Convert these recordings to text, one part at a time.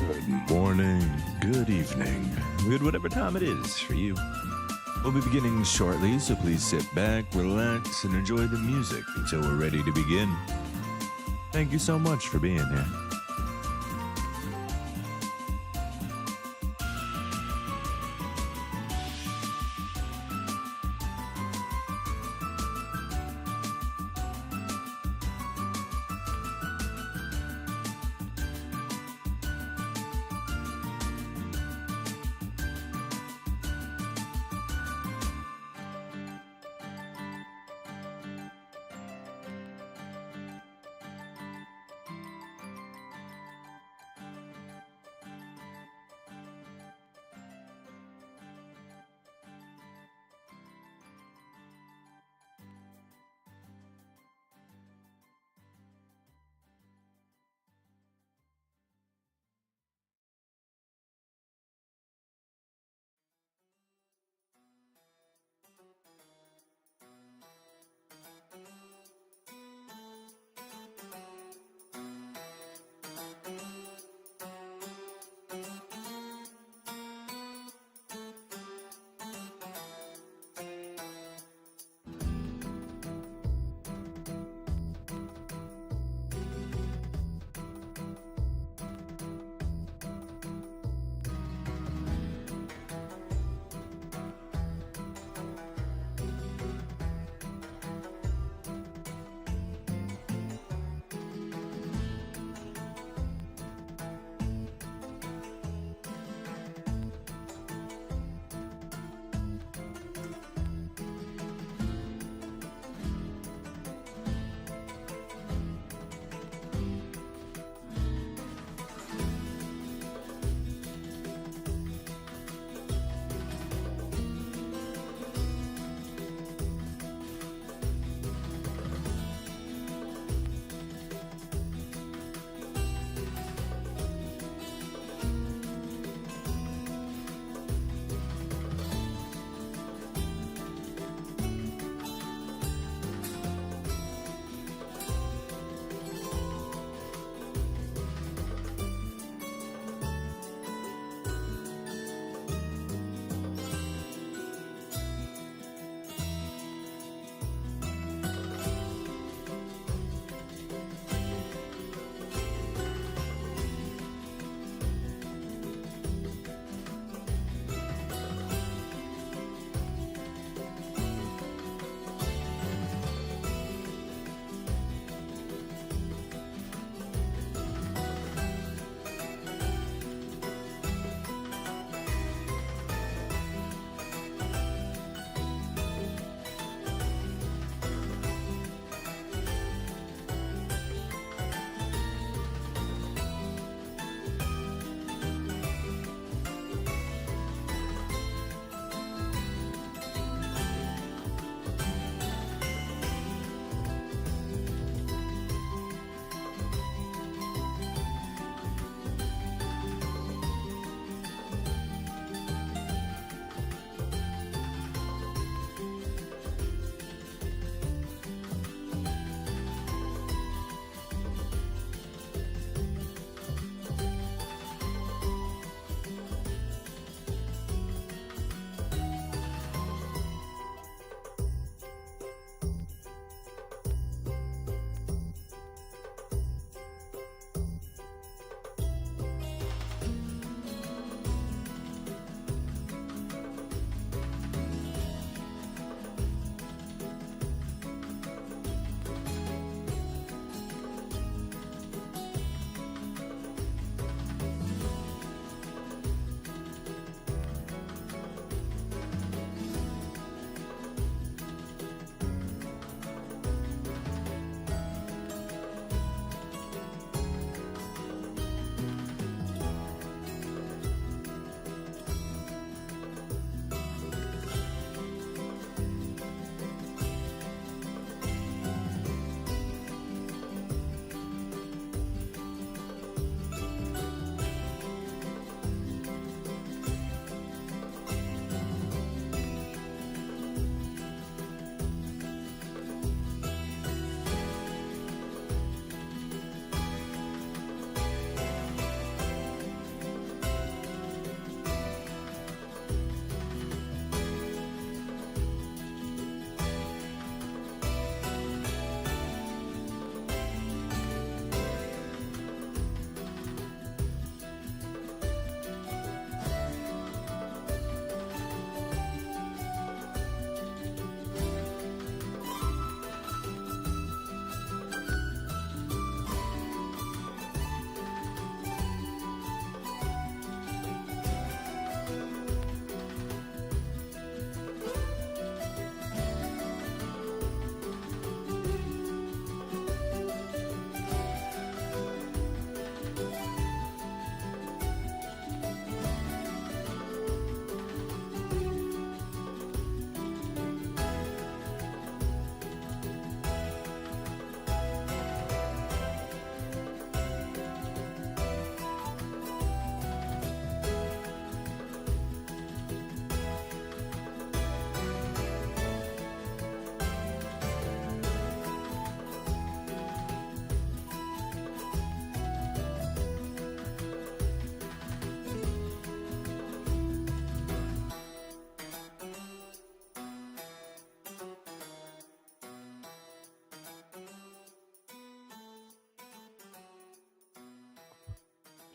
Good morning, good evening, good whatever time it is for you. We'll be beginning shortly, so please sit back, relax, and enjoy the music until we're ready to begin. Thank you so much for being here.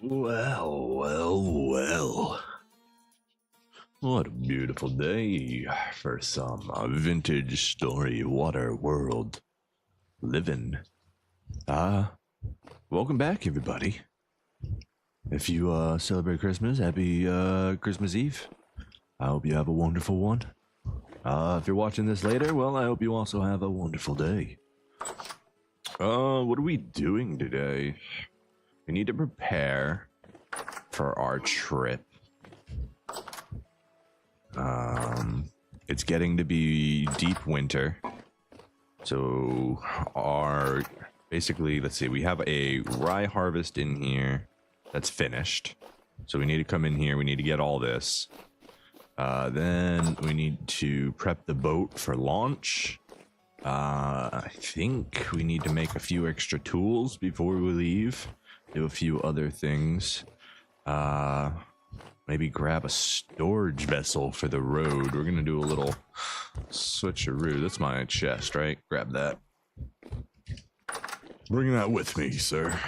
Well. What a beautiful day for some vintage story WaterWorld living. Welcome back, everybody. If you celebrate Christmas, happy Christmas Eve. I hope you have a wonderful one. If you're watching this later, well, I hope you also have a wonderful day. What are we doing today? We need to prepare for our trip. It's getting to be deep winter. So basically, let's see, we have a rye harvest in here that's finished. So we need to come in here, we need to get all this. Then we need to prep the boat for launch. I think we need to make a few extra tools before we leave. Do a few other things. Maybe grab a storage vessel for the road. We're gonna do a little switcheroo. That's my chest, right? Grab that. Bring that with me, sir.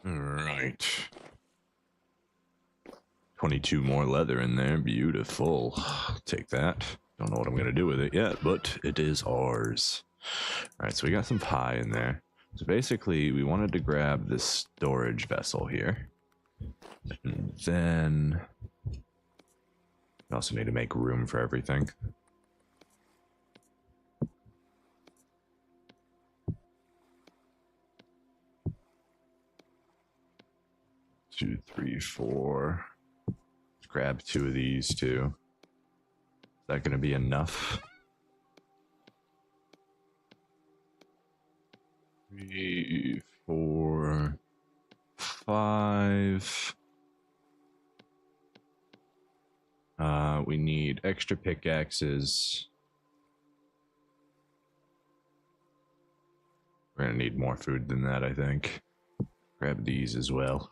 All right. 22 more leather in there. Beautiful. Take that. Don't know what I'm gonna do with it yet, but it is ours. All right, so we got some pie in there. So basically, we wanted to grab this storage vessel here. And then we also need to make room for everything. Two, three, four. Let's grab 2 of these too. Is that going to be enough? 3, 4, 5. We need extra pickaxes. We're gonna need more food than that, I think. Grab these as well.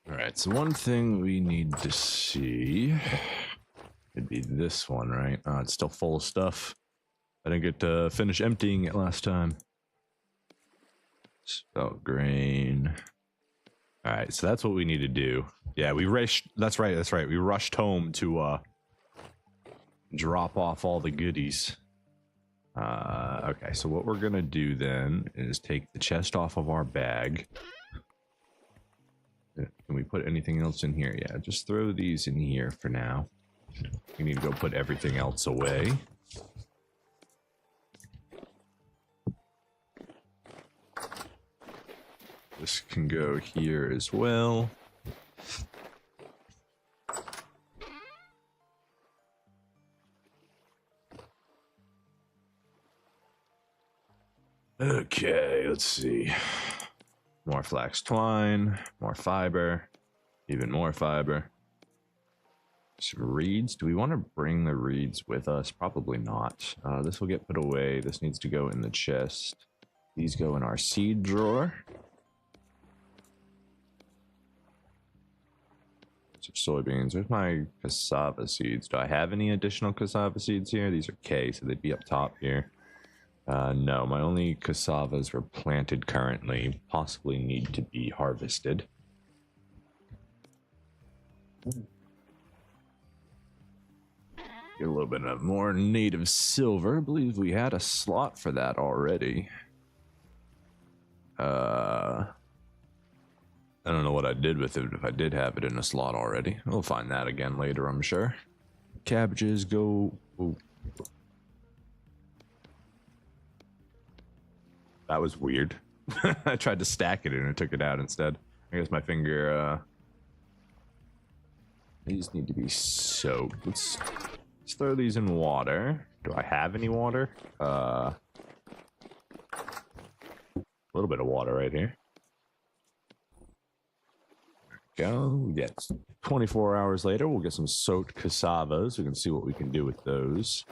Alright, so one thing we need to see could be this one, right? Oh, it's still full of stuff. I didn't get to finish emptying it last time. Spelt grain. Alright, so that's what we need to do. Yeah, we rushed. That's right. We rushed home to drop off all the goodies. Okay, so what we're gonna do then is take the chest off of our bag. Can we put anything else in here? Yeah, just throw these in here for now. We need to go put everything else away. This can go here as well. Okay, let's see. More flax twine, more fiber, even more fiber. Some reeds. Do we want to bring the reeds with us? Probably not. This will get put away. This needs to go in the chest. These go in our seed drawer. Some soybeans. There's my cassava seeds. Do I have any additional cassava seeds here? These are K, so they'd be up top here. No, my only cassavas were planted currently, possibly need to be harvested. Get a little bit of more native silver. I believe we had a slot for that already. I don't know what I did with it if I did have it in a slot already. We'll find that again later, I'm sure. Cabbages go... Ooh. That was weird. I tried to stack it and it took it out instead. I guess my finger, these need to be soaked. Let's throw these in water. Do I have any water? A little bit of water right here. There we go. We get 24 hours later, we'll get some soaked cassavas. We can see what we can do with those.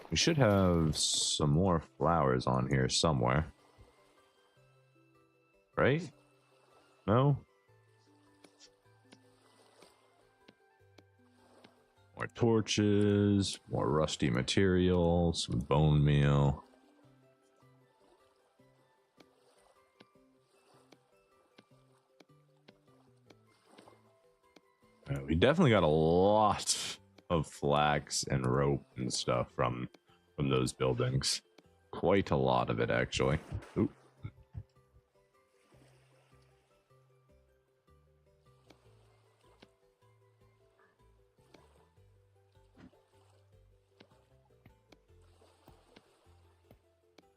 We should have some more flowers on here somewhere. Right? No? More torches, more rusty material, some bone meal. We definitely got a lot of flax and rope and stuff from those buildings. Quite a lot of it, actually. Oop.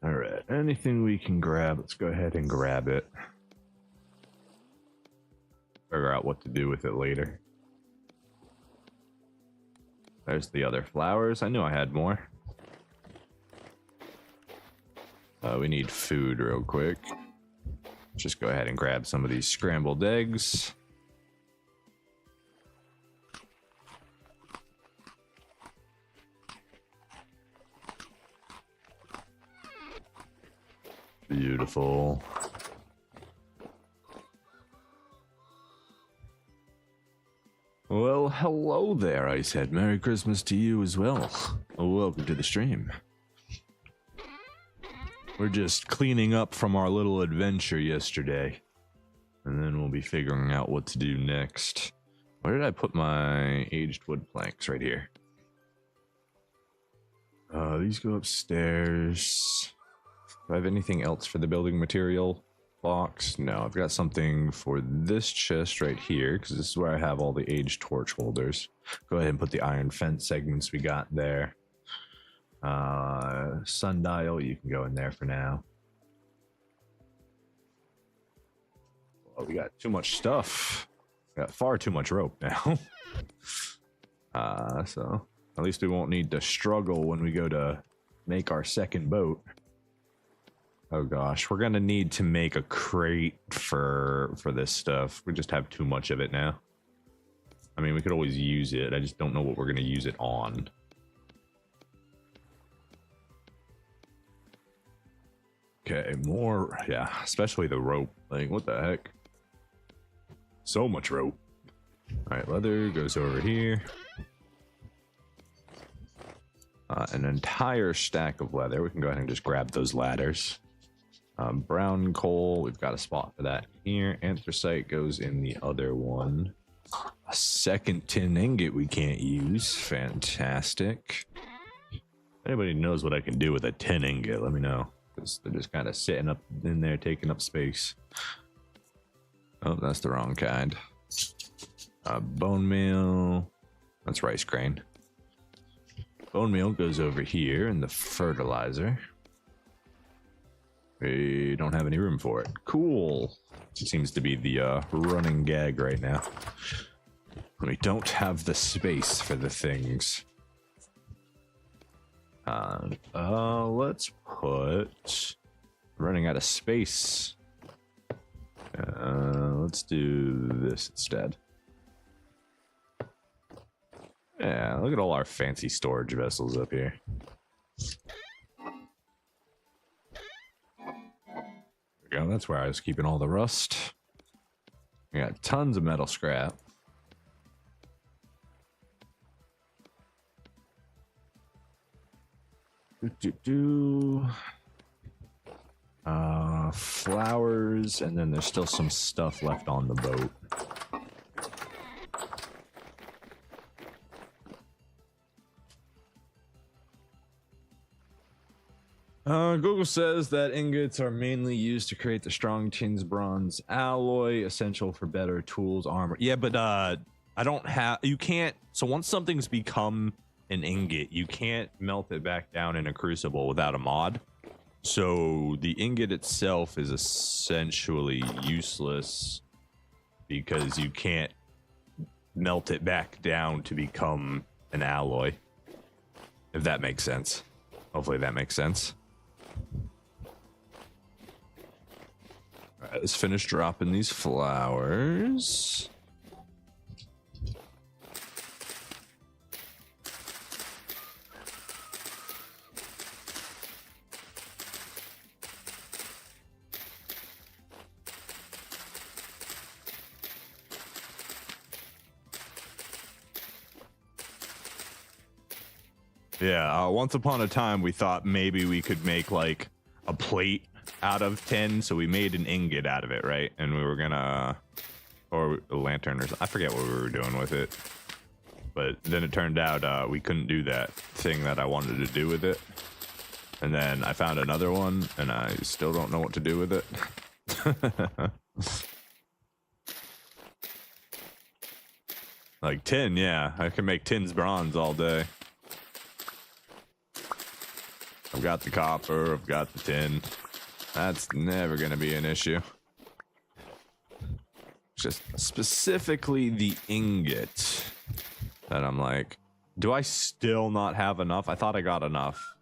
All right, anything we can grab, let's go ahead and grab it. Figure out what to do with it later. There's the other flowers. I knew I had more. We need food real quick. Just go ahead and grab some of these scrambled eggs. Beautiful. Well, hello there, Icehead. Merry Christmas to you as well. Welcome to the stream. We're just cleaning up from our little adventure yesterday. And then we'll be figuring out what to do next. Where did I put my aged wood planks? Right here. These go upstairs. Do I have anything else for the building material box? No, I've got something for this chest right here, because this is where I have all the aged torch holders. Go ahead and put the iron fence segments we got there. Sundial, you can go in there for now. Well, we got too much stuff. We got far too much rope now. So at least we won't need to struggle when we go to make our second boat. Oh gosh, we're gonna need to make a crate for this stuff. We just have too much of it now. I mean, we could always use it. I just don't know what we're gonna use it on. Okay, more, yeah, especially the rope. Like, what the heck? So much rope. All right, leather goes over here. An entire stack of leather. We can go ahead and just grab those ladders. Brown coal, we've got a spot for that here. Anthracite goes in the other one. A second tin ingot we can't use. Fantastic. If anybody knows what I can do with a tin ingot, let me know. Because they're just kind of sitting up in there, taking up space. Oh, that's the wrong kind. Bone meal. That's rice grain. Bone meal goes over here in the fertilizer. We don't have any room for it. Cool. It seems to be the running gag right now. We don't have the space for the things. Let's put... Running out of space. Let's do this instead. Yeah, look at all our fancy storage vessels up here. There we go, that's where I was keeping all the rust. We got tons of metal scrap. Flowers, and then there's still some stuff left on the boat. Google says that ingots are mainly used to create the strong tin's bronze alloy, essential for better tools, armor. Yeah, but I don't have, you can't, so once something's become an ingot, you can't melt it back down in a crucible without a mod. So the ingot itself is essentially useless because you can't melt it back down to become an alloy. If that makes sense. Hopefully that makes sense. All right, let's finish dropping these flowers. Yeah, once upon a time we thought maybe we could make like a plate out of tin, so we made an ingot out of it, right? And we were gonna, or a lantern, or I forget what we were doing with it. But then it turned out we couldn't do that thing that I wanted to do with it. And then I found another one, and I still don't know what to do with it. Like tin, yeah. I can make tin's bronze all day. I've got the copper, I've got the tin. That's never gonna be an issue. Just specifically the ingot that I'm like, do I still not have enough? I thought I got enough.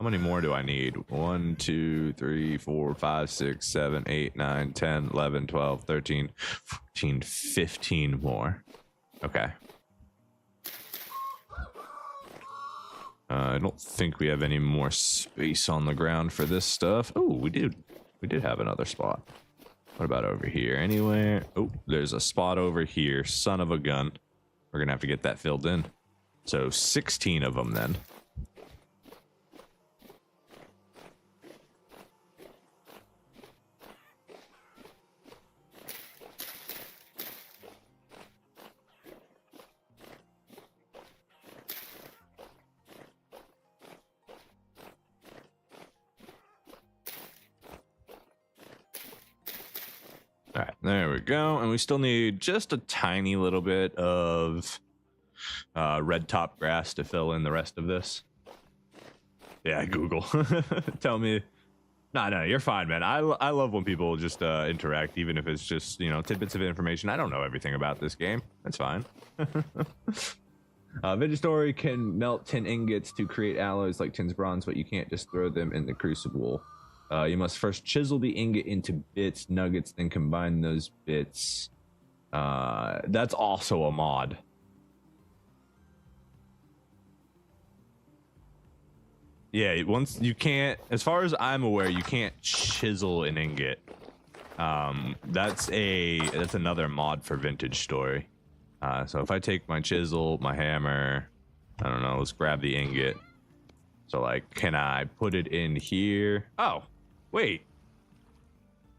How many more do I need? 1, 2, 3, 4, 5, 6, 7, 8, 9, 10, 11, 12, 13, 14, 15 more. Okay. I don't think we have any more space on the ground for this stuff. Oh, we did have another spot. What about over here? Anywhere? Oh, there's a spot over here. Son of a gun. We're gonna have to get that filled in. So 16 of them then. All right, there we go. And we still need just a tiny little bit of red top grass to fill in the rest of this. Yeah, Google. Tell me. No, you're fine, man. I love when people just interact, even if it's just, you know, tidbits of information. I don't know everything about this game. That's fine. Vegestory can melt tin ingots to create alloys like tin's bronze, but you can't just throw them in the crucible. You must first chisel the ingot into bits, nuggets, then combine those bits. That's also a mod. Yeah, once you can't, as far as I'm aware, you can't chisel an ingot. That's another mod for Vintage Story. So if I take my chisel, my hammer, I don't know, let's grab the ingot. So like, can I put it in here? Oh, wait.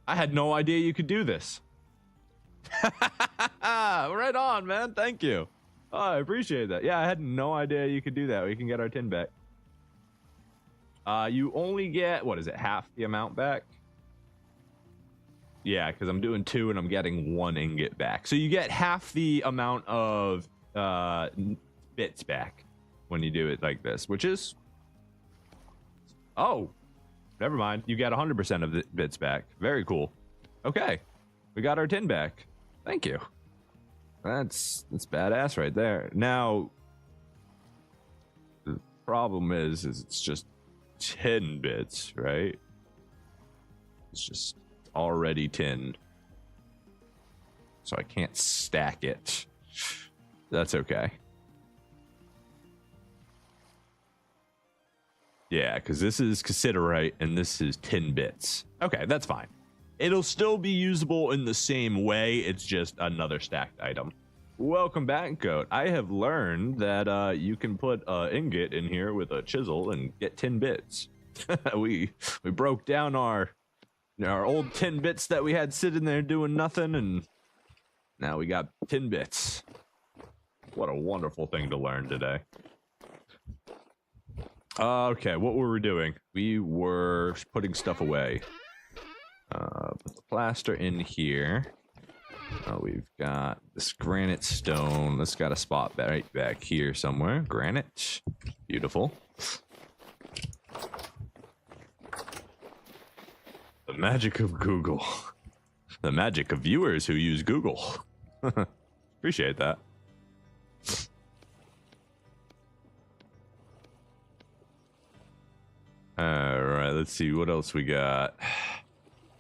I had no idea you could do this. Right on, man. Thank you. Oh, I appreciate that. Yeah, I had no idea you could do that. We can get our tin back. You only get, what is it, half the amount back? Yeah, because I'm doing 2 and I'm getting 1 ingot back. So you get half the amount of bits back when you do it like this, which is... Oh, never mind. You get 100% of the bits back. Very cool. Okay, we got our tin back. Thank you. That's badass right there. Now, the problem is it's just 10 bits, right? It's just already 10. So I can't stack it. That's okay. Yeah, because this is cassiterite and this is 10 bits. Okay, that's fine. It'll still be usable in the same way. It's just another stacked item. Welcome back, Goat. I have learned that you can put an ingot in here with a chisel and get 10 bits. we broke down our old 10 bits that we had sitting there doing nothing, and now we got 10 bits. What a wonderful thing to learn today. Okay, what were we doing? We were putting stuff away. Put the plaster in here. We've got this granite stone. Let's got a spot right back here somewhere. Granite. Beautiful. The magic of Google. The magic of viewers who use Google. Appreciate that. All right, let's see what else we got.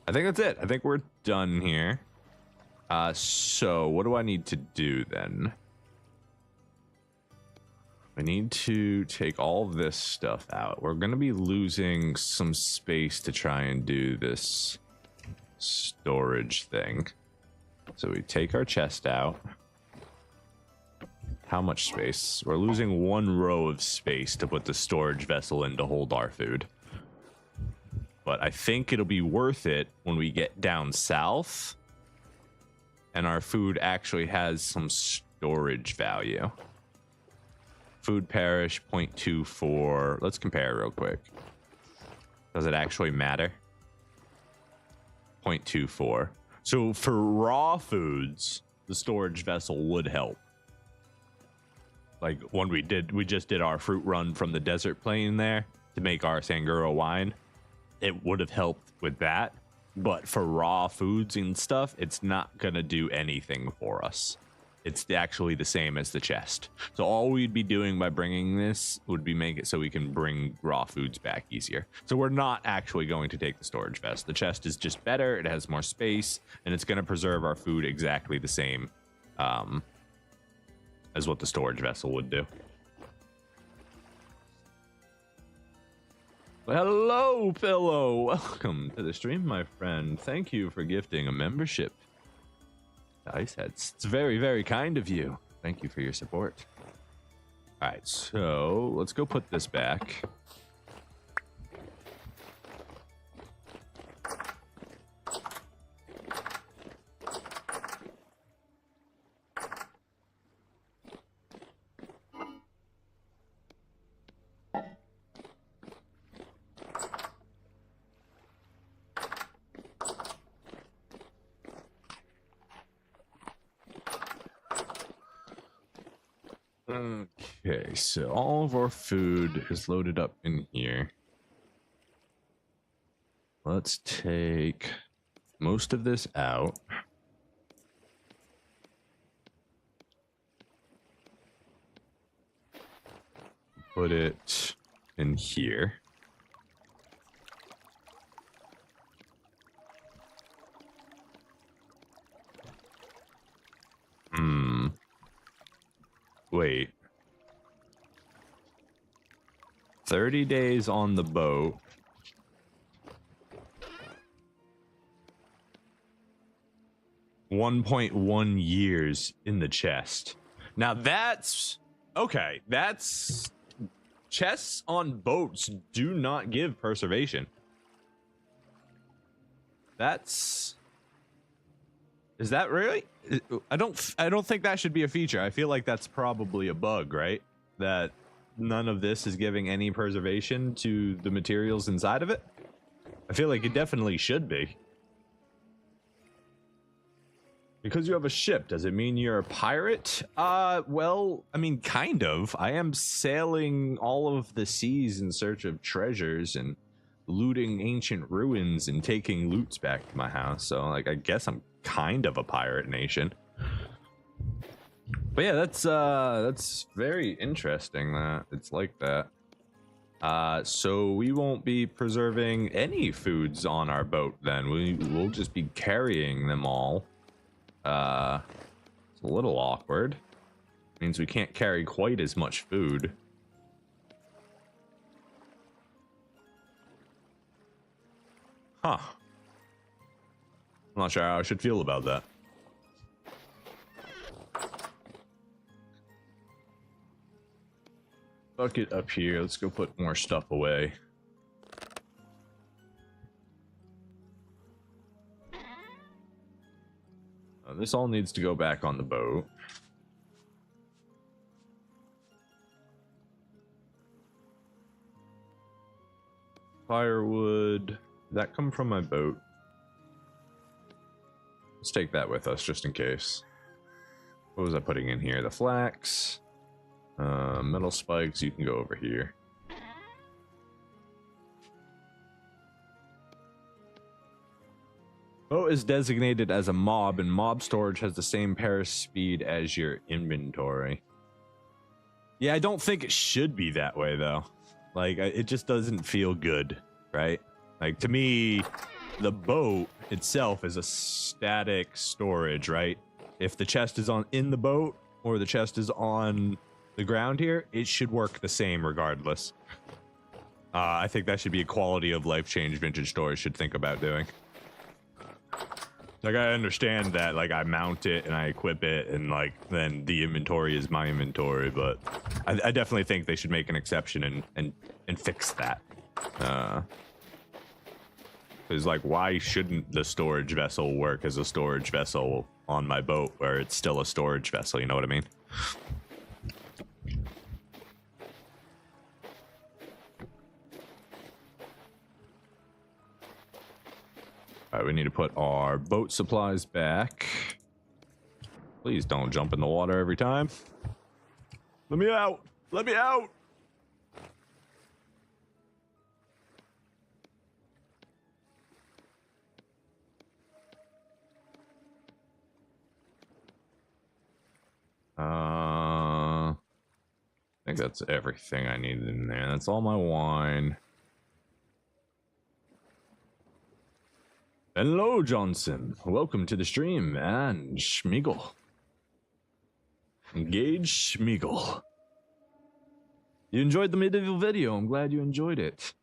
I think that's it. I think we're done here. So what do I need to do then? I need to take all this stuff out. We're going to be losing some space to try and do this storage thing. So we take our chest out. how much space? We're losing 1 row of space to put the storage vessel in to hold our food. But I think it'll be worth it when we get down south and our food actually has some storage value. Food parish 0.24. Let's compare real quick. Does it actually matter? 0.24. So for raw foods, the storage vessel would help. Like when we just did our fruit run from the desert plain there to make our Sanguro wine. It would have helped with that. But for raw foods and stuff, it's not going to do anything for us. It's actually the same as the chest. So all we'd be doing by bringing this would be make it so we can bring raw foods back easier. So we're not actually going to take the storage vest. The chest is just better. It has more space, and it's going to preserve our food exactly the same as what the storage vessel would do. Well, hello, Pillow. Welcome to the stream, my friend. Thank you for gifting a membership. Ice Heads. It's very, very kind of you. Thank you for your support. All right, so let's go put this back. Okay, so all of our food is loaded up in here. Let's take most of this out. Put it in here. Wait. 30 days on the boat. $1.1 years in the chest. Now that's okay. That's chests on boats do not give preservation. Is that really? I don't think that should be a feature. I feel like that's probably a bug, right? That none of this is giving any preservation to the materials inside of it. I feel like it definitely should be. Because you have a ship, does it mean you're a pirate? Well, I mean, kind of. I am sailing all of the seas in search of treasures and looting ancient ruins and taking loots back to my house. So, like, I guess I'm kind of a pirate nation. But yeah, that's very interesting that it's like that. So we won't be preserving any foods on our boat then. We'll just be carrying them all. It's a little awkward. Means we can't carry quite as much food. Huh. I'm not sure how I should feel about that. Bucket up here. Let's go put more stuff away. This all needs to go back on the boat. Firewood. Did that come from my boat? Let's take that with us just in case. What was I putting in here? The flax. Metal spikes. You can go over here. Boat is designated as a mob, and mob storage has the same parish speed as your inventory. Yeah, I don't think it should be that way, though. Like, it just doesn't feel good, right? Like, to me, the boat itself is a static storage, right? If the chest is in the boat, or the chest is on the ground here, it should work the same regardless. I think that should be a quality of life change vintage storage should think about doing. Like, I understand that, like, I mount it and I equip it and, like, then the inventory is my inventory, but I definitely think they should make an exception and fix that. Because, like, why shouldn't the storage vessel work as a storage vessel on my boat where it's still a storage vessel, you know what I mean? All right, we need to put our boat supplies back. Please don't jump in the water every time. Let me out! Let me out! I think that's everything I needed in there. That's all my wine. Hello, Johnson. Welcome to the stream. And Schmiegel. Engage Schmiegel. You enjoyed the medieval video. I'm glad you enjoyed it.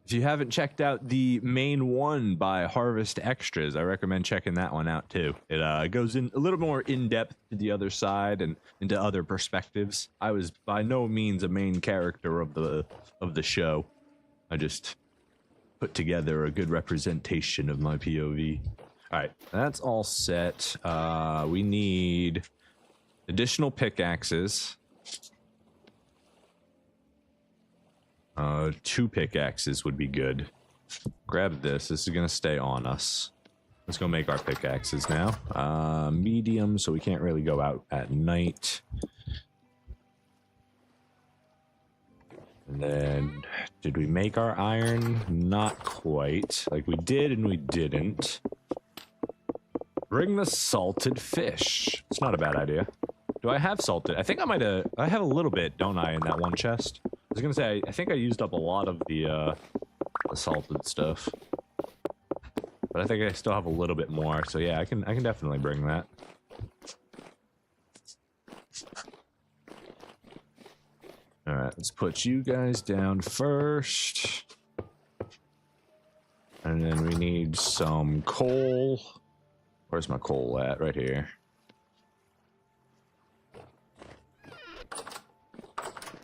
If you haven't checked out the main one by Harvest Extras, I recommend checking that one out too. It goes in a little more in depth to the other side and into other perspectives. I was by no means a main character of the show. I just put together a good representation of my POV. All right, that's all set. We need additional pickaxes. 2 pickaxes would be good. Grab this. This is gonna stay on us. Let's go make our pickaxes now. Medium, so we can't really go out at night. And then, did we make our iron? Not quite. Like, we did and we didn't. Bring the salted fish. It's not a bad idea. Do I have salted? I think I might have. I have a little bit, don't I, in that one chest? I was gonna say, I think I used up a lot of the salted stuff. But I think I still have a little bit more, so yeah, I can definitely bring that. Alright, let's put you guys down first. And then we need some coal. Where's my coal at? Right here.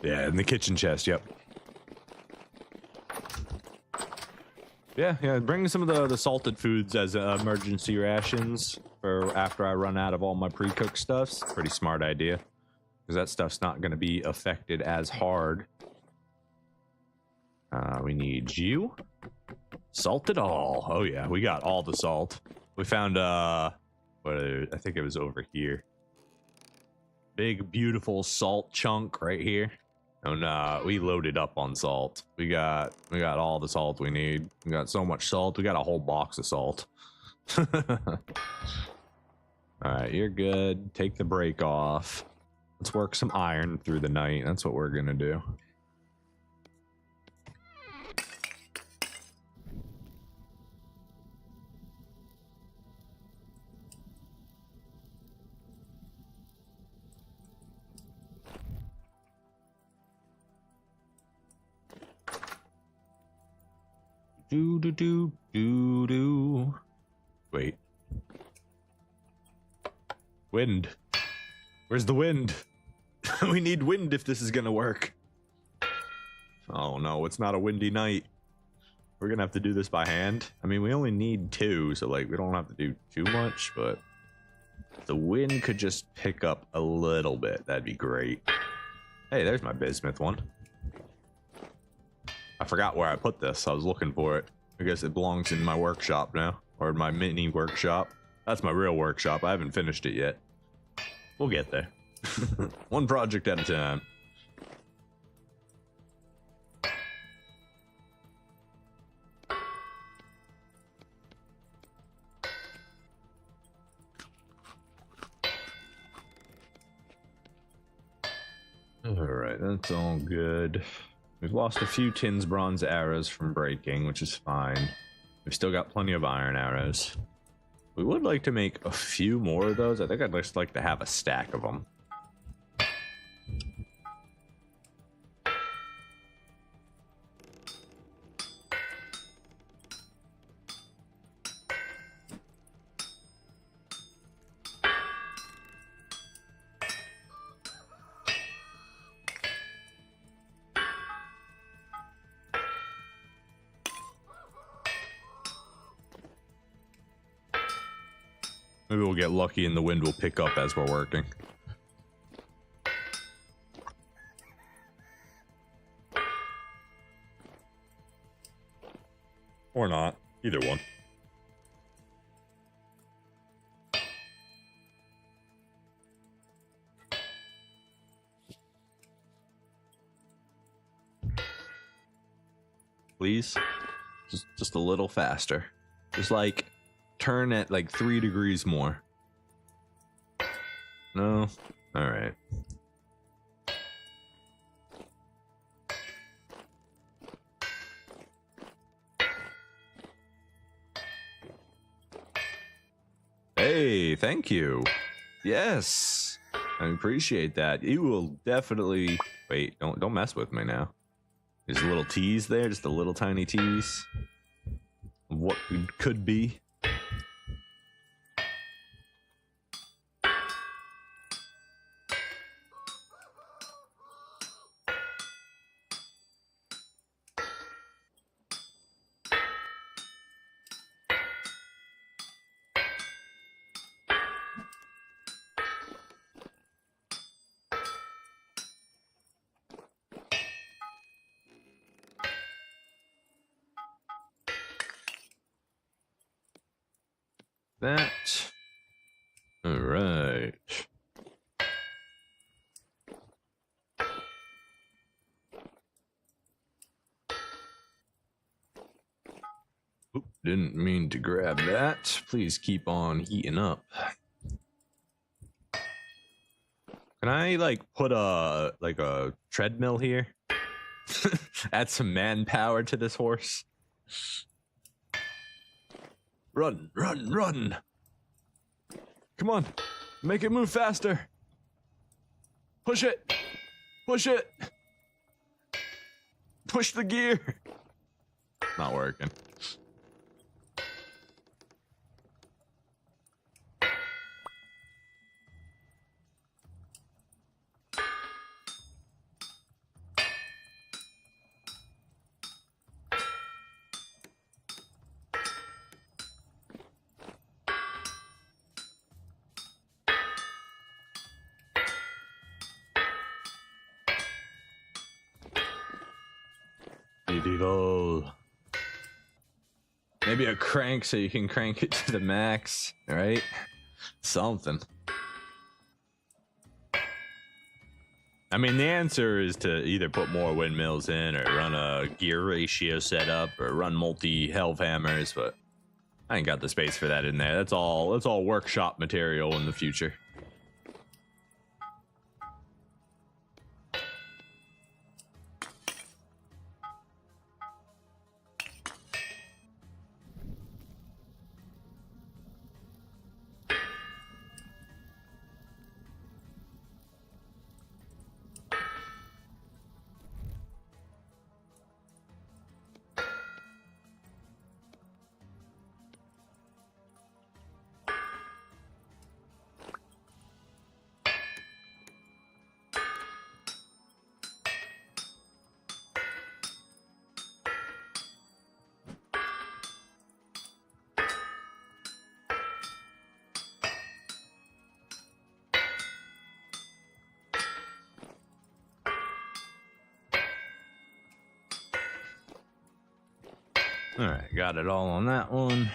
Yeah, in the kitchen chest, yep. Yeah, bring some of the salted foods as emergency rations for after I run out of all my pre-cooked stuffs. Pretty smart idea. Because that stuff's not going to be affected as hard. We need you. Salt it all. Oh yeah, we got all the salt. We found, I think it was over here. Big, beautiful salt chunk right here. And we loaded up on salt. We got all the salt we need. We got so much salt. We got a whole box of salt. Alright, you're good. Take the break off. Let's work some iron through the night. That's what we're gonna do. Do. Wait. Wind. Where's the wind? We need wind if this is gonna work. Oh no, it's not a windy night. We're gonna have to do this by hand. I mean, we only need 2, so like we don't have to do too much, but if the wind could just pick up a little bit, that'd be great. Hey, there's my bismuth one. I forgot where I put this. I was looking for it. I guess it belongs in my workshop now, or my mini workshop. That's my real workshop. I haven't finished it yet. We'll get there. One project at a time. Alright, that's all good. We've lost a few tins bronze arrows from breaking, which is fine. We've still got plenty of iron arrows. We would like to make a few more of those. I think I'd just like to have a stack of them. Maybe we'll get lucky and the wind will pick up as we're working. Or not. Either one. Please? Just a little faster. Just like turn at like 3 degrees more. No? Alright. Hey, thank you. Yes. I appreciate that. You will definitely... Wait, don't mess with me now. There's a little tease there, just a little tiny tease. What could be. That. All right. Oop, didn't mean to grab that. Please keep on heating up. Can I like put a treadmill here? Add some manpower to this horse. Run, run, run. Come on. Make it move faster. Push it. Push it. Push the gear. Not working. Maybe a crank so you can crank it to the max, right? Something. I mean, the answer is to either put more windmills in or run a gear ratio setup or run multi-helve hammers, but I ain't got the space for that in there. That's all workshop material in the future. All right, got it all on that one.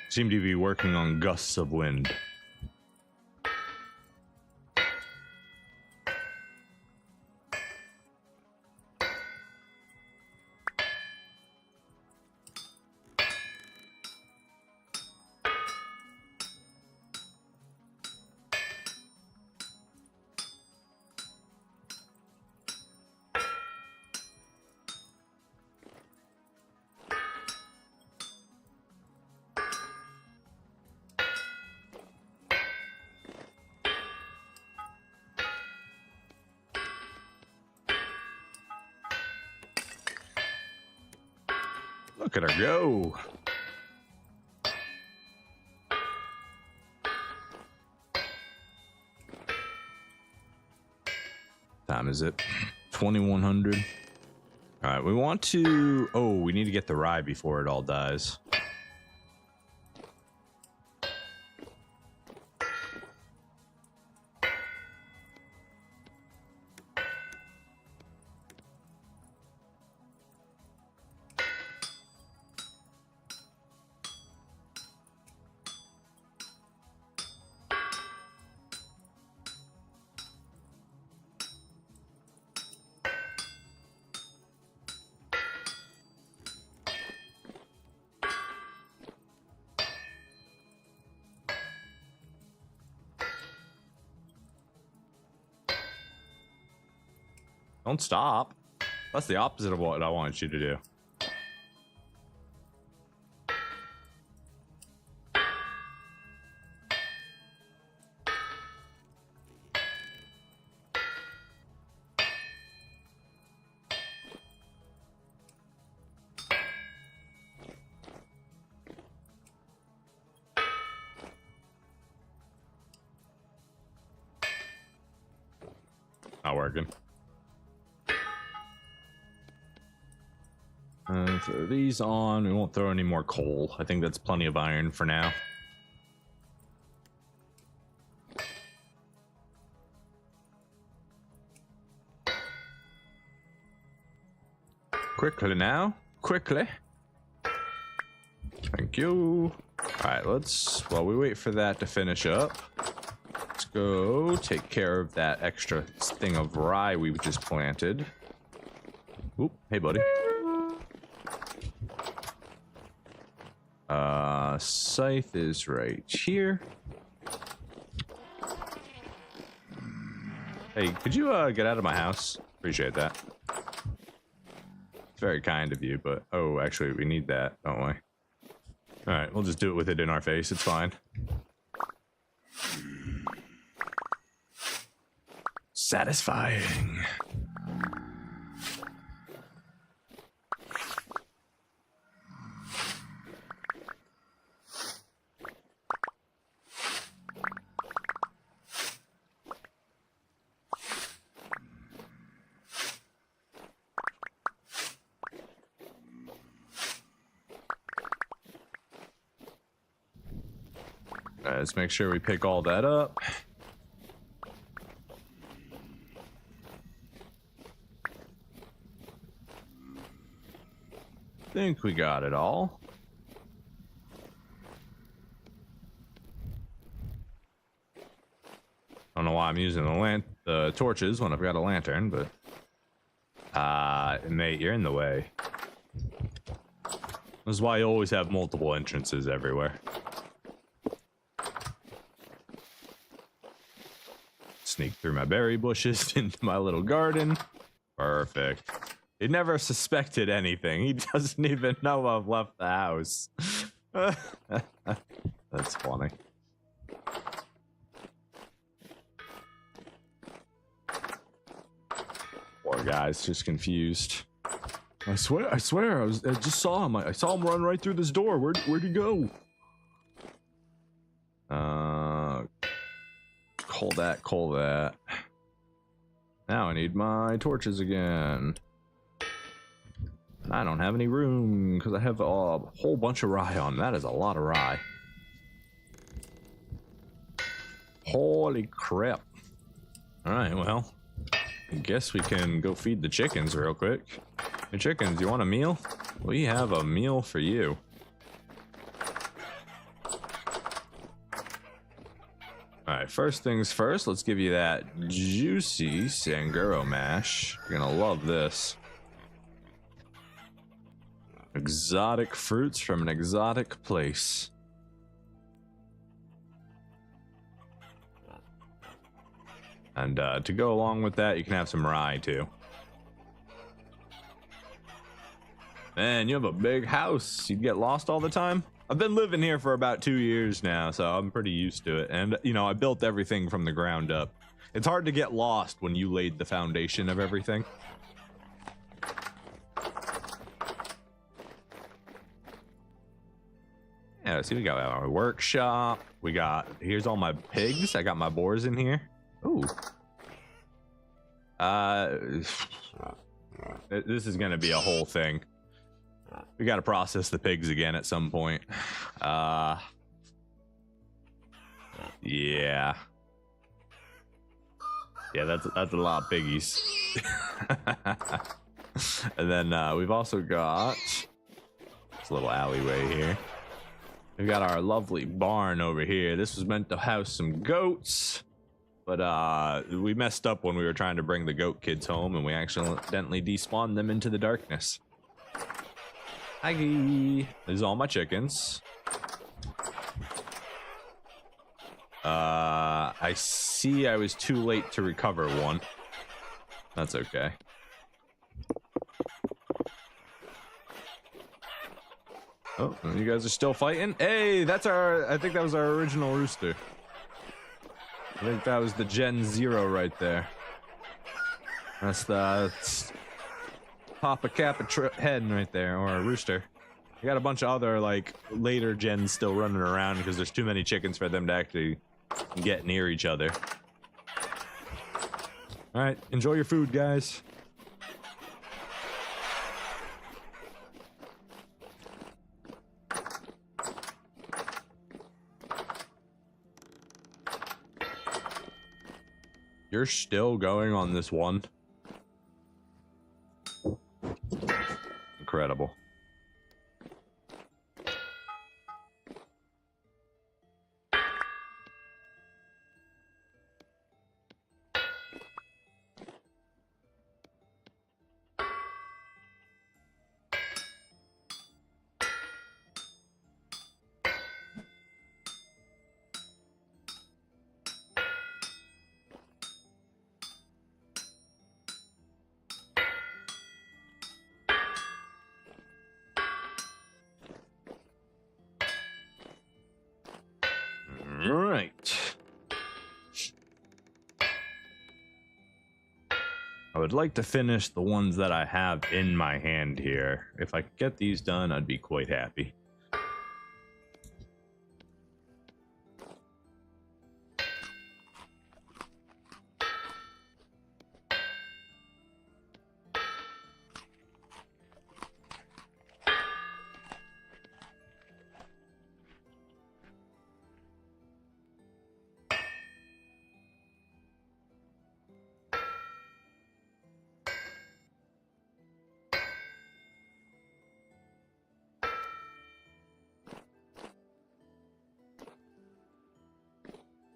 Seem to be working on gusts of wind. Look at her go. Time is it? 2100. All right, we want to... Oh, we need to get the rye before it all dies. Don't stop. That's the opposite of what I want you to do. Not working. Throw these on. We won't throw any more coal. I think that's plenty of iron for now. Quickly now. Quickly. Thank you. Alright, while we wait for that to finish up, let's go take care of that extra thing of rye we just planted. Oop, hey buddy. Scythe is right here. Hey, could you get out of my house? Appreciate that. It's very kind of you, but oh, actually, we need that, don't we? All right, we'll just do it with it in our face. It's fine. Satisfying. Let's make sure we pick all that up. Think we got it all. I don't know why I'm using the torches when I've got a lantern, but mate, you're in the way. This is why you always have multiple entrances everywhere. Sneak through my berry bushes into my little garden. Perfect. He never suspected anything. He doesn't even know I've left the house. That's funny. Poor guy's just confused. I swear, I just saw him. I saw him run right through this door. Where'd he go? Call that. Now I need my torches again. I don't have any room because I have a whole bunch of rye on. That is a lot of rye. Holy crap. Alright, well, I guess we can go feed the chickens real quick. Hey chickens, you want a meal? We have a meal for you. Alright, first things first, let's give you that juicy Sanguro mash. You're gonna love this. Exotic fruits from an exotic place. And to go along with that, you can have some rye too. Man, you have a big house. You get lost all the time? I've been living here for about 2 years now, so I'm pretty used to it. And, you know, I built everything from the ground up. It's hard to get lost when you laid the foundation of everything. Yeah, see, we got our workshop. Here's all my pigs. I got my boars in here. Ooh. This is gonna be a whole thing. We gotta process the pigs again at some point. Yeah. Yeah, that's a lot of piggies. And then we've also got this little alleyway here. We've got our lovely barn over here. This was meant to house some goats, but we messed up when we were trying to bring the goat kids home, and we accidentally despawned them into the darkness. Hi. This is all my chickens. I see I was too late to recover one. That's okay. Oh, you guys are still fighting? Hey, that's our... I think that was our original rooster. I think that was the Gen 0 right there. That's the Papa Kappa hen right there, or a rooster. We got a bunch of other, like, later gens still running around because there's too many chickens for them to actually get near each other. Alright, enjoy your food, guys. You're still going on this one. Incredible. Right. I would like to finish the ones that I have in my hand here. If I could get these done, I'd be quite happy.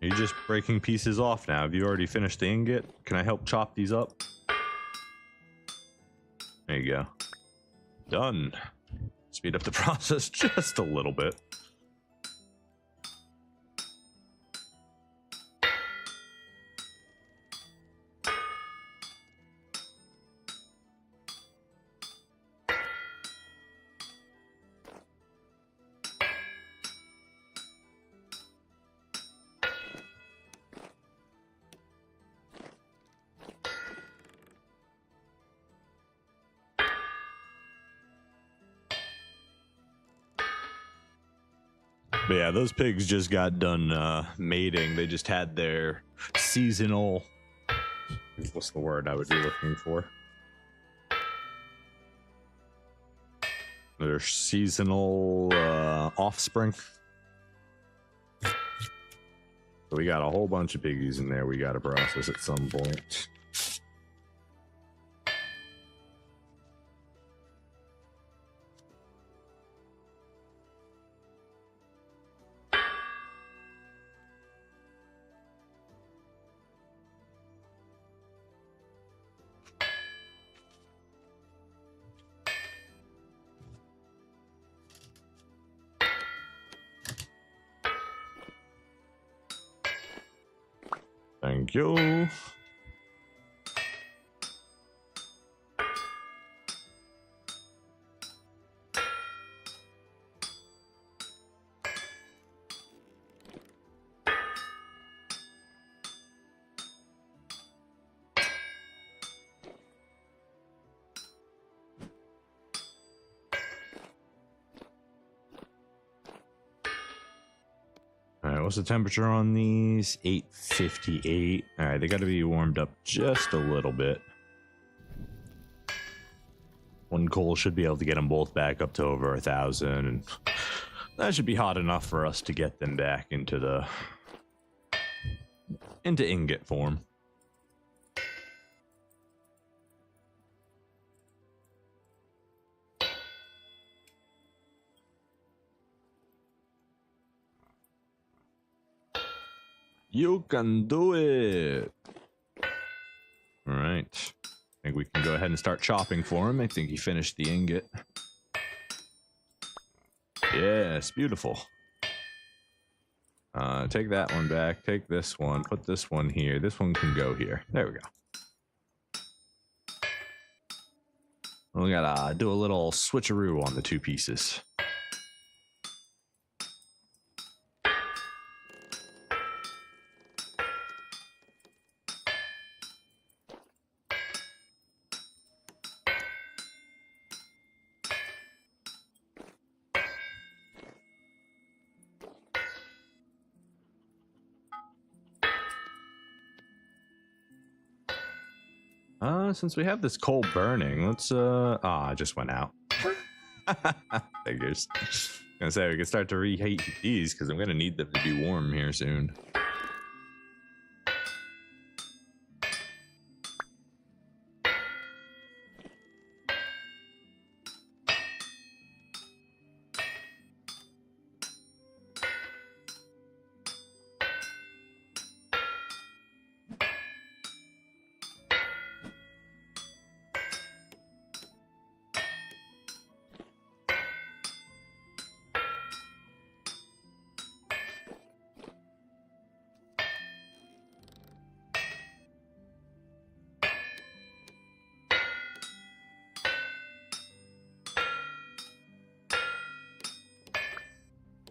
Are you just breaking pieces off now? Have you already finished the ingot? Can I help chop these up? There you go. Done. Speed up the process just a little bit. But yeah, those pigs just got done mating. They just had their seasonal... What's the word I would be looking for? Their seasonal offspring. So we got a whole bunch of piggies in there we got to process at some point. Thank you. what's the temperature on these? 858. All right, they got to be warmed up just a little bit. One coal should be able to get them both back up to over 1,000, and that should be hot enough for us to get them back into ingot form. You can do it. All right. I think we can go ahead and start chopping for him. I think he finished the ingot. Yes, beautiful. Take that one back. Take this one. Put this one here. This one can go here. There we go. We gotta do a little switcheroo on the two pieces. Since we have this coal burning, let's it just went out. Figures. Gonna say we can start to reheat these because I'm gonna need them to be warm here soon.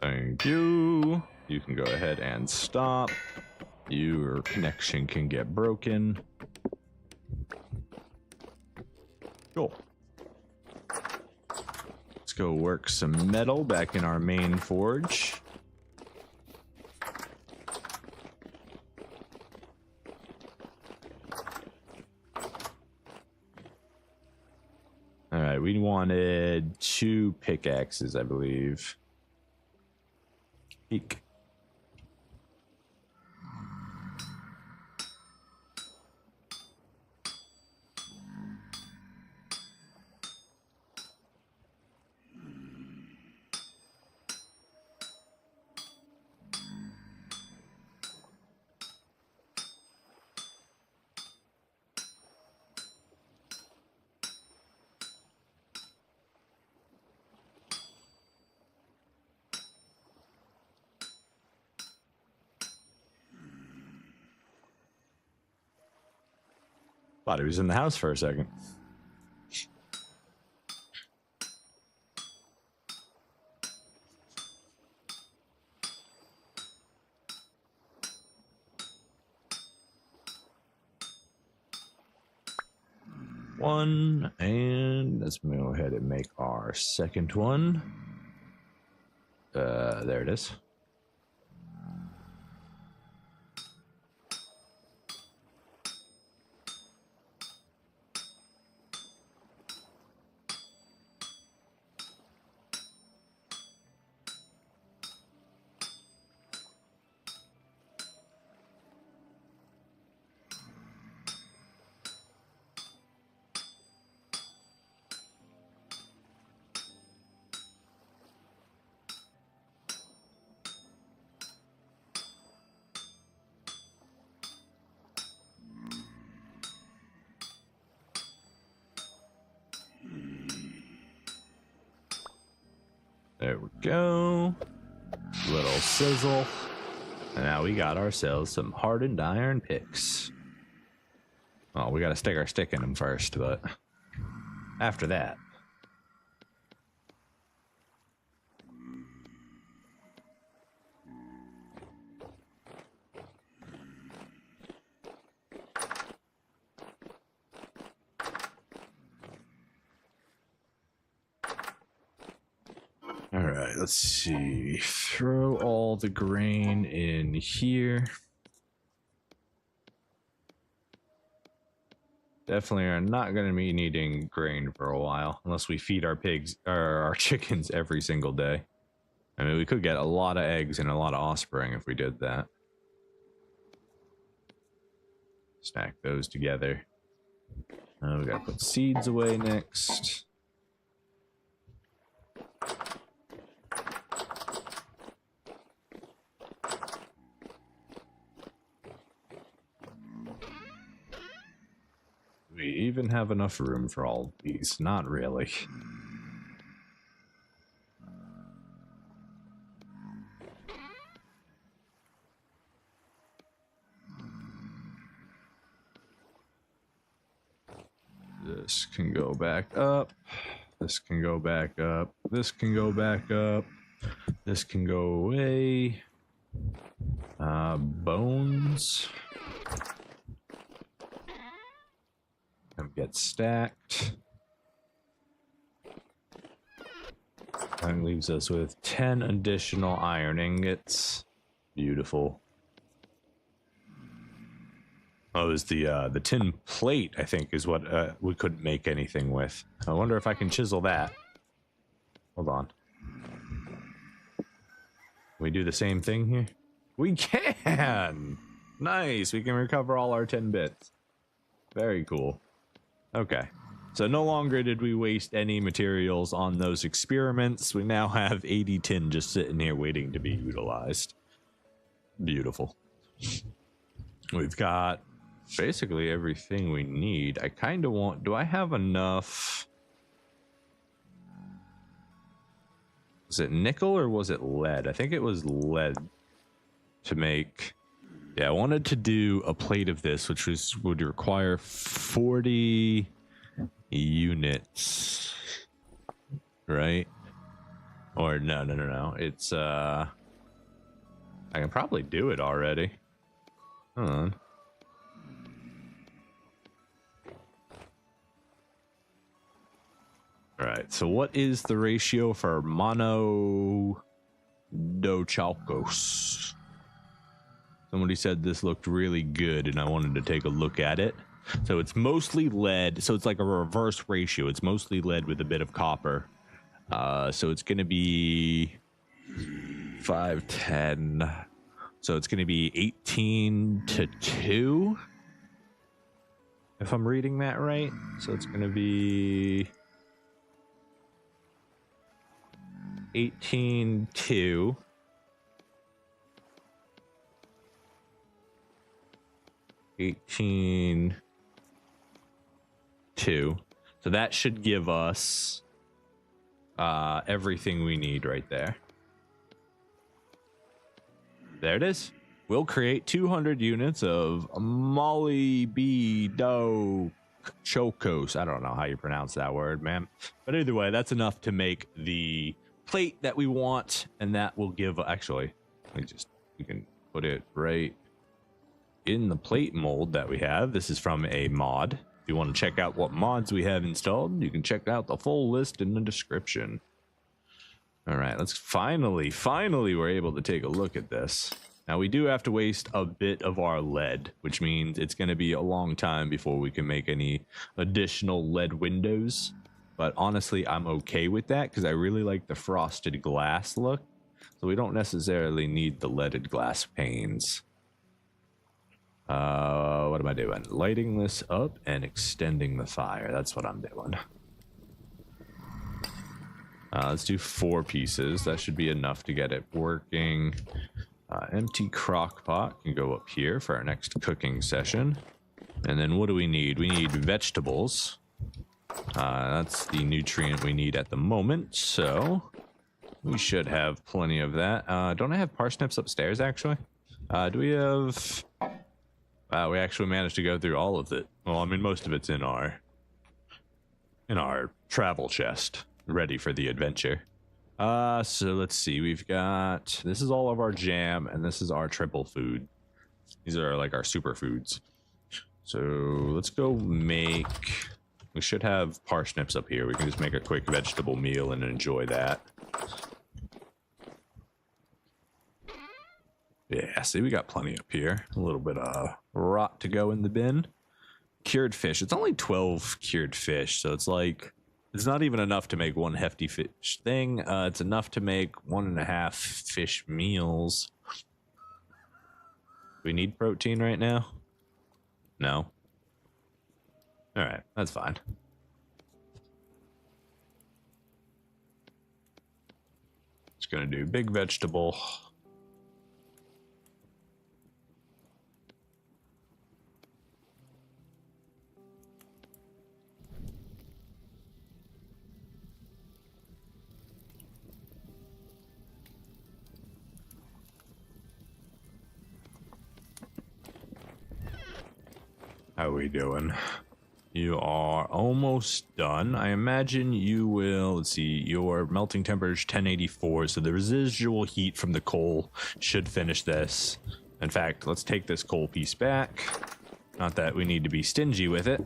Thank you. You can go ahead and stop. Your connection can get broken. Cool. Let's go work some metal back in our main forge. All right, we wanted 2 pickaxes, I believe. Eek. Thought he was in the house for a second. One, and let's go ahead and make our second one. There it is. There we go. Little sizzle. And now we got ourselves some hardened iron picks. Oh, we gotta stick our stick in them first, but after that. Alright, let's see. Throw all the grain in here. Definitely are not going to be needing grain for a while unless we feed our pigs or our chickens every single day. I mean, we could get a lot of eggs and a lot of offspring if we did that. Stack those together. We gotta put seeds away next. We even have enough room for all these? Not really. This can go back up. This can go back up. This can go back up. This can go away. Bones. And get stacked. That leaves us with 10 additional iron ingots. Beautiful. Oh, it was the tin plate, I think, is what we couldn't make anything with. I wonder if I can chisel that. Hold on. Can we do the same thing here? We can! Nice! We can recover all our 10 bits. Very cool. Okay. So no longer did we waste any materials on those experiments. We now have 80 tin just sitting here waiting to be utilized. Beautiful. We've got basically everything we need. I kind of want... Do I have enough... Was it nickel or was it lead? I think it was lead to make... Yeah, I wanted to do a plate of this, which would require 40 units. Right? Or no. It's, I can probably do it already. Hold on. Alright, so what is the ratio for mono dochalcos? Somebody said this looked really good and I wanted to take a look at it. So it's mostly lead, so it's like a reverse ratio. It's mostly lead with a bit of copper. So it's going to be 510. So it's going to be 18 to 2. If I'm reading that right. So it's going to be 18 to 18 2. So that should give us everything we need right there. There it is. We'll create 200 units of molybdenum chocos. I don't know how you pronounce that word, man. But either way, that's enough to make the plate that we want, and that will give... Actually, we can put it right in the plate mold that we have. This is from a mod. If you want to check out what mods we have installed, you can check out the full list in the description. All right, let's finally we're able to take a look at this. Now we do have to waste a bit of our lead, which means it's going to be a long time before we can make any additional lead windows. But honestly, I'm okay with that because I really like the frosted glass look. So we don't necessarily need the leaded glass panes. What am I doing? Lighting this up and extending the fire. That's what I'm doing. Let's do 4 pieces. That should be enough to get it working. Empty crock pot can go up here for our next cooking session. And then what do we need? We need vegetables. That's the nutrient we need at the moment. So we should have plenty of that. Don't I have parsnips upstairs, actually? Do we have... we actually managed to go through all of it. Well, I mean, most of it's in our travel chest, ready for the adventure. So let's see. We've got... This is all of our jam, and this is our triple food. These are like our superfoods. So let's go make... We should have parsnips up here. We can just make a quick vegetable meal and enjoy that. Yeah, see, we got plenty up here. A little bit of rot to go in the bin. Cured fish. It's only 12 cured fish, so it's like, it's not even enough to make one hefty fish thing. It's enough to make 1.5 fish meals. We need protein right now? No. Alright, that's fine. Just gonna do big vegetable. How are we doing? You are almost done. I imagine you will, let's see, your melting temperature is 1084, so the residual heat from the coal should finish this. In fact, let's take this coal piece back. Not that we need to be stingy with it.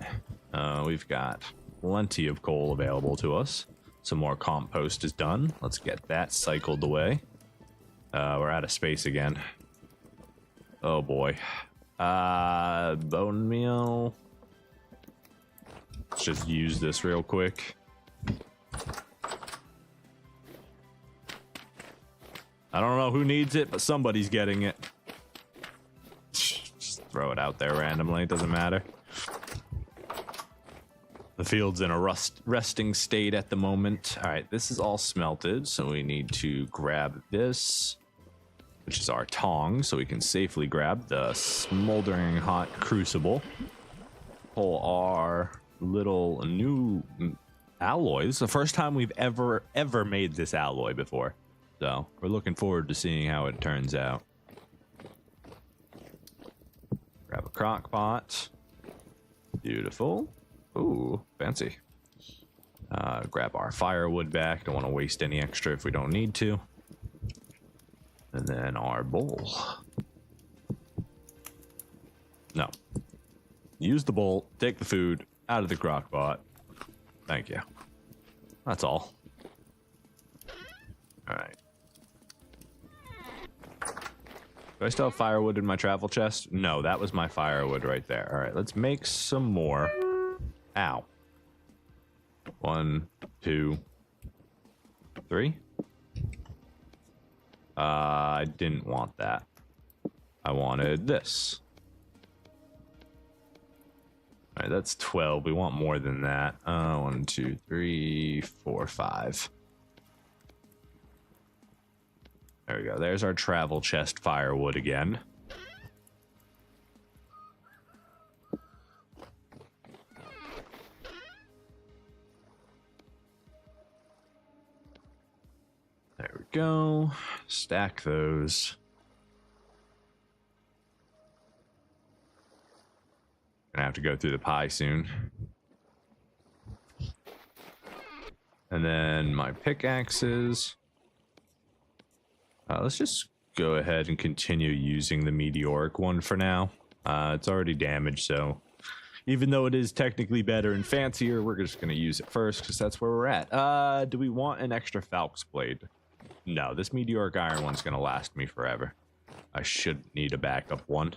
We've got plenty of coal available to us. Some more compost is done. Let's get that cycled away. We're out of space again. Oh boy. Bone meal. Let's just use this real quick. I don't know who needs it, but somebody's getting it. Just throw it out there randomly, it doesn't matter. The field's in a resting state at the moment. All right, this is all smelted, so we need to grab this, which is our tongs, so we can safely grab the smoldering hot crucible. Pull our little new alloy. This is the first time we've ever made this alloy before, so we're looking forward to seeing how it turns out. Grab a crock pot. Beautiful. Ooh, fancy. Grab our firewood back. Don't want to waste any extra if we don't need to. And then our bowl. No. Use the bowl, take the food out of the crock pot. Thank you. That's all. Alright. Do I still have firewood in my travel chest? No, that was my firewood right there. Alright, let's make some more. Ow. 1, 2, 3. I didn't want that. I wanted this. All right, that's 12. We want more than that. 1, 2, 3, 4, 5. There we go. There's our travel chest firewood again. There we go. Stack those. Gonna have to go through the pie soon. And then my pickaxes. Let's just go ahead and continue using the meteoric one for now. It's already damaged, so even though it is technically better and fancier, we're just gonna use it first because that's where we're at. Do we want an extra Falx blade? No, this meteoric iron one's gonna last me forever. I should need a backup one.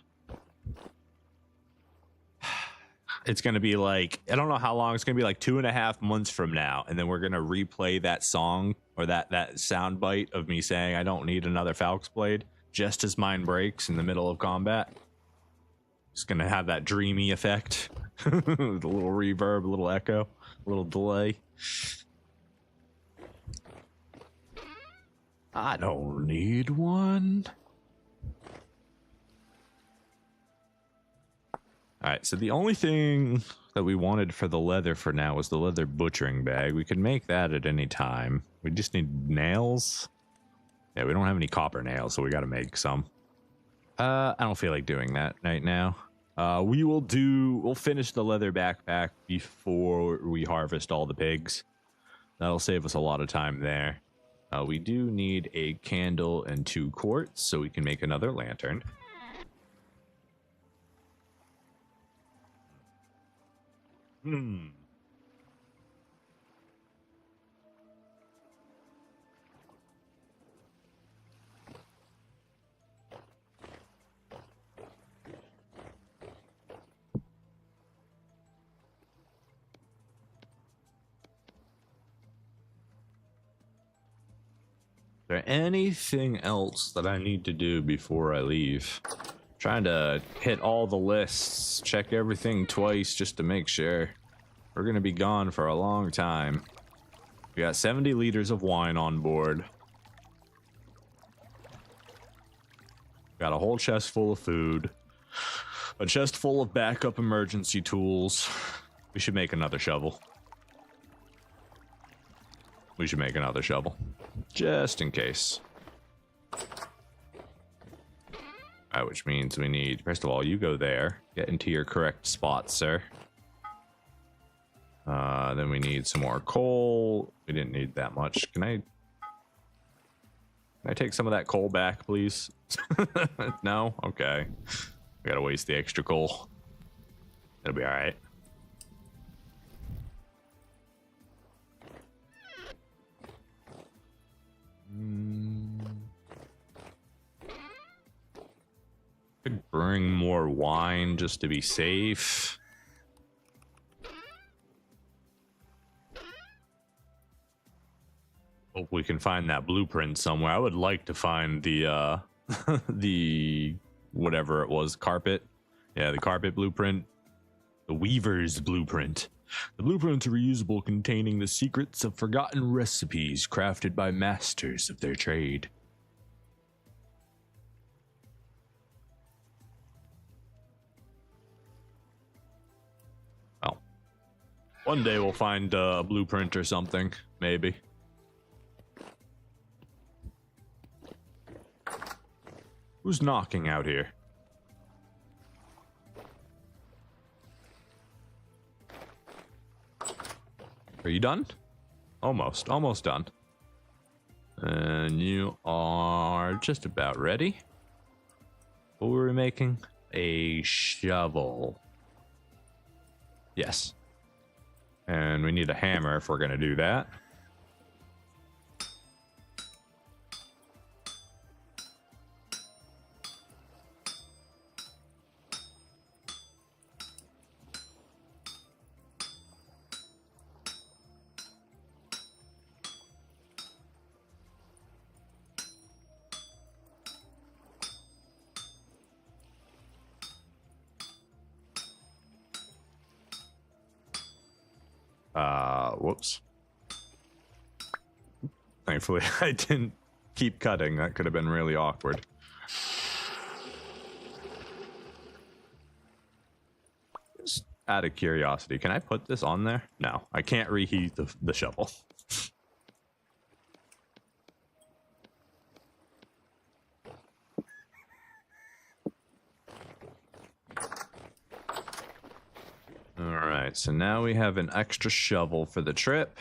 It's gonna be like, I don't know how long, it's gonna be like 2.5 months from now, and then we're gonna replay that song or that sound bite of me saying I don't need another Falx blade just as mine breaks in the middle of combat. It's gonna have that dreamy effect. A little reverb, a little echo, a little delay. I don't need one. All right, so the only thing that we wanted for the leather for now was the leather butchering bag. We could make that at any time. We just need nails. Yeah, we don't have any copper nails, so we got to make some. I don't feel like doing that right now. We'll finish the leather backpack before we harvest all the pigs. That'll save us a lot of time there. We do need a candle and 2 quartz, so we can make another lantern. there anything else that I need to do before I leave? Trying to hit all the lists, check everything twice just to make sure. We're gonna be gone for a long time. We got 70 liters of wine on board. Got a whole chest full of food. A chest full of backup emergency tools. We should make another shovel. We should make another shovel. Just in case. Alright, which means we need, first of all, you go there. Get into your correct spot, sir. Then we need some more coal. We didn't need that much. Can I take some of that coal back, please? No? Okay. We gotta waste the extra coal. It'll be alright. Could bring more wine just to be safe. Hope we can find that blueprint somewhere. I would like to find the the whatever it was, carpet. Yeah, the carpet blueprint. The weaver's blueprint. The blueprints are reusable, containing the secrets of forgotten recipes crafted by masters of their trade. Well, one day we'll find a blueprint or something, maybe. Who's knocking out here? Are you done? Almost done. And you are just about ready. What were we making? A shovel. Yes. And we need a hammer if we're gonna do that. Whoops. Thankfully, I didn't keep cutting. That could have been really awkward. Just out of curiosity, can I put this on there? No, I can't reheat the shovel. Alright, so now we have an extra shovel for the trip.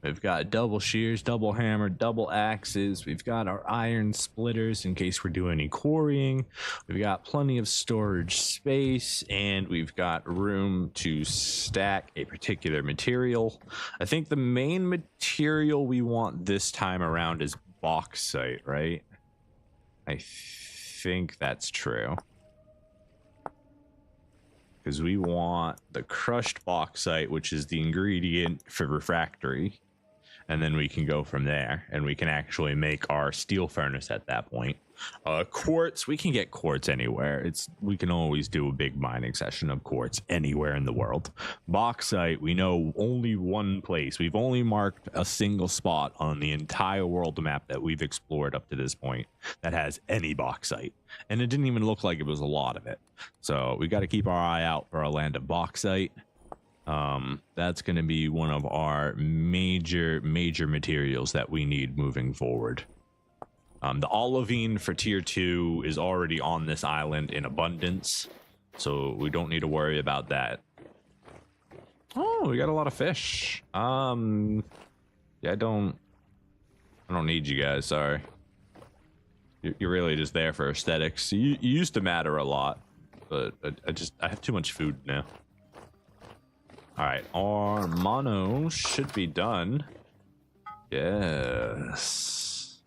We've got double shears, double hammer, double axes. We've got our iron splitters in case we're doing any quarrying. We've got plenty of storage space, and we've got room to stack a particular material. I think the main material we want this time around is bauxite, right? I think that's true. Because we want the crushed bauxite, which is the ingredient for refractory. And then we can go from there, and we can actually make our steel furnace at that point. Quartz, we can get quartz anywhere. We can always do a big mining session of quartz anywhere in the world. Bauxite, we know only one place. We've only marked a single spot on the entire world map that we've explored up to this point that has any bauxite. And it didn't even look like it was a lot of it. So we got to keep our eye out for a land of bauxite. That's going to be one of our major materials that we need moving forward. The olivine for tier 2 is already on this island in abundance, so we don't need to worry about that. Oh, we got a lot of fish. Yeah, I don't need you guys, sorry. You're really just there for aesthetics. You used to matter a lot, but I have too much food now. All right, our mono should be done. Yes.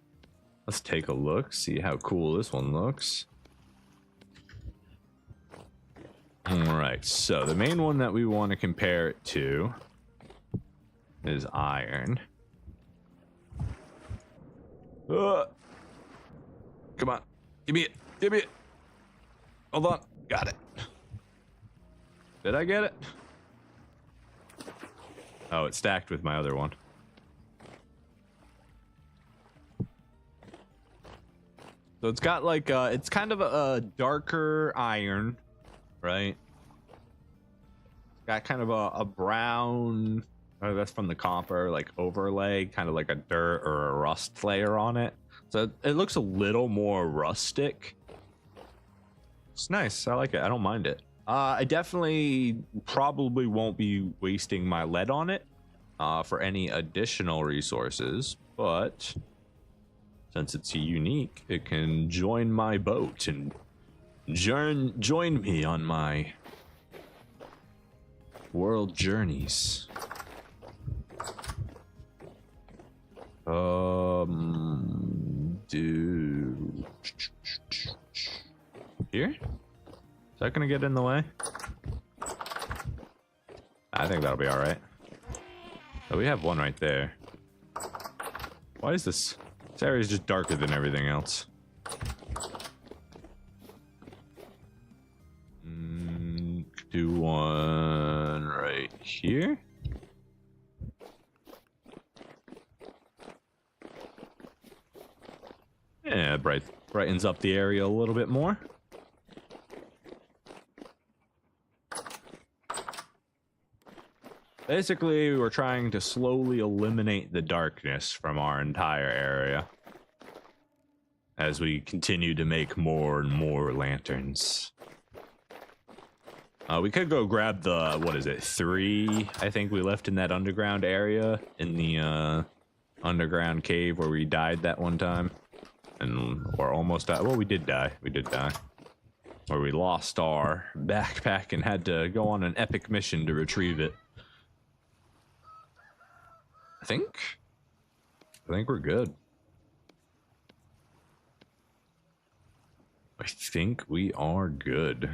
Let's take a look, see how cool this one looks. All right, so the main one that we want to compare it to is iron. Come on. Give me it. Give me it. Hold on. Got it. Did I get it? Oh, it's stacked with my other one. So it's got like it's kind of a darker iron, right? It's got kind of a brown, that's from the copper, like overlay, kind of like a dirt or a rust layer on it. So it looks a little more rustic. It's nice. I like it. I don't mind it. I definitely probably won't be wasting my lead on it for any additional resources, but since it's unique, it can join my boat and join me on my world journeys. Dude. Here? Is that gonna get in the way? I think that'll be all right. Oh, we have one right there. Why is this? This area is just darker than everything else. Do one right here. Yeah, brightens up the area a little bit more. Basically, we're trying to slowly eliminate the darkness from our entire area as we continue to make more and more lanterns. We could go grab the, what is it, 3, I think we left in that underground area in the underground cave where we died that one time. Or almost died. Well, we did die. We did die. Where we lost our backpack and had to go on an epic mission to retrieve it. I think we're good. I think we are good.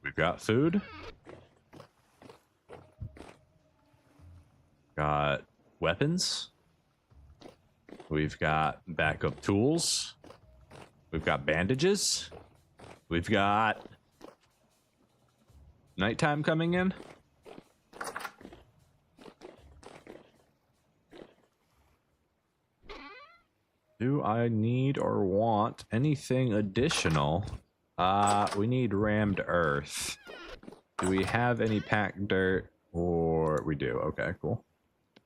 We've got food. Got weapons. We've got backup tools. We've got bandages. We've got nighttime coming in. Do I need or want anything additional? We need rammed earth. Do we have any packed dirt? Or we do. Okay, cool.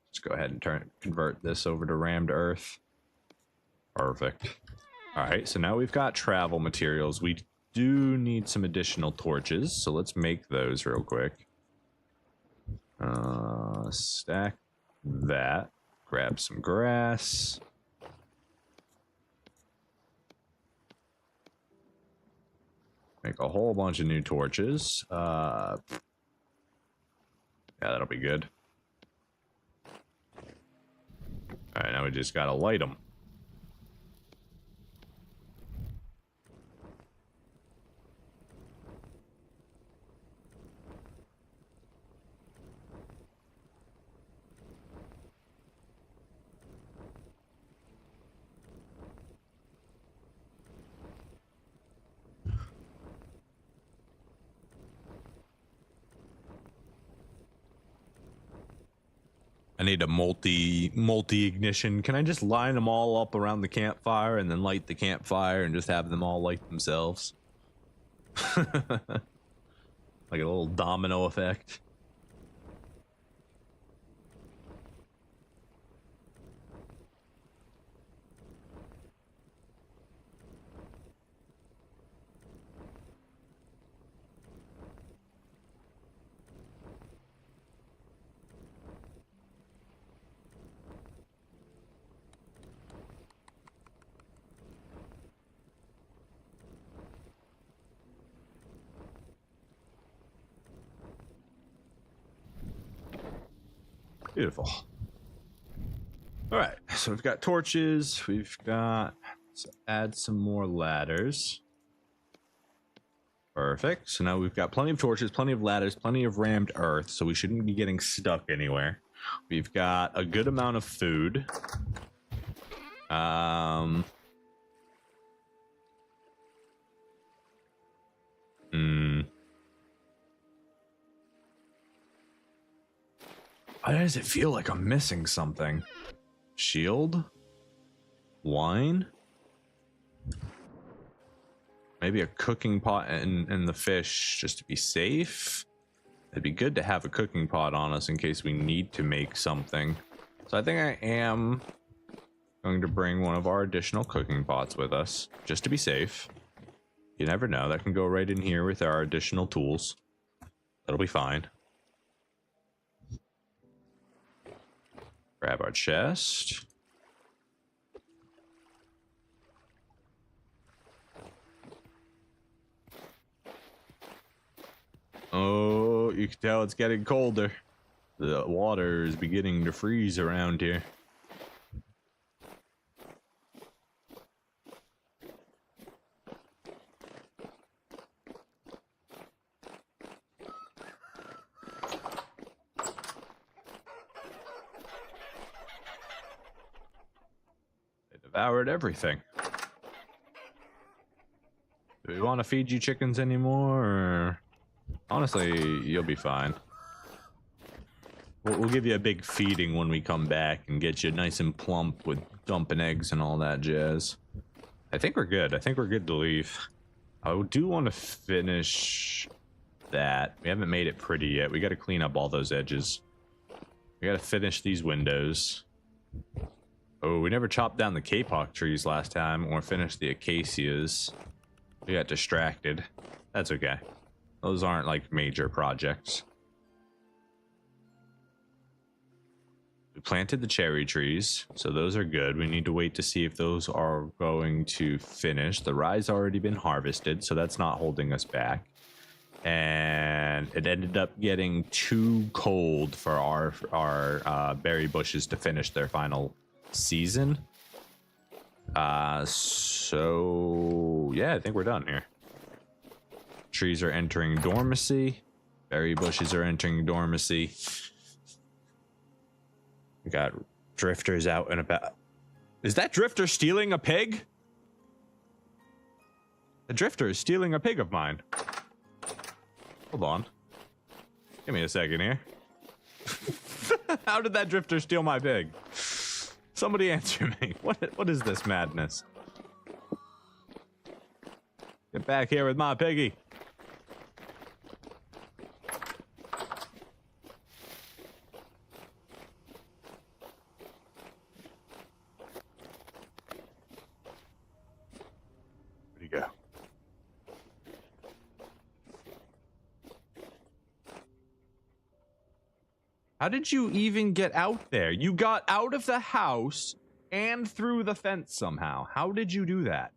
Let's go ahead and convert this over to rammed earth. Perfect. All right, so now we've got travel materials. We do need some additional torches, so let's make those real quick. Stack that. Grab some grass. Make a whole bunch of new torches. Yeah, that'll be good. All right, now we just gotta light them. I need a multi ignition. Can I just line them all up around the campfire and then light the campfire and just have them all light themselves? Like a little domino effect. Beautiful. All right, so we've got torches. We've got, let's add some more ladders. Perfect. So now we've got plenty of torches, plenty of ladders, plenty of rammed earth, so we shouldn't be getting stuck anywhere. We've got a good amount of food. Why does it feel like I'm missing something? Shield? Wine? Maybe a cooking pot and the fish just to be safe? It'd be good to have a cooking pot on us in case we need to make something. So I think I am going to bring one of our additional cooking pots with us just to be safe. You never know, that can go right in here with our additional tools. That'll be fine. Grab our chest. Oh, you can tell it's getting colder. The water is beginning to freeze around here. Devoured everything. Do we want to feed you chickens anymore? Or... honestly, you'll be fine. We'll give you a big feeding when we come back and get you nice and plump with dumping eggs and all that jazz. I think we're good. I think we're good to leave. I do want to finish that. We haven't made it pretty yet. We got to clean up all those edges. We got to finish these windows. Oh, we never chopped down the kapok trees last time or finished the acacias. We got distracted. That's okay. Those aren't like major projects. We planted the cherry trees, so those are good. We need to wait to see if those are going to finish. The rye's already been harvested, so that's not holding us back. And it ended up getting too cold for our berry bushes to finish their final season. So yeah, I think we're done here. Trees are entering dormancy. Berry bushes are entering dormancy. We got drifters out and about. Is that drifter stealing a pig? The drifter is stealing a pig of mine. Hold on. Give me a second here. How did that drifter steal my pig? Somebody answer me. What is this madness? Get back here with my piggy. Where'd he go? How did you even get out there? You got out of the house and through the fence somehow. How did you do that?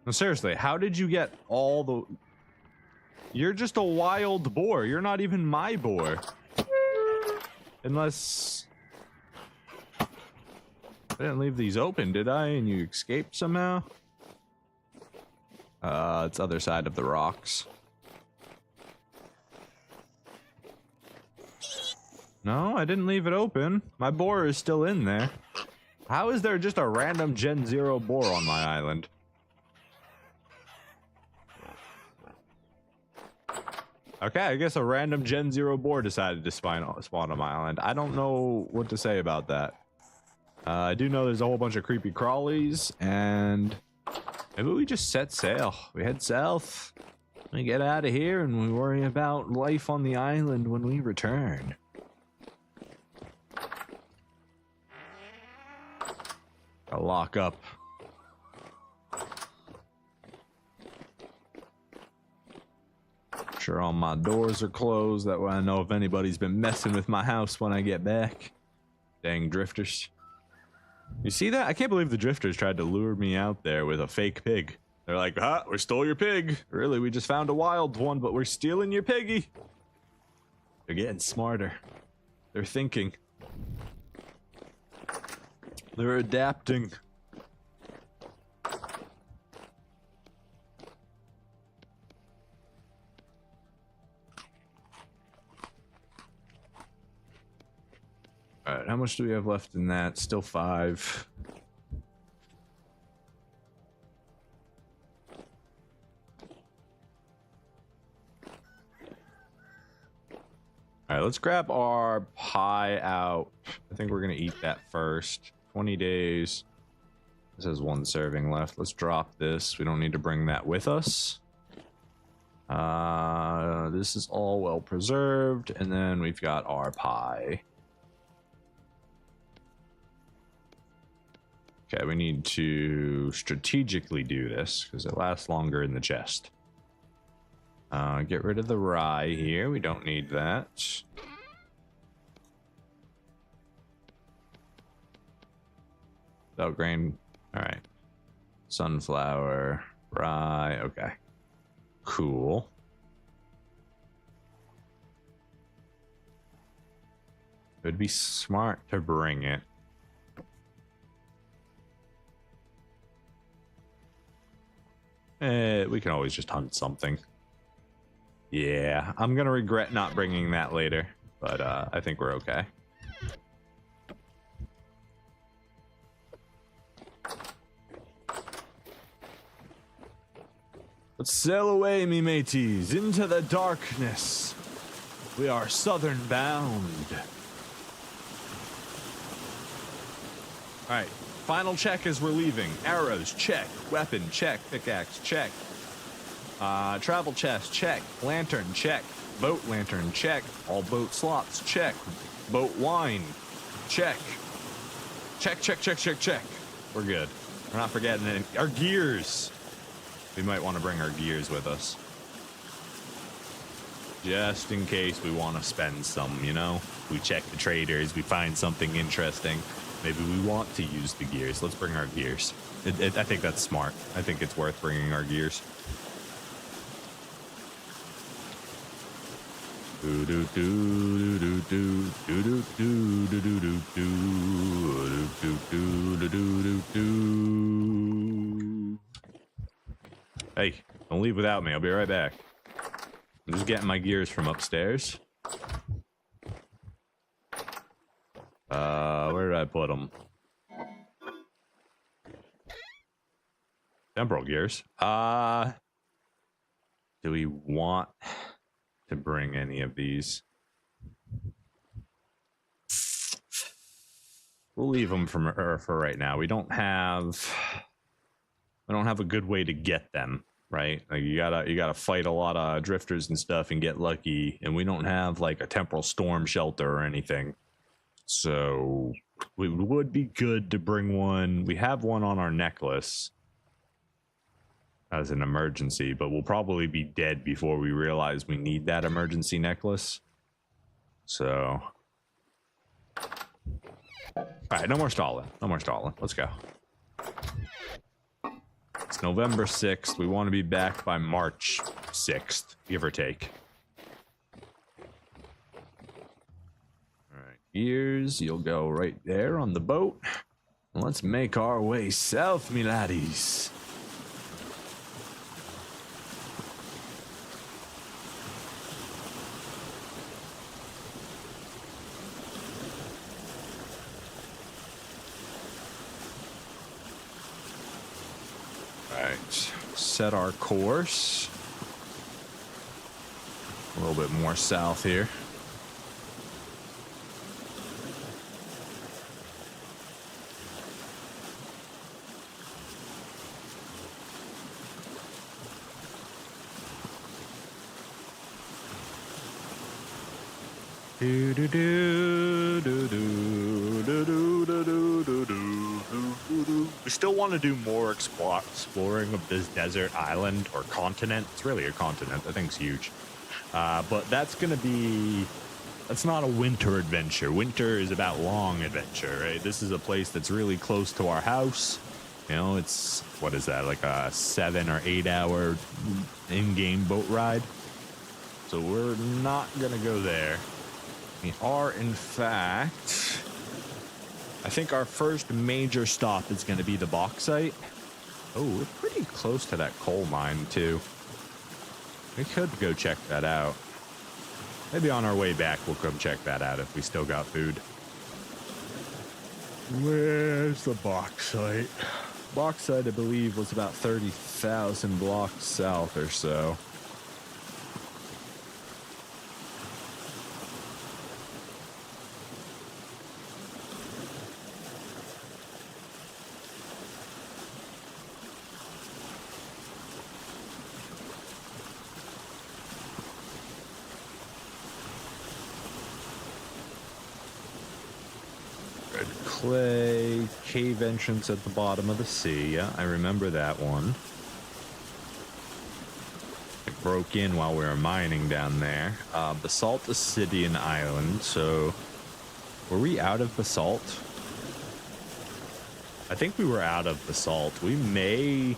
No, seriously, how did you get all the... You're just a wild boar. You're not even my boar. Unless... I didn't leave these open, did I? And you escaped somehow? It's other side of the rocks. No, I didn't leave it open. My boar is still in there. How is there just a random Gen 0 boar on my island? Okay, I guess a random Gen 0 boar decided to spawn on my island. I don't know what to say about that. I do know there's a whole bunch of creepy crawlies, and maybe we just set sail. We head south. We get out of here, and we worry about life on the island when we return. I'll lock up. Sure, all my doors are closed. That way I know if anybody's been messing with my house when I get back. Dang drifters. You see that? I can't believe the drifters tried to lure me out there with a fake pig. They're like, we stole your pig. Really, we just found a wild one, but we're stealing your piggy. They're getting smarter. They're thinking. They're adapting. All right, how much do we have left in that? Still 5. All right, let's grab our pie out. I think we're gonna eat that first. 20 days. This has 1 serving left. Let's drop this. We don't need to bring that with us. This is all well preserved, and then we've got our pie. Okay, we need to strategically do this because it lasts longer in the chest. Get rid of the rye here. We don't need that. Without grain. All right. Sunflower, rye. Okay. Cool. It would be smart to bring it. We can always just hunt something. Yeah, I'm gonna regret not bringing that later, but I think we're okay. Let's sail away, me mateys, into the darkness. We are southern bound. All right. Final check as we're leaving. Arrows, check. Weapon, check. Pickaxe, check. Travel chest, check. Lantern, check. Boat lantern, check. All boat slots, check. Boat wine, check. Check, check, check, check, check. We're good. We're not forgetting any. Our gears. We might want to bring our gears with us. Just in case we want to spend some, you know? We check the traders, we find something interesting. Maybe we want to use the gears. Let's bring our gears. I think that's smart. I think it's worth bringing our gears. Hey, don't leave without me. I'll be right back. I'm just getting my gears from upstairs. Where did I put them? Temporal gears. Do we want to bring any of these? We'll leave them for right now. We don't have a good way to get them, right? Like you gotta fight a lot of drifters and stuff and get lucky, and we don't have like a temporal storm shelter or anything. So it would be good to bring one. We have one on our necklace as an emergency, but we'll probably be dead before we realize we need that emergency necklace. So, all right, no more stalling. No more stalling. Let's go. It's November 6th. We want to be back by March 6th, give or take. Gears, you'll go right there on the boat. Let's make our way south, me laddies. All right, set our course. A little bit more south here. We still want to do more exploring of this desert island or continent. It's really a continent. That thing's huge. But that's going to be That's not a winter adventure. Winter is about long adventure, right? This is a place that's really close to our house. You know, it's, what is that, like a 7 or 8 hour in-game boat ride. So we're not gonna go there. We are, in fact, I think our first major stop is gonna be the bauxite. Oh, we're pretty close to that coal mine too. We could go check that out. Maybe on our way back, we'll come check that out if we still got food. Where's the bauxite? Bauxite, I believe, was about 30,000 blocks south or so. Clay, cave entrance at the bottom of the sea. Yeah, I remember that one. It broke in while we were mining down there. Basalt Obsidian Island. So, were we out of basalt? I think we were out of basalt. We may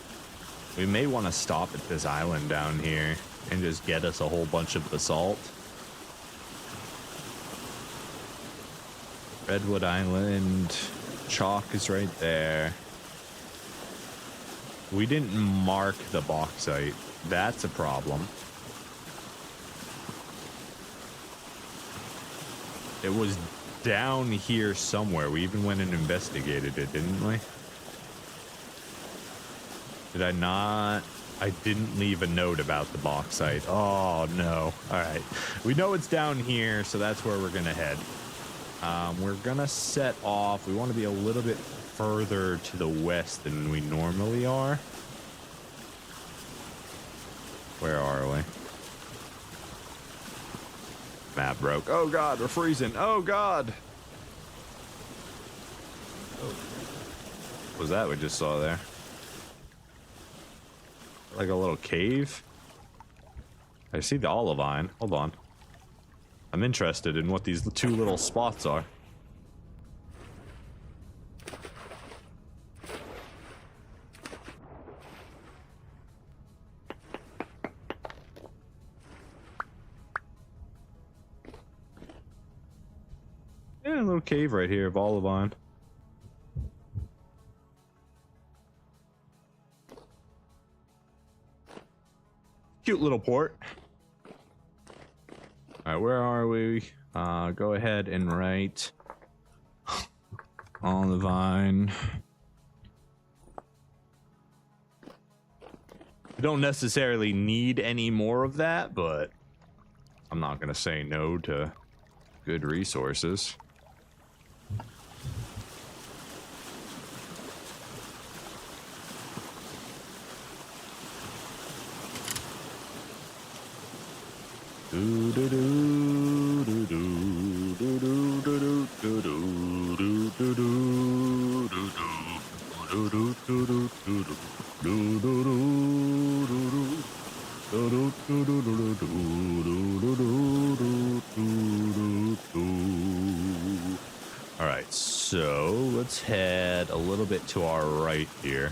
want to stop at this island down here and just get us a whole bunch of basalt. Redwood Island, chalk is right there. We didn't mark the bauxite. That's a problem. It was down here somewhere. We even went and investigated it, didn't we? Did I not? I didn't leave a note about the bauxite. Oh, no. All right. We know it's down here, so that's where we're going to head. We're gonna set off. We want to be a little bit further to the west than we normally are. Where are we? Map broke. Oh god, we're freezing. Oh god. Oh. What was that we just saw there? Like a little cave? I see the olivine. Hold on. I'm interested in what these two little spots are. Yeah, a little cave right here of olivine. Cute little port. All right, where are we? Go ahead and write olivine. We don't necessarily need any more of that, but I'm not going to say no to good resources. Alright, so let's head a little bit to our right here,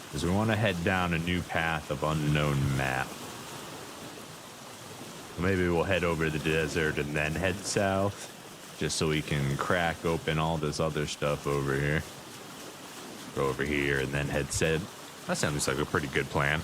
because we want to head down a new path of unknown map. Maybe we'll head over the desert and then head south, just so we can crack open all this other stuff over here. Go over here and then head south. That sounds like a pretty good plan.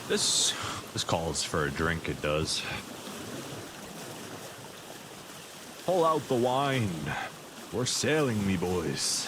This calls for a drink, it does. Pull out the wine. We're sailing, me boys.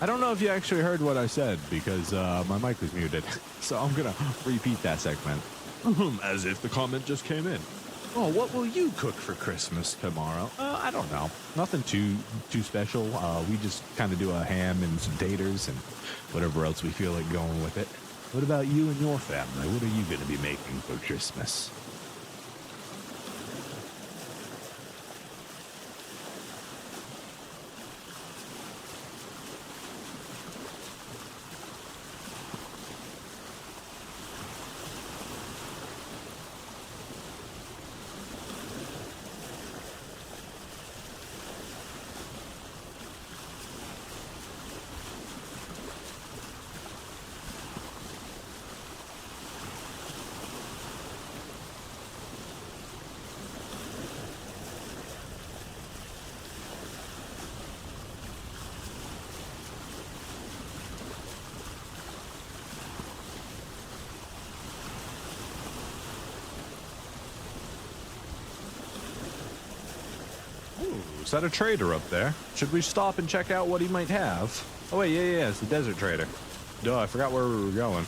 I don't know if you actually heard what I said because my mic was muted. So I'm going to repeat that segment. As if the comment just came in. Oh, what will you cook for Christmas tomorrow? I don't know. Nothing too special. We just kind of do a ham and some taters and whatever else we feel like going with it. What about you and your family? What are you going to be making for Christmas? Is that a trader up there? Should we stop and check out what he might have? Oh wait, yeah, it's the desert trader. Duh, I forgot where we were going.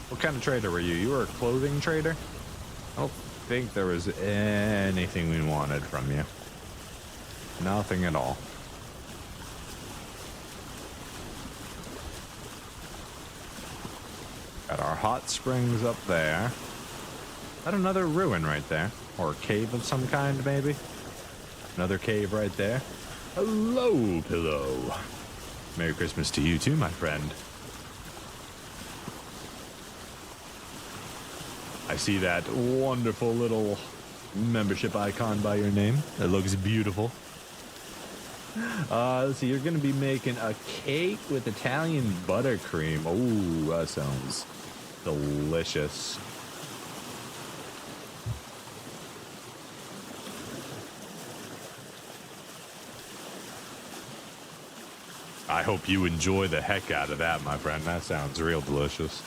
What kind of trader were you? You were a clothing trader? I don't think there was anything we wanted from you. Nothing at all. Got our hot springs up there. Is that another ruin right there? Or a cave of some kind, maybe? Another cave right there. Hello, Pillow. Merry Christmas to you too, my friend. I see that wonderful little membership icon by your name. It looks beautiful. Let's see, you're going to be making a cake with Italian buttercream. Oh, that sounds delicious. I hope you enjoy the heck out of that, my friend. That sounds real delicious.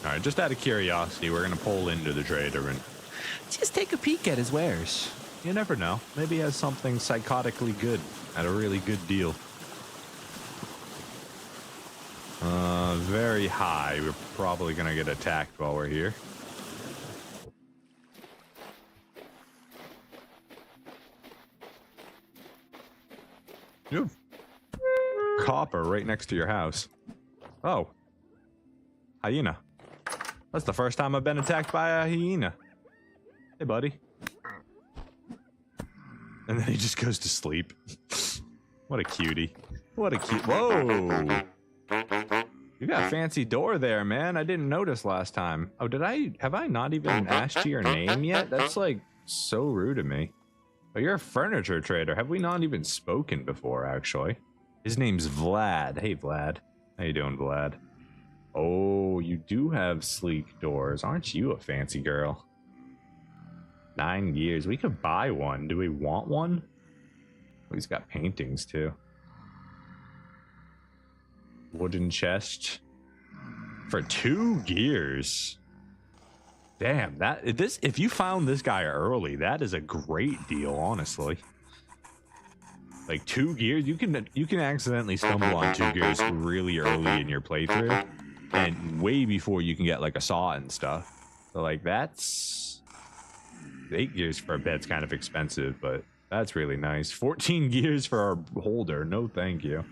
All right, just out of curiosity, we're going to pull into the trader and just take a peek at his wares. You never know. Maybe he has something psychotically good at a really good deal. Very high. We're probably going to get attacked while we're here. You have copper right next to your house. Oh. Hyena. That's the first time I've been attacked by a hyena. Hey, buddy. And then he just goes to sleep. What a cutie. What a cute. Whoa. You got a fancy door there, man. I didn't notice last time. Oh, have I not even asked you your name yet? That's like so rude of me. Oh, you're a furniture trader. Have we not even spoken before, actually? His name's Vlad. Hey, Vlad. How you doing, Vlad? Oh, you do have sleek doors. Aren't you a fancy girl? 9 years. We could buy one. Do we want one? Oh, he's got paintings too. Wooden chest for 2 gears. Damn, if you found this guy early, that is a great deal, honestly. Like 2 gears, you can accidentally stumble on 2 gears really early in your playthrough, and way before you can get like a saw and stuff. So like that's 8 gears for a bed's kind of expensive, but that's really nice. 14 gears for our holder. No, thank you.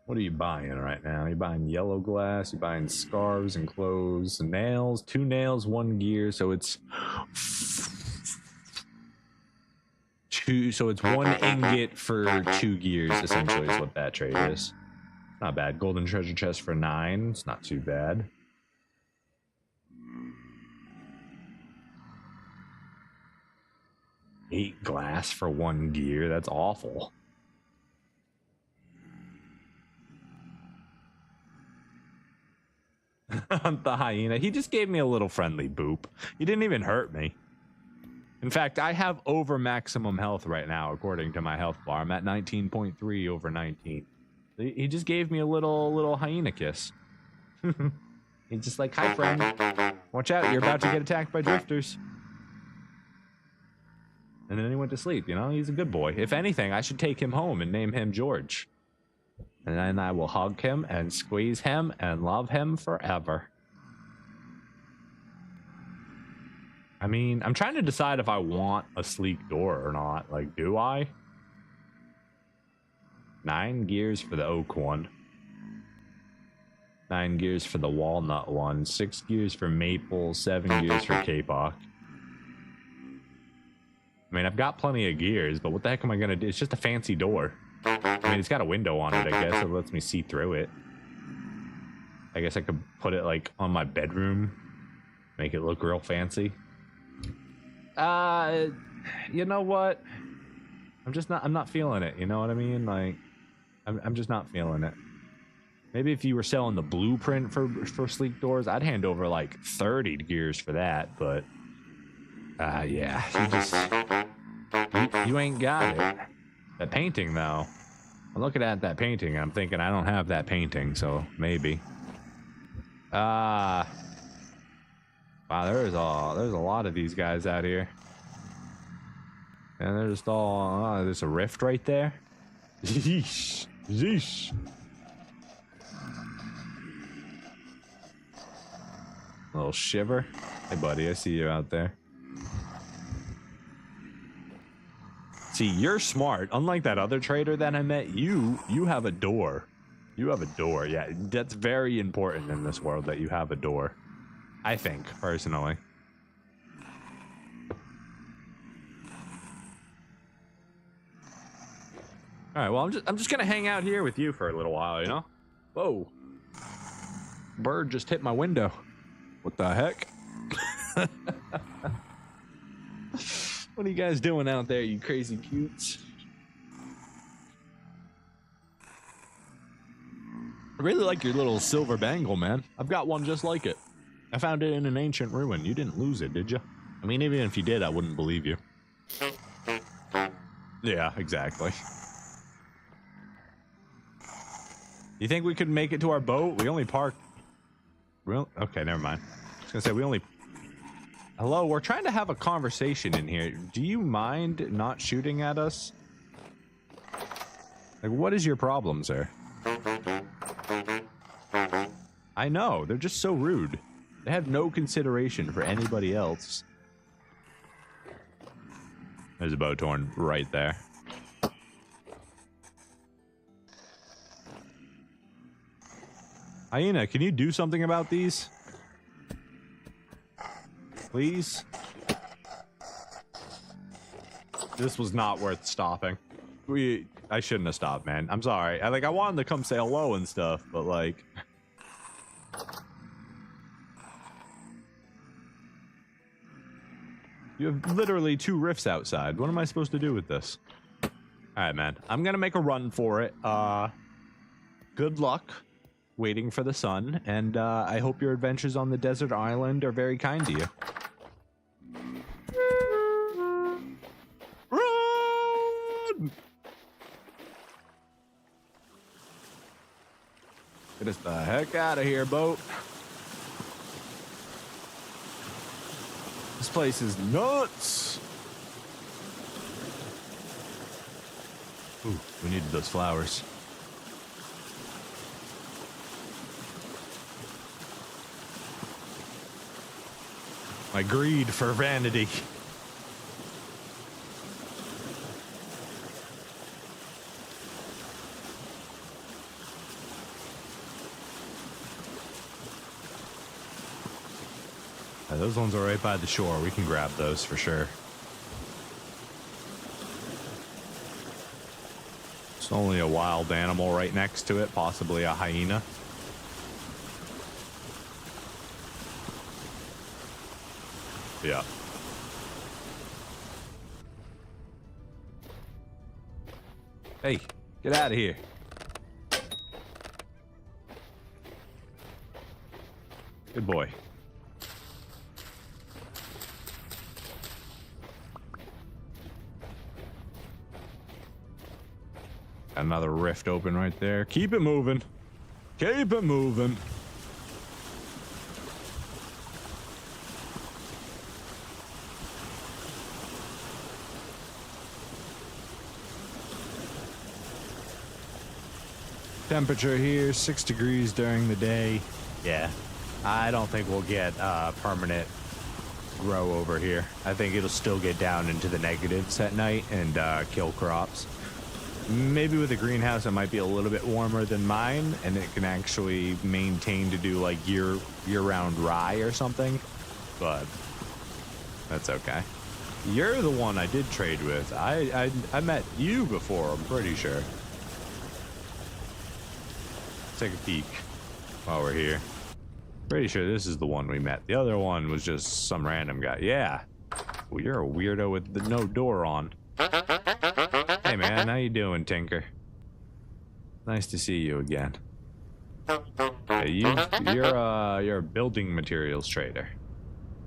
What are you buying right now? You're buying yellow glass, you're buying scarves and clothes, nails, 2 nails, 1 gear, so it's 2, so it's 1 ingot for 2 gears, essentially, is what that trade is. Not bad. Golden treasure chest for 9. It's not too bad. $8 glass for 1 gear. That's awful. The hyena. He just gave me a little friendly boop. He didn't even hurt me. In fact, I have over maximum health right now, according to my health bar. I'm at 19.3 over 19. He just gave me a little hyena kiss. He's just like, hi, friend. Watch out, you're about to get attacked by drifters. And then he went to sleep, you know? He's a good boy. If anything, I should take him home and name him George. And then I will hug him and squeeze him and love him forever. I mean, I'm trying to decide if I want a sleek door or not. Like, do I? 9 gears for the oak one. 9 gears for the walnut one. 6 gears for maple. 7 gears for kapok. I mean, I've got plenty of gears, but what the heck am I going to do? It's just a fancy door. I mean, it's got a window on it, I guess. It lets me see through it. I guess I could put it, like, on my bedroom. Make it look real fancy. You know what? I'm not feeling it. You know what I mean? Like, I'm just not feeling it. Maybe if you were selling the blueprint for sleek doors, I'd hand over like 30 gears for that. But, yeah, you ain't got it. That painting though, I'm looking at that painting and I'm thinking I don't have that painting, so maybe. Wow, there's a lot of these guys out here. And they're just all, there's a rift right there. Yeesh. Yeesh. A little shiver. Hey buddy, I see you out there. See, you're smart. Unlike that other trader that I met, you have a door. You have a door. Yeah, that's very important in this world that you have a door. I think, personally. All right, well, I'm just gonna hang out here with you for a little while, you know? Whoa. Bird just hit my window. What the heck? What are you guys doing out there, you crazy cutes? I really like your little silver bangle, man. I've got one just like it. I found it in an ancient ruin. You didn't lose it, did you? I mean, even if you did, I wouldn't believe you. Yeah, exactly. You think we could make it to our boat? We only parked... Okay, never mind. I was gonna say, we only... Hello, we're trying to have a conversation in here. Do you mind not shooting at us? Like, what is your problem, sir? I know, they're just so rude. They have no consideration for anybody else. There's a boat torn right there. Hyena, can you do something about these? Please? This was not worth stopping. I shouldn't have stopped, man. I'm sorry. I wanted to come say hello and stuff, but like... You have literally 2 rifts outside. What am I supposed to do with this? Alright, man. I'm gonna make a run for it. Good luck waiting for the sun, and I hope your adventures on the desert island are very kind to you. Run! Get us the heck out of here, boat. This place is nuts. Ooh, we needed those flowers. My greed for vanity. Those ones are right by the shore. We can grab those for sure. It's only a wild animal right next to it, possibly a hyena. Yeah. Hey, get out of here. Good boy. Another rift open right there. Keep it moving. Keep it moving. Temperature here, 6 degrees during the day. Yeah, I don't think we'll get permanent grow over here. I think it'll still get down into the negatives at night and kill crops. Maybe with a greenhouse, it might be a little bit warmer than mine, and it can actually maintain to do like year-round rye or something, but that's okay. You're the one I did trade with. I met you before, I'm pretty sure. Take a peek while we're here. Pretty sure this is the one we met. The other one was just some random guy. Yeah. Well, you're a weirdo with the no door on. Hey man, how you doing, Tinker? Nice to see you again. Hey, you're a building materials trader.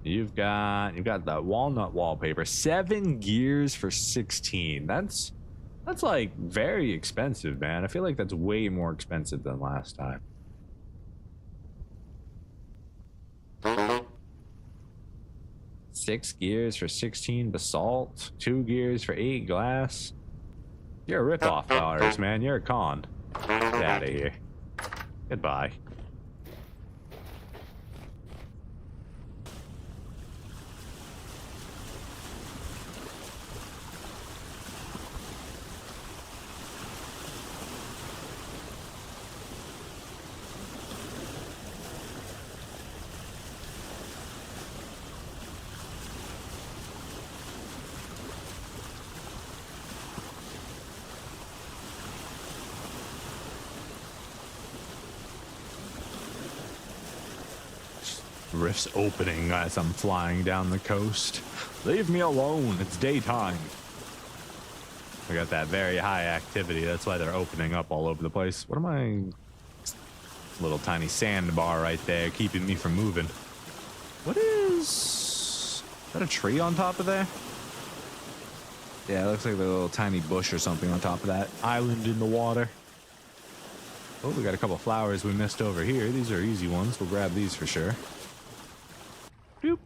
You've got the walnut wallpaper. 7 gears for 16. That's like very expensive, man. I feel like that's way more expensive than last time. Six gears for 16 basalt. 2 gears for 8 glass. You're a ripoff, dollars, man. You're a con. Get out of here. Goodbye. Rift's opening as I'm flying down the coast. Leave me alone, it's daytime. We got that very high activity, that's why they're opening up all over the place. What am I? Little tiny sandbar right there keeping me from moving. What is that, a tree on top of there? Yeah, it looks like a little tiny bush or something on top of that island in the water. Oh, we got a couple flowers we missed over here. These are easy ones, we'll grab these for sure. Doop.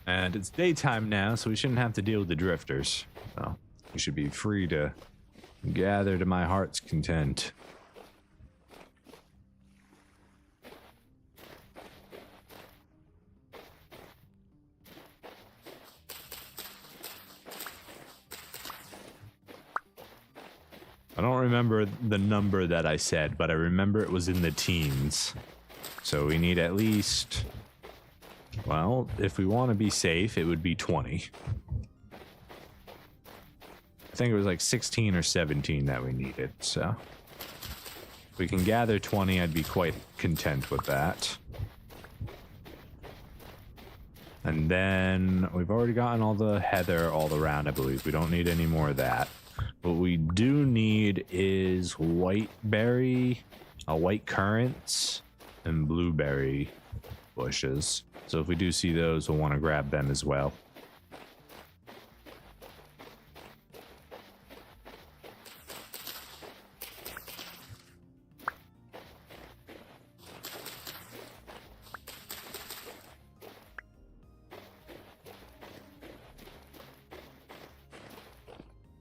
And it's daytime now, so we shouldn't have to deal with the drifters. So we should be free to gather to my heart's content. I don't remember the number that I said, but I remember it was in the teens. So we need at least, well, if we want to be safe, it would be 20. I think it was like 16 or 17 that we needed, so. If we can gather 20, I'd be quite content with that. And then we've already gotten all the heather all around, I believe. We don't need any more of that. What we do need is white currants, and blueberry bushes. So if we do see those, we'll want to grab them as well.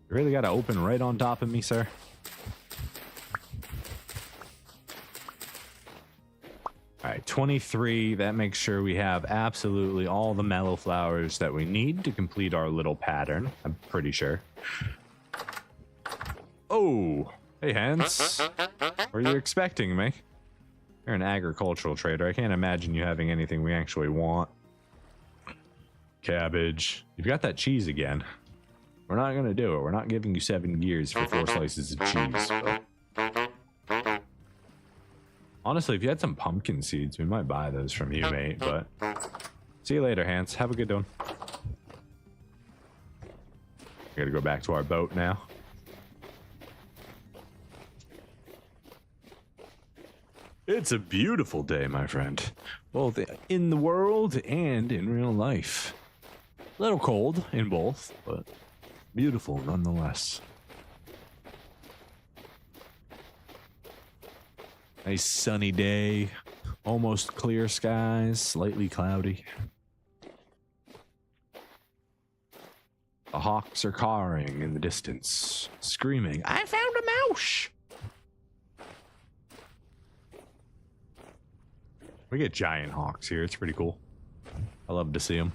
You really got to open right on top of me, sir? All right, 23. That makes sure we have absolutely all the mellow flowers that we need to complete our little pattern. I'm pretty sure. Oh, hey, Hans. Were you expecting me? You're an agricultural trader. I can't imagine you having anything we actually want. Cabbage. You've got that cheese again. We're not going to do it. We're not giving you 7 gears for 4 slices of cheese. Honestly, if you had some pumpkin seeds, we might buy those from you, mate, but... See you later, Hans. Have a good one. We gotta go back to our boat now. It's a beautiful day, my friend. Both in the world and in real life. A little cold in both, but beautiful nonetheless. Nice sunny day, almost clear skies, slightly cloudy. The hawks are cawing in the distance, screaming, "I found a mouse!" We get giant hawks here. It's pretty cool. I love to see them.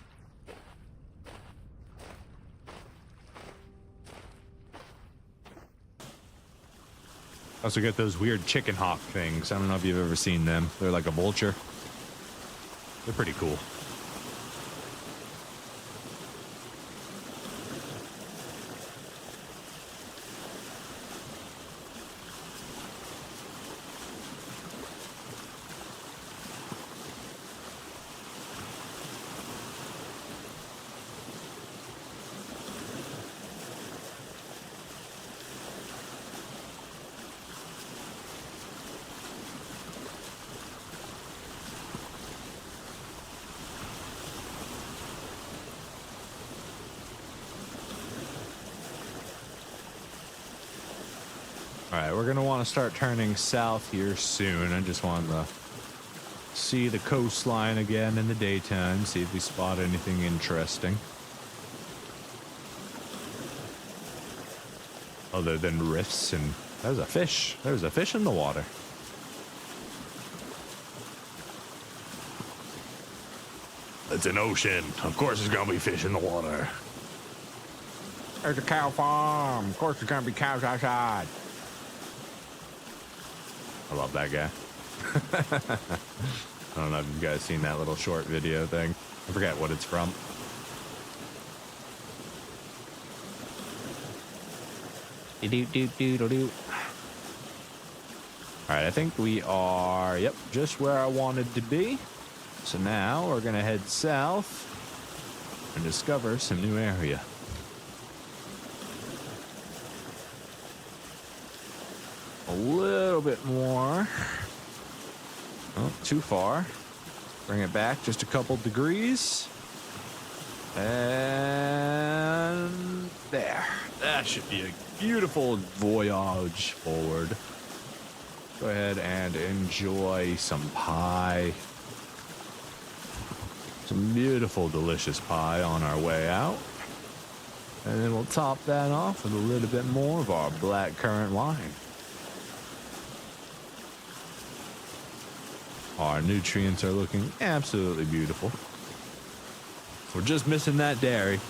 Also get those weird chicken hawk things. I don't know if you've ever seen them. They're like a vulture. They're pretty cool. Alright, we're going to want to start turning south here soon. I just wanted to see the coastline again in the daytime, see if we spot anything interesting. Other than rifts and... There's a fish. There's a fish in the water. It's an ocean. Of course there's going to be fish in the water. There's a cow farm. Of course there's going to be cows outside. I love that guy. I don't know if you guys seen that little short video thing. I forget what it's from. Alright, I think we are, yep, just where I wanted to be. So now we're going to head south and discover some new area. A little bit more. Oh, too far. Bring it back just a couple degrees. And there. That should be a beautiful voyage forward. Go ahead and enjoy some pie. Some beautiful, delicious pie on our way out. And then we'll top that off with a little bit more of our blackcurrant wine. Our nutrients are looking absolutely beautiful. We're just missing that dairy.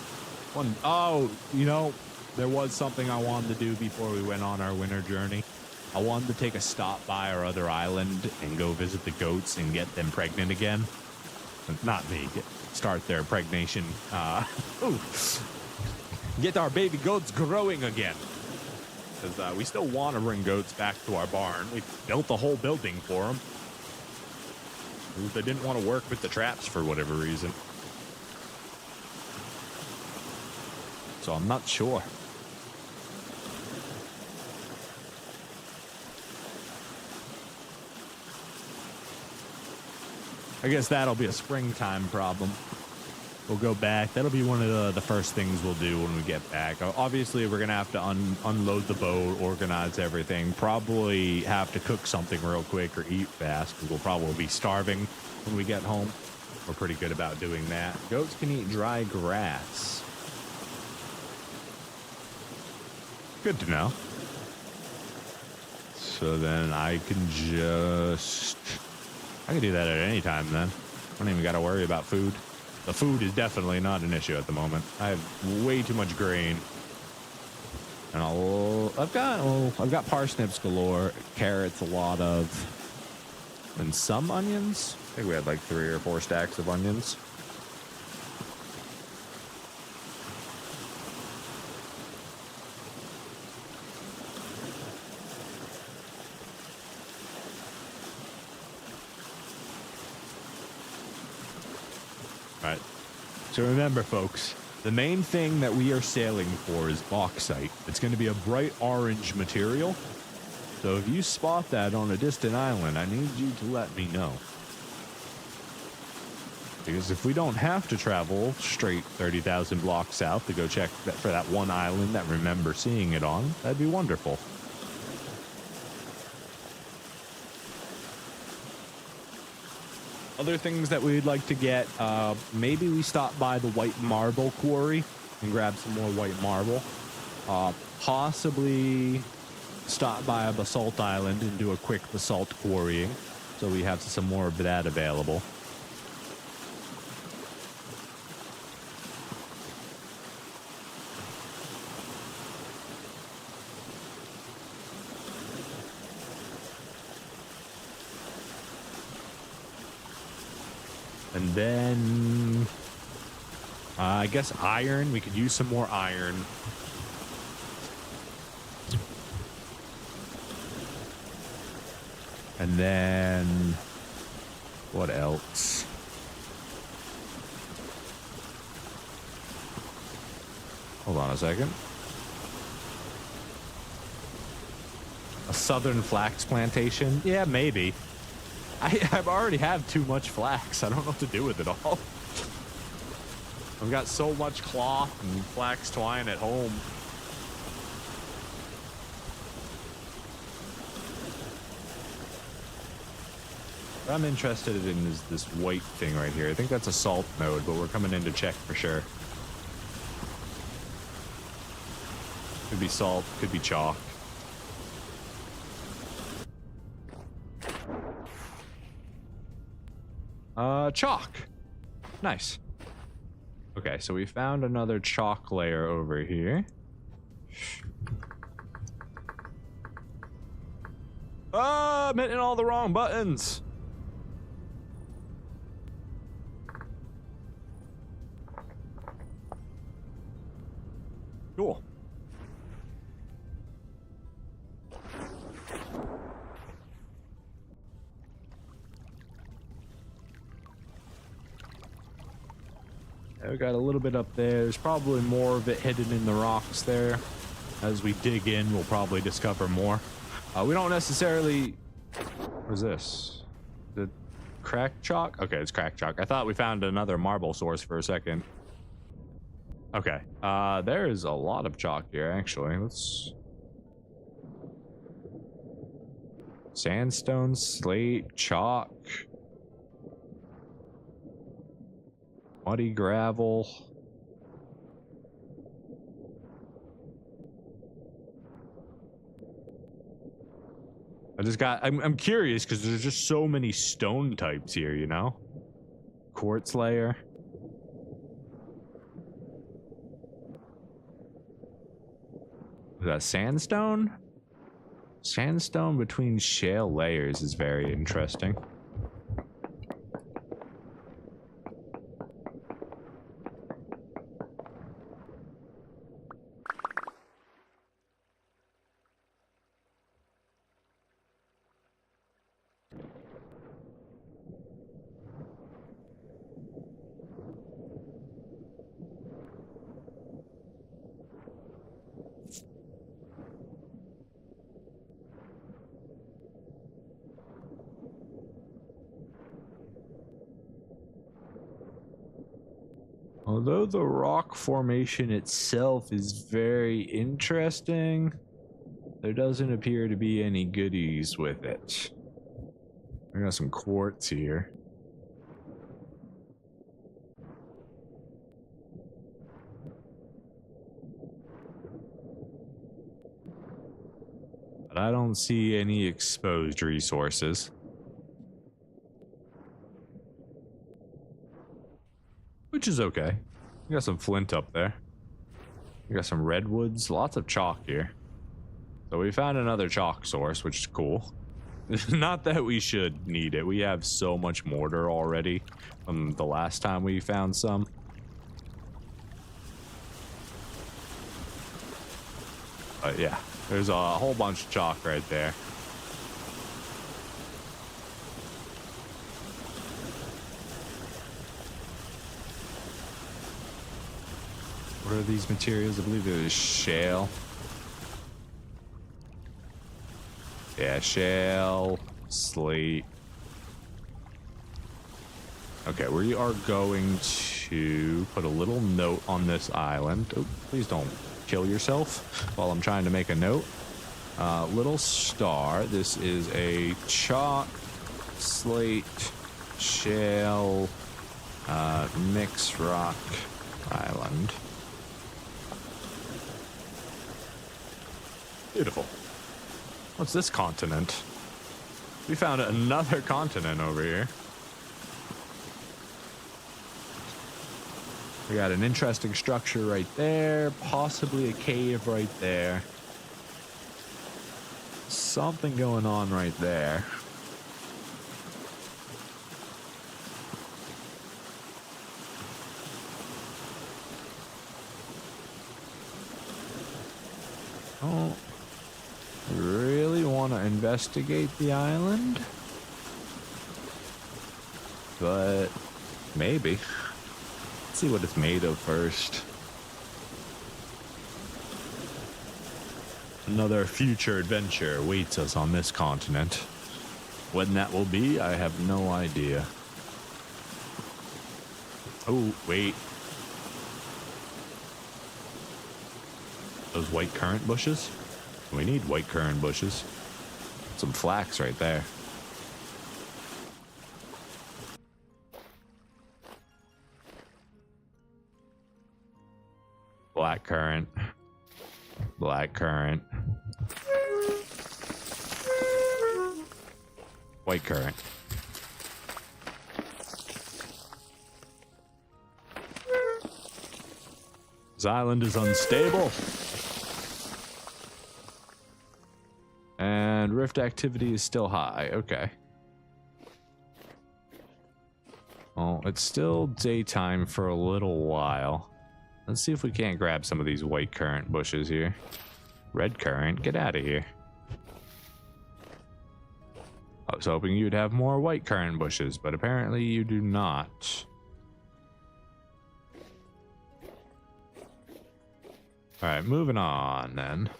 Oh, you know, there was something I wanted to do before we went on our winter journey. I wanted to take a stop by our other island and go visit the goats and get them pregnant again. Not me. Start their pregnation. Get our baby goats growing again. Because we still want to bring goats back to our barn. We built the whole building for them. They didn't want to work with the traps for whatever reason. So I'm not sure. I guess that'll be a springtime problem. We'll go back. That'll be one of the first things we'll do when we get back. Obviously, we're going to have to unload the boat, organize everything. Probably have to cook something real quick or eat fast, because we'll probably be starving when we get home. We're pretty good about doing that. Goats can eat dry grass. Good to know. So then I can do that at any time then. I don't even got to worry about food. The food is definitely not an issue at the moment. I have way too much grain. And I've got parsnips galore, carrots a lot of, and some onions. I think we had like 3 or 4 stacks of onions. All right. So remember, folks, the main thing that we are sailing for is bauxite. It's going to be a bright orange material. So if you spot that on a distant island, I need you to let me know. Because if we don't have to travel straight 30,000 blocks south to go check for that one island that I remember seeing it on, that'd be wonderful. Other things that we'd like to get, maybe we stop by the white marble quarry and grab some more white marble. Possibly stop by a basalt island and do a quick basalt quarrying, so we have some more of that available. And then I guess iron. We could use some more iron. And then what else? Hold on a second. A southern flax plantation? Yeah, maybe. I already have too much flax. I don't know what to do with it all. I've got so much cloth and flax twine at home. What I'm interested in is this white thing right here. I think that's a salt node, but we're coming in to check for sure. Could be salt, could be chalk. Chalk. Nice. Okay, so we found another chalk layer over here. Ah, I'm hitting all the wrong buttons. Cool. We got a little bit up there. There's probably more of it hidden in the rocks there. As we dig in, we'll probably discover more. We don't necessarily... What is this? The cracked chalk? Okay, it's cracked chalk. I thought we found another marble source for a second. Okay. There is a lot of chalk here, actually. Let's... Sandstone, slate, chalk... Muddy gravel. I'm curious because there's just so many stone types here, you know? Quartz layer. Is that sandstone? Sandstone between shale layers is very interesting. Although the rock formation itself is very interesting, there doesn't appear to be any goodies with it. We got some quartz here. But I don't see any exposed resources. Which is okay. We got some flint up there. We got some redwoods, lots of chalk here. So we found another chalk source, which is cool. Not that we should need it. We have so much mortar already from the last time we found some. But yeah, there's a whole bunch of chalk right there. What are these materials? I believe it was shale. Yeah, shale, slate. Okay, we are going to put a little note on this island. Oh, please don't kill yourself while I'm trying to make a note. Little star. This is a chalk, slate, shale, mix rock island. Beautiful. What's this continent? We found another continent over here. We got an interesting structure right there, possibly a cave right there. Something going on right there. Oh, really want to investigate the island? But maybe. Let's see what it's made of first. Another future adventure awaits us on this continent. When that will be, I have no idea. Oh, wait. Those white currant bushes? We need white currant bushes. Some flax right there. Black currant. Black currant. White currant. This island is unstable. And rift activity is still high. Okay. Well, it's still daytime for a little while. Let's see if we can't grab some of these white currant bushes here. Red currant, get out of here. I was hoping you'd have more white currant bushes, but apparently you do not. Alright, moving on then.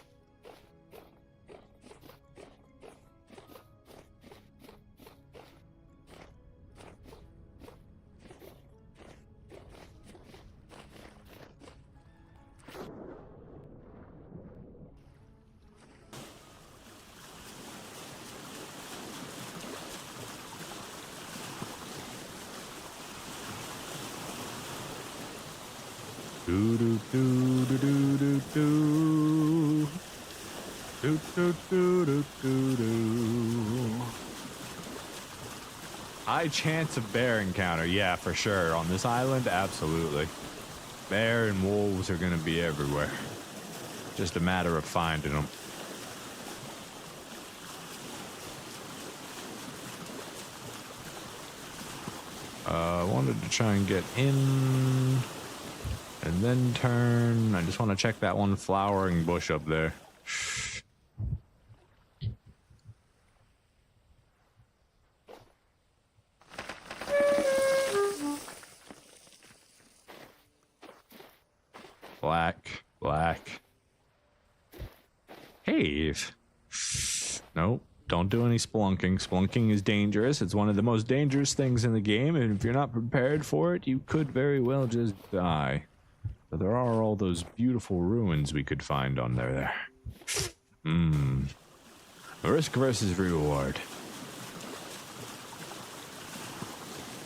Do do do do do do do do do do do do do. High chance of bear encounter, yeah, for sure. On this island, absolutely. Bear and wolves are gonna be everywhere. Just a matter of finding them. I wanted to try and get in. And then turn. I just want to check that one flowering bush up there. Black, black. Cave. Nope. Don't do any spelunking. Spelunking is dangerous. It's one of the most dangerous things in the game, and if you're not prepared for it, you could very well just die. But there are all those beautiful ruins we could find on there. Risk versus reward.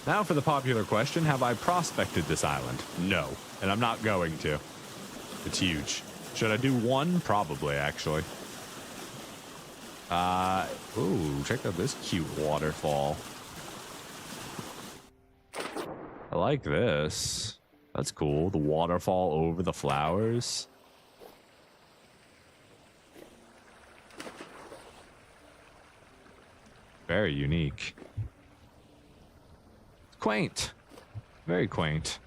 Now for the popular question, have I prospected this island? No, and I'm not going to. It's huge. Should I do one? Probably, actually. Ooh, check out this cute waterfall. I like this. That's cool. The waterfall over the flowers. Very unique. Quaint. Very quaint.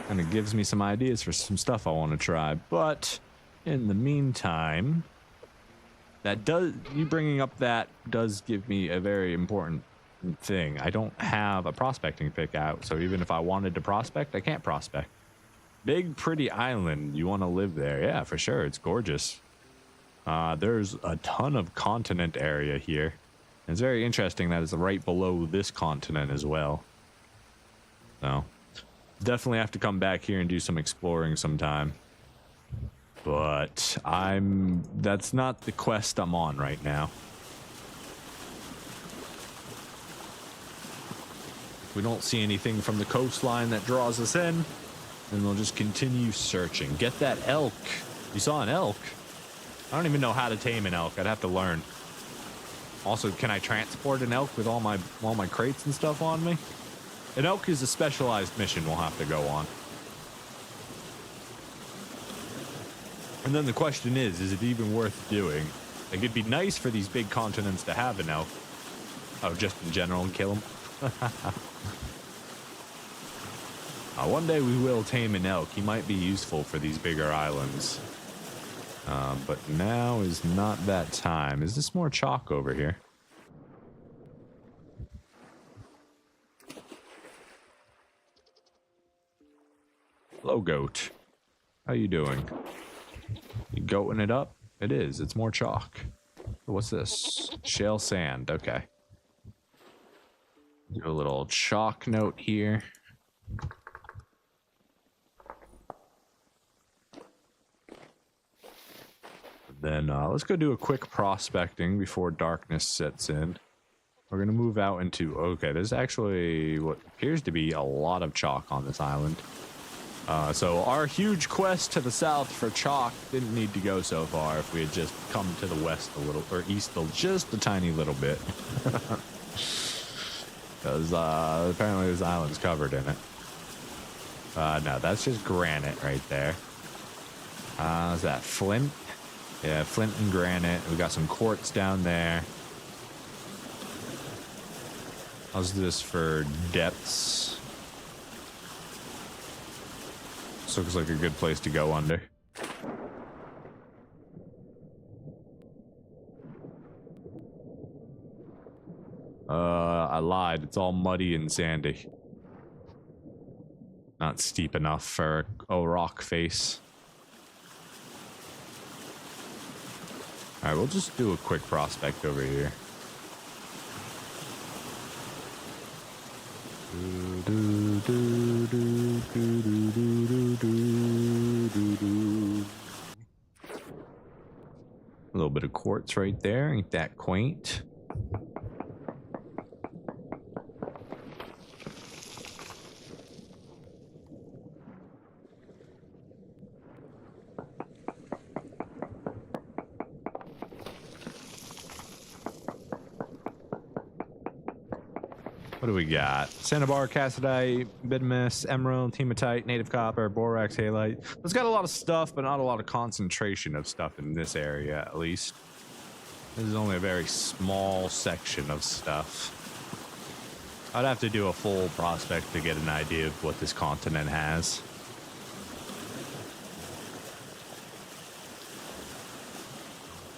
And it gives me some ideas for some stuff I want to try. But in the meantime, you bringing up that does give me a very important thing. I don't have a prospecting pick out, so even if I wanted to prospect, I can't prospect. Big, pretty island. You want to live there? Yeah, for sure. It's gorgeous. There's a ton of continent area here. It's very interesting that it's right below this continent as well. So, definitely have to come back here and do some exploring sometime. But that's not the quest I'm on right now. If we don't see anything from the coastline that draws us in, then we'll just continue searching. Get that elk. You saw an elk? I don't even know how to tame an elk. I'd have to learn. Also, can I transport an elk with all my crates and stuff on me? An elk is a specialized mission we'll have to go on. And then the question is it even worth doing? Like, it'd be nice for these big continents to have an elk. Oh, just in general and kill them? One day we will tame an elk. He might be useful for these bigger islands. But now is not that time. Is this more chalk over here? Hello, goat. How you doing? You goating it up? It is. It's more chalk. What's this? Shale sand. Okay. Do a little chalk note here. Then let's go do a quick prospecting before darkness sets in. We're going to move out into... Okay, there's actually what appears to be a lot of chalk on this island. So our huge quest to the south for chalk didn't need to go so far if we had just come to the west a little, or east just a tiny little bit. Because apparently this island's covered in it. No, that's just granite right there. Is that flint? Yeah, flint and granite. We got some quartz down there. How's this for depths? This looks like a good place to go under. I lied. It's all muddy and sandy. Not steep enough for a rock face. Alright, we'll just do a quick prospect over here. A little bit of quartz right there. Ain't that quaint? What do we got? Cinnabar, Cassadite, Bituminous, Emerald, Hematite, Native Copper, Borax, Halite. It's got a lot of stuff, but not a lot of concentration of stuff in this area, at least. This is only a very small section of stuff. I'd have to do a full prospect to get an idea of what this continent has.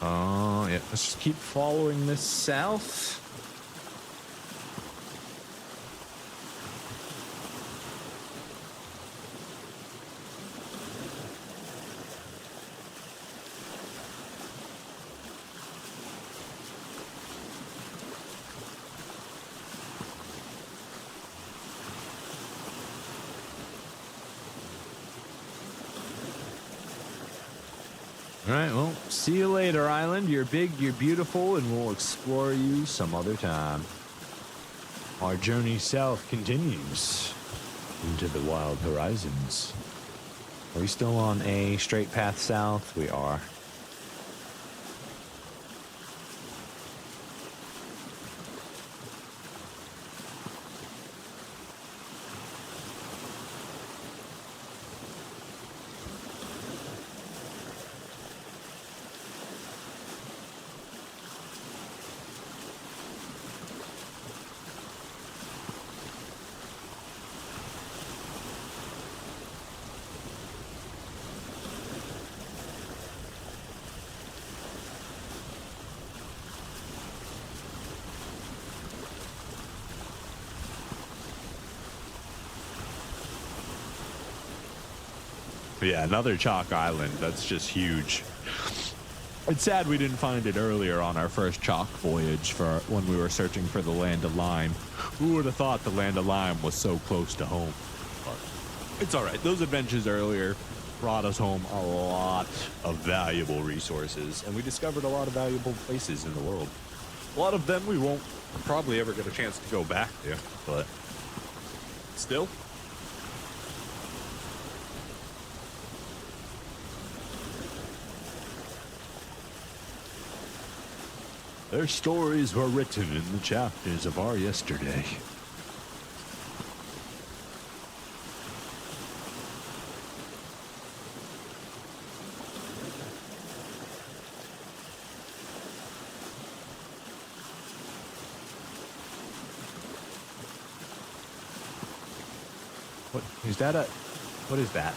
Yeah, let's just keep following this south. Alright, well, see you later, island. You're big, you're beautiful, and we'll explore you some other time. Our journey south continues into the wild horizons. Are we still on a straight path south? We are. Yeah, another chalk island. That's just huge. It's sad we didn't find it earlier on our first chalk voyage for when we were searching for the Land of Lime. Who would have thought the Land of Lime was so close to home? But it's all right. Those adventures earlier brought us home a lot of valuable resources, and we discovered a lot of valuable places in the world. A lot of them we won't probably ever get a chance to go back to, but still. Their stories were written in the chapters of our yesterday. What is that? What is that?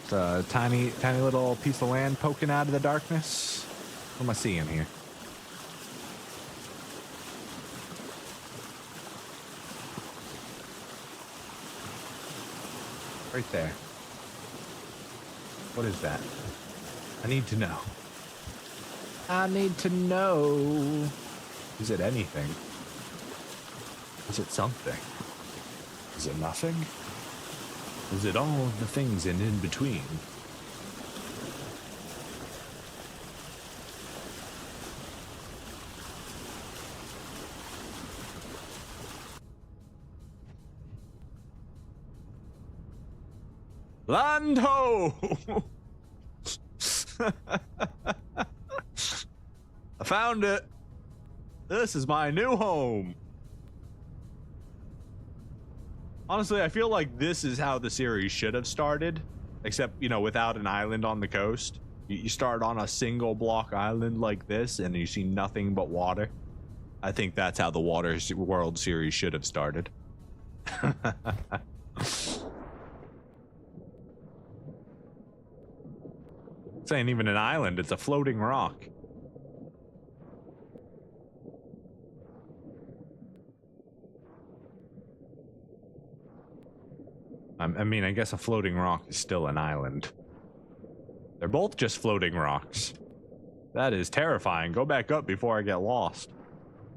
It's a tiny little piece of land poking out of the darkness. What am I seeing here? Right there. What is that? I need to know. I need to know. Is it anything? Is it something? Is it nothing? Is it all of the things and in between? Land ho! I found it. This is my new home. Honestly, I feel like this is how the series should have started, except, you know, without an island on the coast. You start on a single block island like this, and you see nothing but water. I think that's how the WaterWorld series should have started. This ain't even an island, it's a floating rock. I mean, I guess a floating rock is still an island. They're both just floating rocks. That is terrifying. Go back up before I get lost.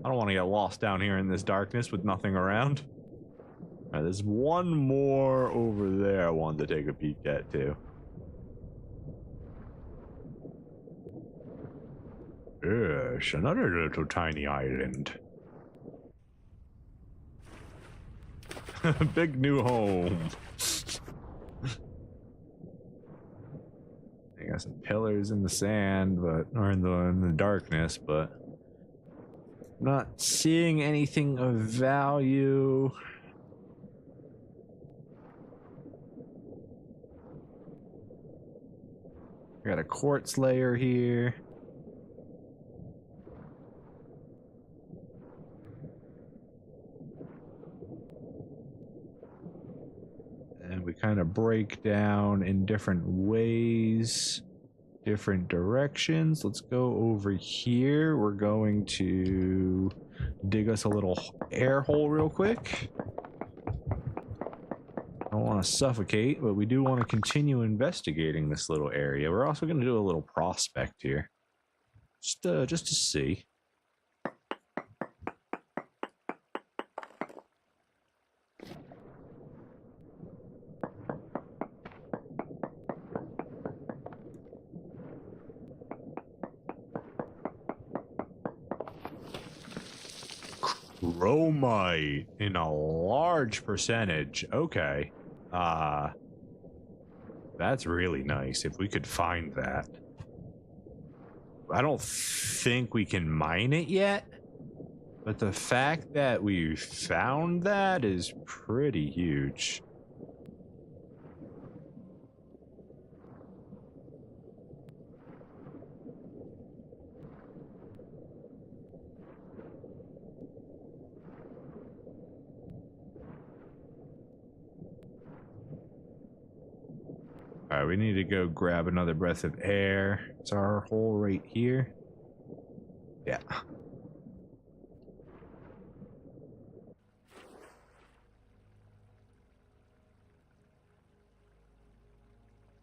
I don't want to get lost down here in this darkness with nothing around. All right, there's one more over there I wanted to take a peek at too. Yes, another little tiny island. Big new home. I got some pillars in the sand, or in the darkness, but not seeing anything of value. Got a quartz layer here. And we kind of break down in different ways, different directions. Let's go over here. We're going to dig us a little air hole real quick. I don't want to suffocate, but we do want to continue investigating this little area. We're also going to do a little prospect here, just to see. Chromite in a large percentage. Okay. That's really nice if we could find that. I don't think we can mine it yet, but the fact that we found that is pretty huge. All right, we need to go grab another breath of air. It's our hole right here. Yeah.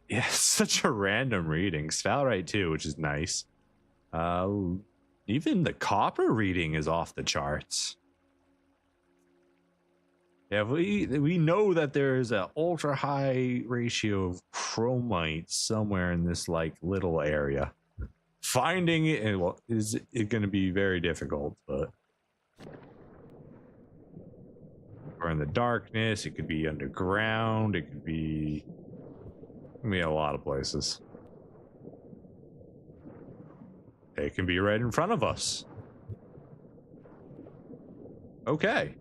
Yes. such a random reading. Sphalerite too, which is nice. Even the copper reading is off the charts. Yeah, we know that there's an ultra high ratio of chromite somewhere in this like little area. Finding it, well, is it going to be very difficult, but we're in the darkness. It could be underground. It could be a lot of places. It can be right in front of us. Okay.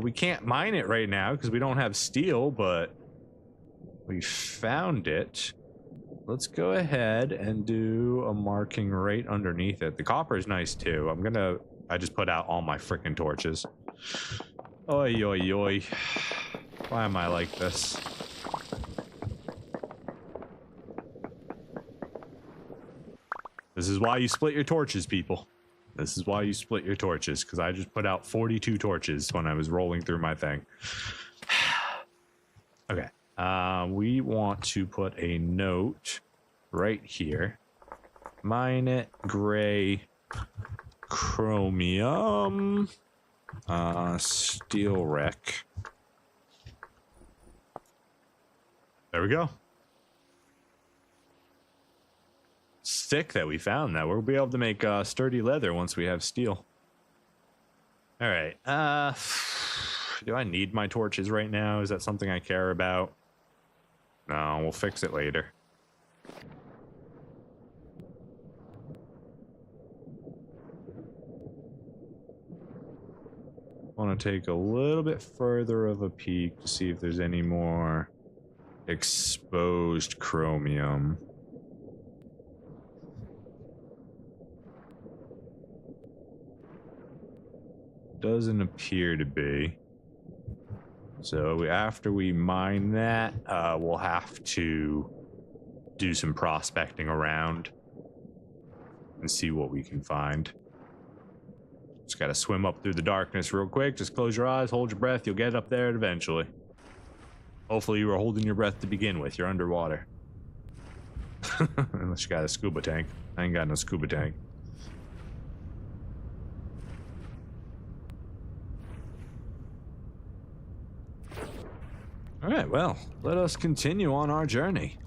We can't mine it right now because we don't have steel, but we found it. Let's go ahead and do a marking right underneath it. The copper is nice too. I just put out all my freaking torches. Oi, oi, oi. Why am I like this? This is why you split your torches, people. This is why you split your torches, because I just put out 42 torches when I was rolling through my thing. Okay. We want to put a note right here. Mine it, gray, chromium, steel wreck. There we go. Stick that we found that we'll be able to make sturdy leather once we have steel. All right. Do I need my torches right now? Is that something I care about? No, we'll fix it later. Want to take a little bit further of a peek to see if there's any more exposed chromium. Doesn't appear to be. So after we mine that, we'll have to do some prospecting around and see what we can find. Just gotta swim up through the darkness real quick. Just close your eyes, hold your breath. You'll get up there eventually. Hopefully you were holding your breath to begin with. You're underwater. Unless you got a scuba tank. I ain't got no scuba tank. All right, well, let us continue on our journey.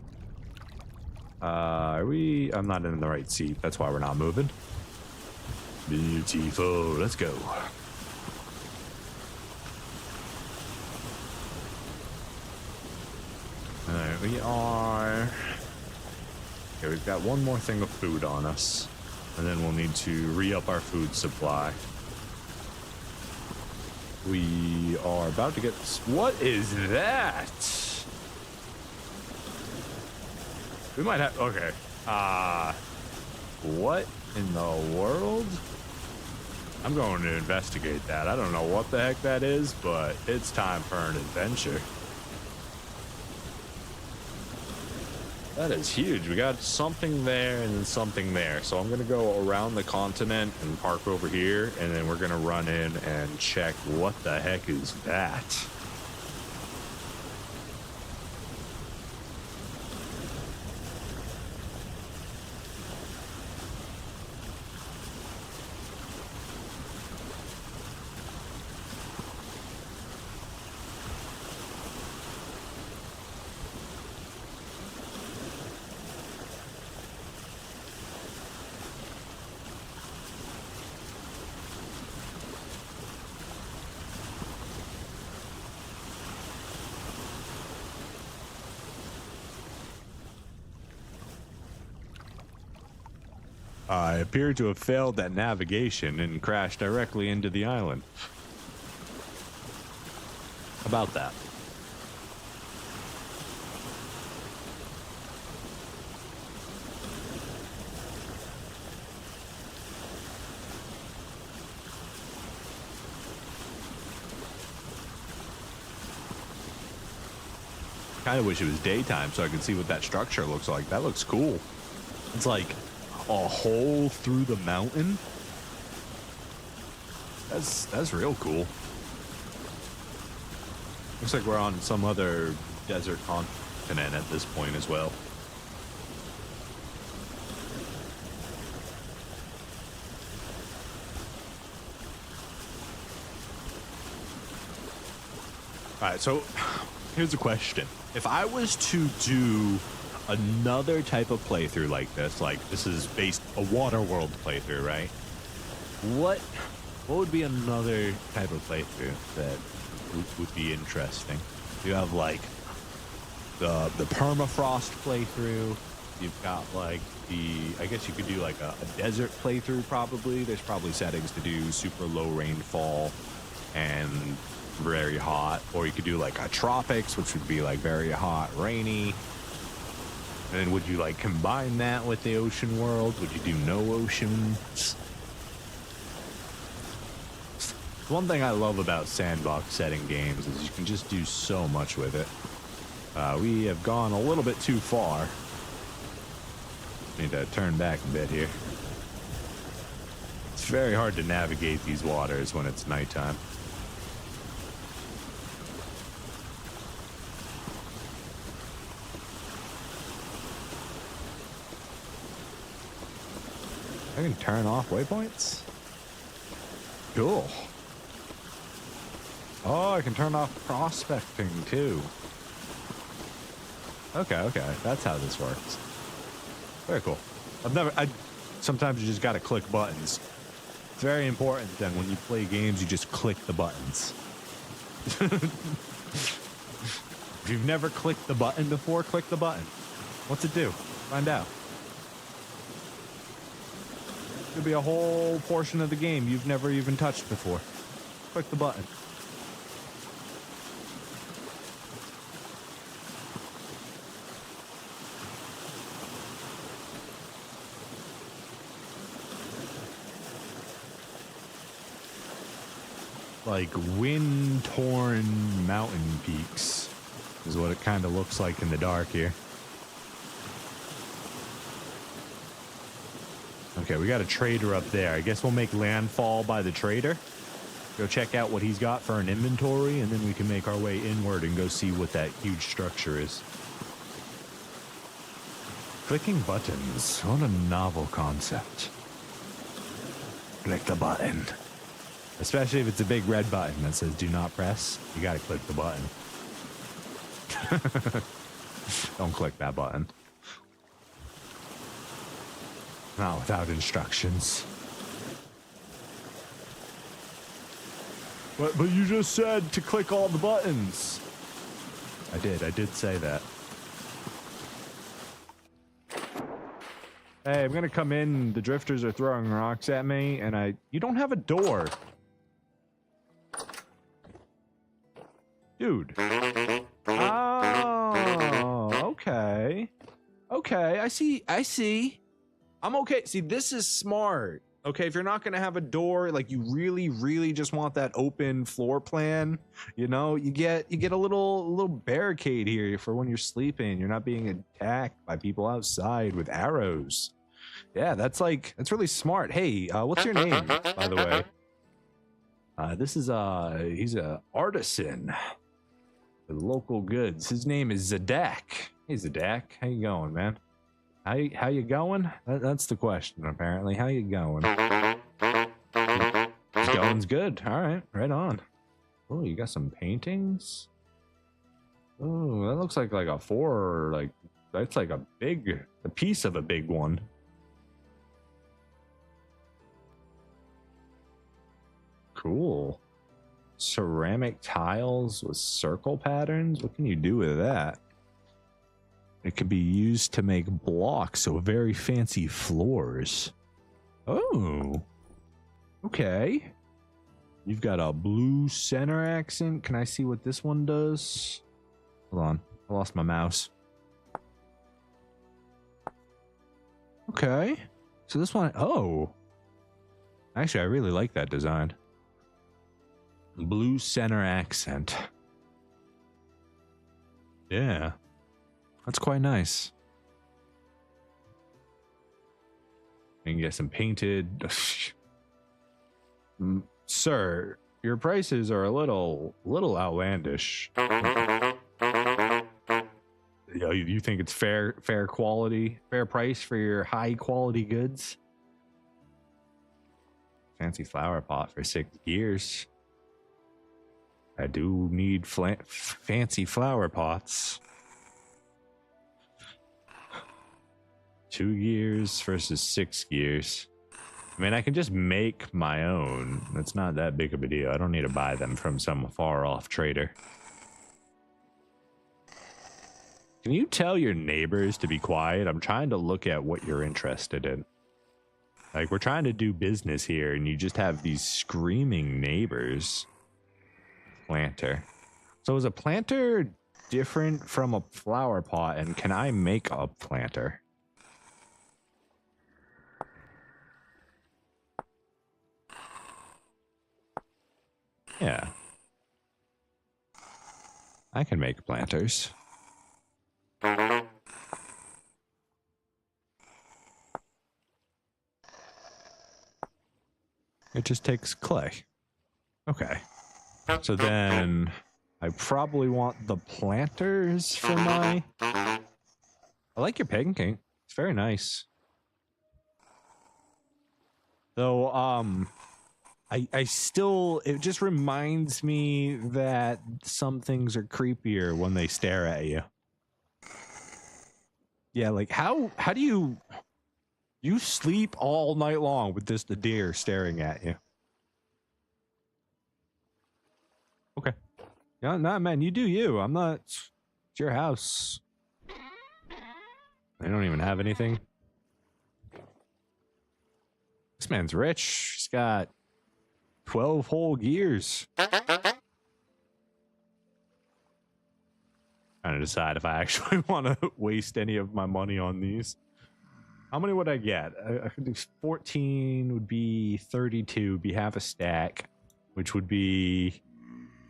I'm not in the right seat. That's why we're not moving. Beautiful. Let's go. All right, we are... Okay, we've got one more thing of food on us. And then we'll need to re-up our food supply. We are about to get... What is that? We might have... Okay. What in the world? I'm going to investigate that. I don't know what the heck that is, but it's time for an adventure. That is huge. We got something there and then something there. So I'm going to go around the continent and park over here, and then we're going to run in and check what the heck is that. I appear to have failed at navigation and crashed directly into the island. About that. Kind of wish it was daytime so I could see what that structure looks like. That looks cool. It's like a hole through the mountain. That's real cool. Looks like we're on some other desert continent at this point as well. All right, so here's a question. If I was to do another type of playthrough like this is based a WaterWorld playthrough, right? What would be another type of playthrough that would be interesting? You have like the permafrost playthrough. You've got like I guess you could do like a desert playthrough probably. There's probably settings to do super low rainfall and very hot, or you could do like a tropics, which would be like very hot, rainy. And then would you like combine that with the ocean world? Would you do no oceans? One thing I love about sandbox setting games is you can just do so much with it. We have gone a little bit too far. Need to turn back a bit here. It's very hard to navigate these waters when it's nighttime. I can turn off waypoints? Cool. Oh, I can turn off prospecting too. Okay, that's how this works. Very cool. Sometimes you just gotta click buttons. It's very important then when you play games, you just click the buttons. If you've never clicked the button before, click the button. What's it do? Find out. Could be a whole portion of the game you've never even touched before. Click the button. Like wind-torn mountain peaks is what it kind of looks like in the dark here. Okay, we got a trader up there. I guess we'll make landfall by the trader. Go check out what he's got for an inventory, and then we can make our way inward and go see what that huge structure is. Clicking buttons. What a novel concept. Click the button. Especially if it's a big red button that says do not press. You gotta click the button. Don't click that button. Not without instructions. But you just said to click all the buttons. I did say that. Hey, I'm gonna come in. The drifters are throwing rocks at me, and you don't have a door. Dude. Oh, okay. Okay, I see. I'm okay. See, this is smart. Okay, if you're not gonna have a door, like you really just want that open floor plan, you know, you get a little barricade here for when you're sleeping. You're not being attacked by people outside with arrows. Yeah, that's really smart. Hey, what's your name, by the way? This is he's a artisan with local goods. His name is Zadak. Hey Zadak, how you going, man? How you going? That's the question, apparently. How you going? Going's good. All right, right on. Oh, you got some paintings? Oh, that looks like a that's like a piece of a big one. Cool. Ceramic tiles with circle patterns. What can you do with that? It can be used to make blocks, so very fancy floors. Oh. Okay. You've got a blue center accent. Can I see what this one does? Hold on. I lost my mouse. Okay. So this one, oh. Actually, I really like that design. Blue center accent. Yeah. That's quite nice. You can get some painted. Sir, your prices are a little outlandish. You think it's fair quality, fair price for your high quality goods? Fancy flower pot for 6 years. I do need fancy flower pots. 2 years versus 6 years. I mean, I can just make my own. It's not that big of a deal. I don't need to buy them from some far off trader. Can you tell your neighbors to be quiet? I'm trying to look at what you're interested in. Like, we're trying to do business here, and you just have these screaming neighbors. Planter. So is a planter different from a flower pot, and can I make a planter? Yeah. I can make planters. It just takes clay. Okay. So then I probably want the planters for my... I like your painting. It's very nice. Though, I still... It just reminds me that some things are creepier when they stare at you. Yeah, like, how do you... You sleep all night long with just a deer staring at you. Okay. No, man, you do you. I'm not... It's your house. They don't even have anything. This man's rich. He's got 12 whole gears. Trying to decide if I actually want to waste any of my money on these. How many would I get? I could do 14 would be 32, would be half a stack, which would be...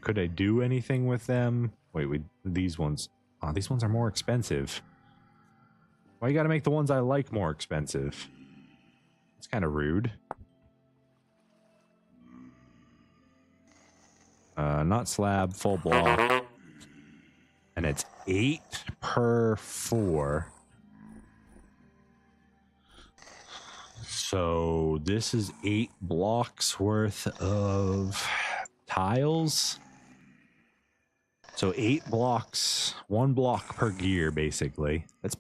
Could I do anything with them? Wait, these ones... Oh, these ones are more expensive. Why you gotta make the ones I like more expensive? It's kind of rude. Not slab, full block. And it's 8 per 4. So this is 8 blocks worth of tiles. So 8 blocks, 1 block per gear, basically. That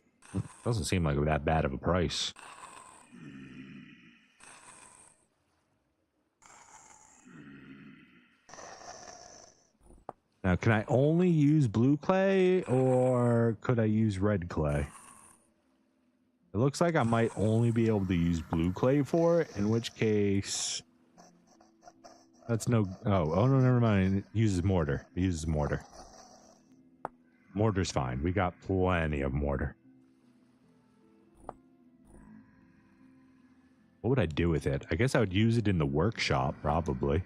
doesn't seem like that bad of a price. Now, can I only use blue clay, or could I use red clay? It looks like I might only be able to use blue clay for it, in which case... That's no... Oh, no, never mind. It uses mortar. It uses mortar. Mortar's fine. We got plenty of mortar. What would I do with it? I guess I would use it in the workshop, probably.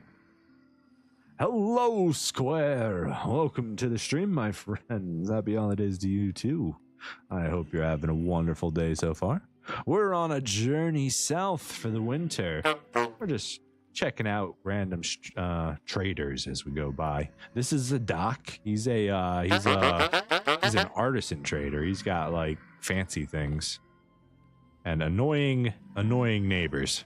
Hello, Square. Welcome to the stream, my friends. Happy holidays to you, too. I hope you're having a wonderful day so far. We're on a journey south for the winter. We're just checking out random traders as we go by. This is a Doc. He's an artisan trader. He's got like fancy things and annoying neighbors.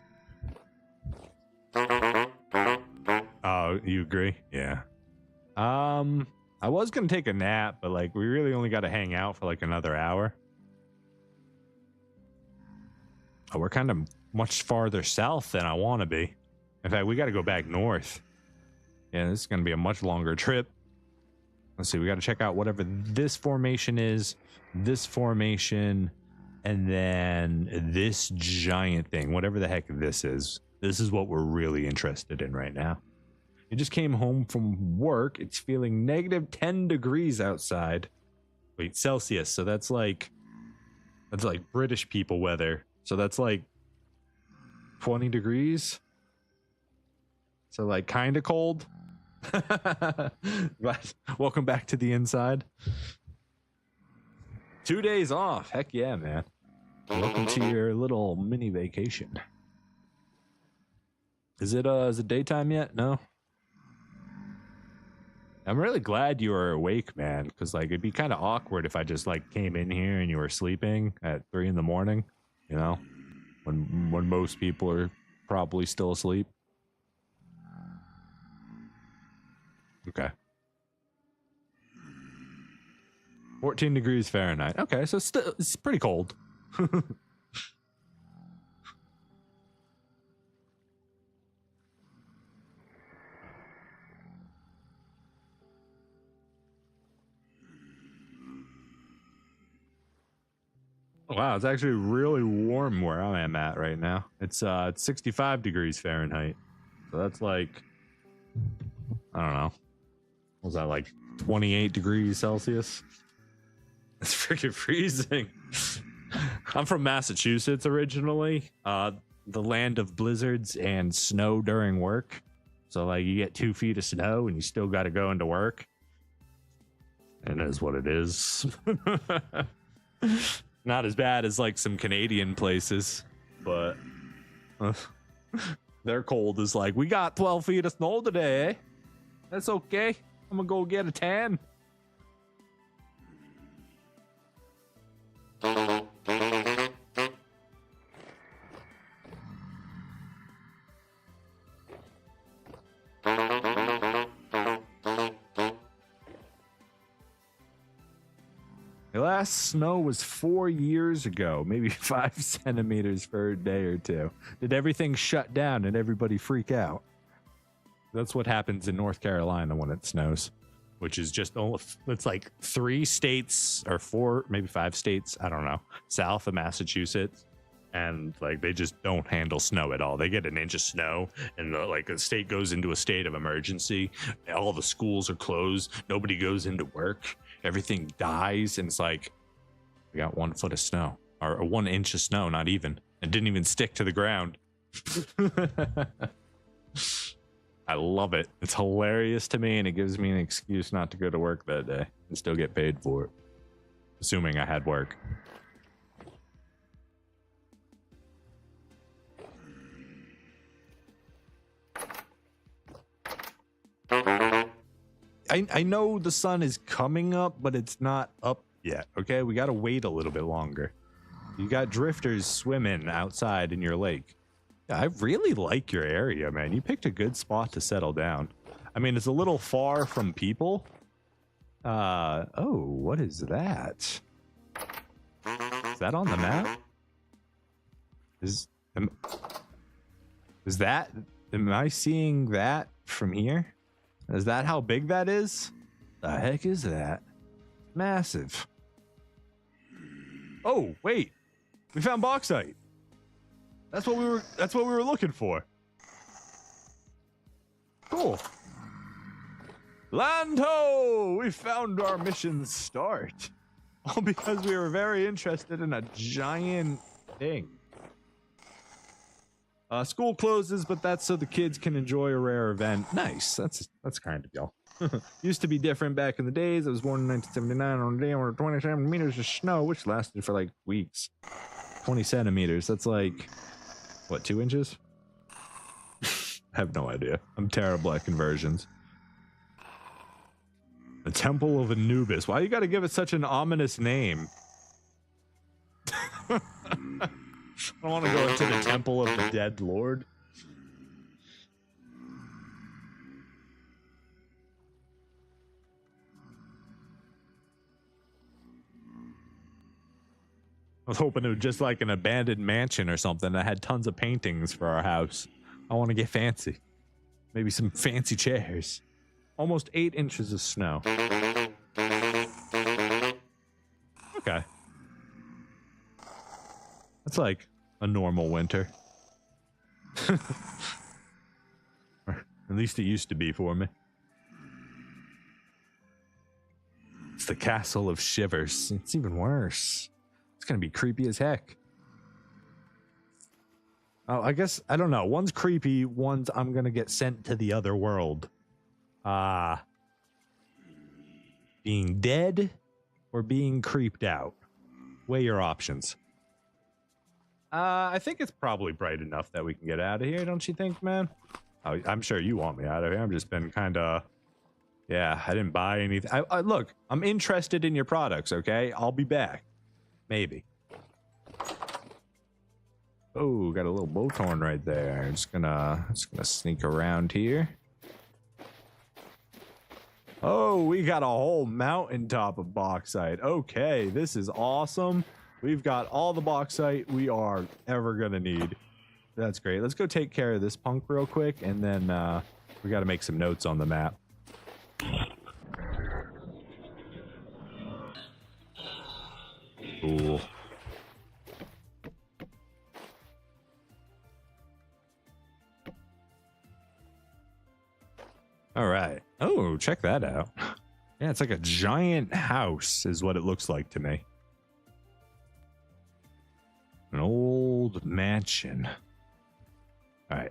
Oh, you agree? Yeah. I was gonna take a nap, but like we really only got to hang out for like another hour. Oh, we're kind of much farther south than I want to be. In fact, we got to go back north. Yeah, this is gonna be a much longer trip. Let's see. We got to check out whatever this formation is, this formation, and then this giant thing, whatever the heck this is. This is what we're really interested in right now. I just came home from work. It's feeling negative 10 degrees outside. Wait, Celsius. So that's like British people weather. So that's like 20 degrees. So like kind of cold. But welcome back to the inside. 2 days off. Heck yeah, man. Welcome to your little mini vacation. Is it daytime yet? No. I'm really glad you were awake, man, because like it'd be kind of awkward if I just like came in here and you were sleeping at 3 in the morning, you know, when most people are probably still asleep. Okay. 14 degrees Fahrenheit. Okay, so still it's pretty cold. Wow, it's actually really warm where I am at right now. It's 65 degrees Fahrenheit. So that's like, I don't know. What was that, like 28 degrees Celsius? It's freaking freezing. I'm from Massachusetts originally. The land of blizzards and snow during work. So like you get 2 feet of snow and you still got to go into work. And it is what it is. Not as bad as like some Canadian places, but their cold is like, we got 12 feet of snow today, eh? That's okay. I'm gonna go get a tan. The last snow was 4 years ago, maybe 5 centimeters for a day or two. Did everything shut down and everybody freak out? That's what happens in North Carolina when it snows, which is just, it's like 3 states or 4, maybe 5 states, I don't know, south of Massachusetts. And like they just don't handle snow at all. They get an inch of snow and like the state goes into a state of emergency. All the schools are closed. Nobody goes into work. Everything dies. And it's like, we got 1 foot of snow or 1 inch of snow, not even. It didn't even stick to the ground. I love it. It's hilarious to me and it gives me an excuse not to go to work that day and still get paid for it. Assuming I had work. I know the sun is coming up, but it's not up yet, okay? We gotta wait a little bit longer. You got drifters swimming outside in your lake. Yeah, I really like your area, man. You picked a good spot to settle down. I mean, it's a little far from people. Oh, what is that? Is that on the map? Am I seeing that from here? Is that how big that is? The heck is that? Massive. Oh, wait. We found bauxite. That's what we were looking for. Cool. Land ho! We found our mission start. All because we were very interested in a giant thing. School closes, but that's so the kids can enjoy a rare event. Nice. That's kind of y'all. Used to be different back in the days. I was born in 1979 on a day where 27 meters of snow, which lasted for like weeks. 20 centimeters. That's like, what, 2 inches? I have no idea. I'm terrible at conversions. The Temple of Anubis. Why you gotta give it such an ominous name? I want to go into the Temple of the Dead Lord. I was hoping it was just like an abandoned mansion or something that had tons of paintings for our house. I want to get fancy. Maybe some fancy chairs. Almost 8 inches of snow. Okay. That's like a normal winter. Or at least it used to be for me. It's the Castle of Shivers. It's even worse. It's gonna be creepy as heck. Oh, I guess, I don't know. One's creepy, one's I'm gonna get sent to the other world. Being dead or being creeped out? Weigh your options. I think it's probably bright enough that we can get out of here, don't you think, man? Oh, I'm sure you want me out of here. I've just been kind of Yeah, I didn't buy anything. Look, I'm interested in your products, okay? I'll be back. Maybe. Oh, got a little boathorn right there. Just gonna sneak around here. Oh, we got a whole mountaintop of bauxite. Okay, this is awesome. We've got all the bauxite we are ever gonna need. That's great. Let's go take care of this punk real quick, and then we got to make some notes on the map. Cool. All right. Oh, check that out. Yeah, it's like a giant house is what it looks like to me. An old mansion. All right.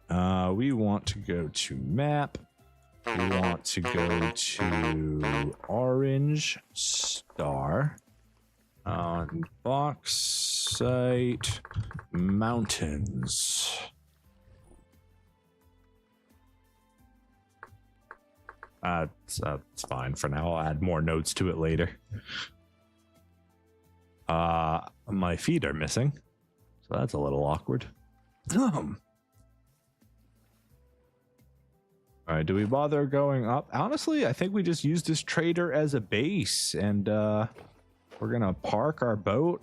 We want to go to map. We want to go to orange star. Bauxite mountains. It's fine for now. I'll add more notes to it later. My feet are missing, so that's a little awkward. All right, do we bother going up? Honestly, I think we just use this trader as a base, and we're gonna park our boat.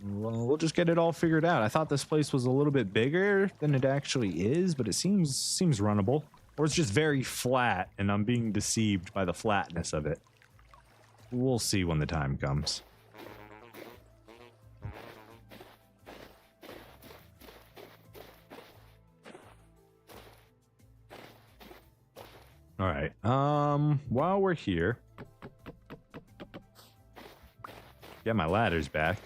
Well, we'll just get it all figured out. I thought this place was a little bit bigger than it actually is, but it seems runnable. Or it's just very flat, and I'm being deceived by the flatness of it. We'll see when the time comes. All right. While we're here, get my ladders back.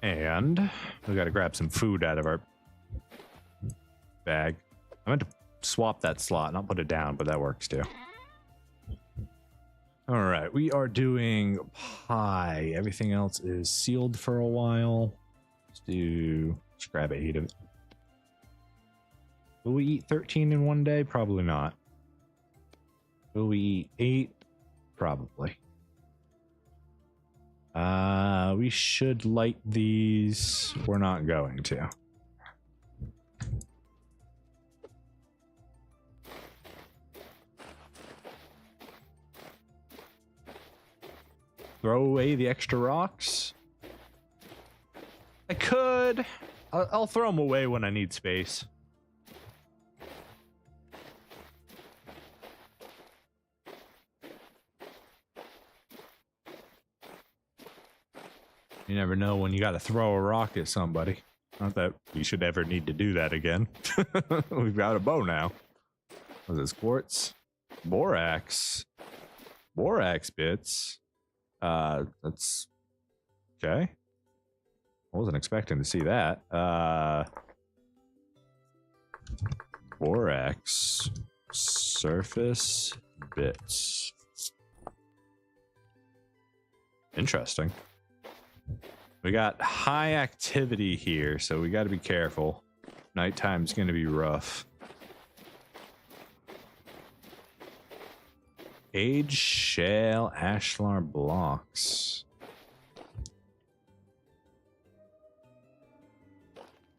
And we got to grab some food out of our bag. I meant to swap that slot, not put it down, but that works too. All right, we are doing pie. Everything else is sealed for a while. Let's grab 8 of it. Will we eat 13 in one day? Probably not. Will we eat 8? Probably. We should light these. We're not going to. Throw away the extra rocks. I could. I'll throw them away when I need space. You never know when you got to throw a rock at somebody. Not that we should ever need to do that again. We've got a bow now. What's this? Quartz? Borax. Borax bits. That's okay. I wasn't expecting to see that. Borax surface bits. Interesting. We got high activity here, so we got to be careful. Nighttime's going to be rough. Age shale ashlar blocks.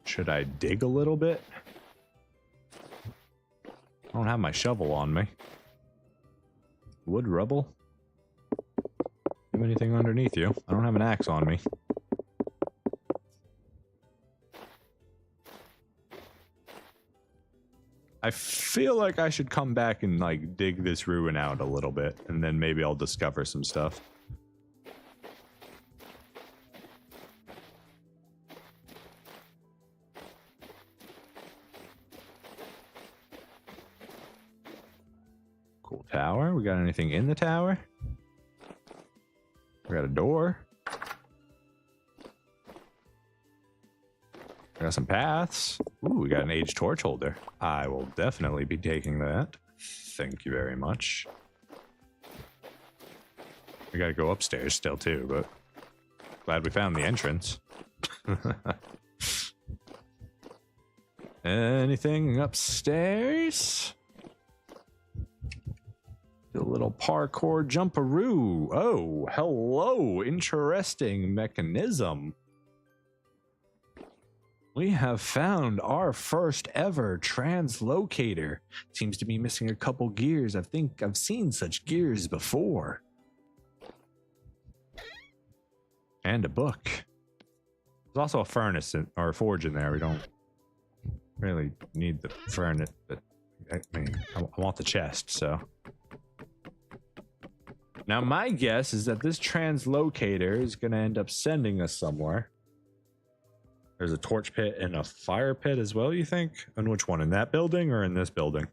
Should I dig a little bit? I don't have my shovel on me. Wood rubble? Have anything underneath you? I don't have an axe on me. I feel like I should come back and like dig this ruin out a little bit, and then maybe I'll discover some stuff. Cool tower. We got anything in the tower? We got a door. We got some paths. Ooh, we got an aged torch holder. I will definitely be taking that. Thank you very much. We gotta go upstairs still too, but Glad we found the entrance. Anything upstairs? A little parkour jumperoo. Oh, hello. Interesting mechanism. We have found our first ever translocator. Seems to be missing a couple gears. I think I've seen such gears before. And a book. There's also a furnace or a forge in there. We don't really need the furnace, but I mean, I want the chest, so. Now, my guess is that this translocator is going to end up sending us somewhere. There's a torch pit and a fire pit as well, you think? And which one? In that building or in this building?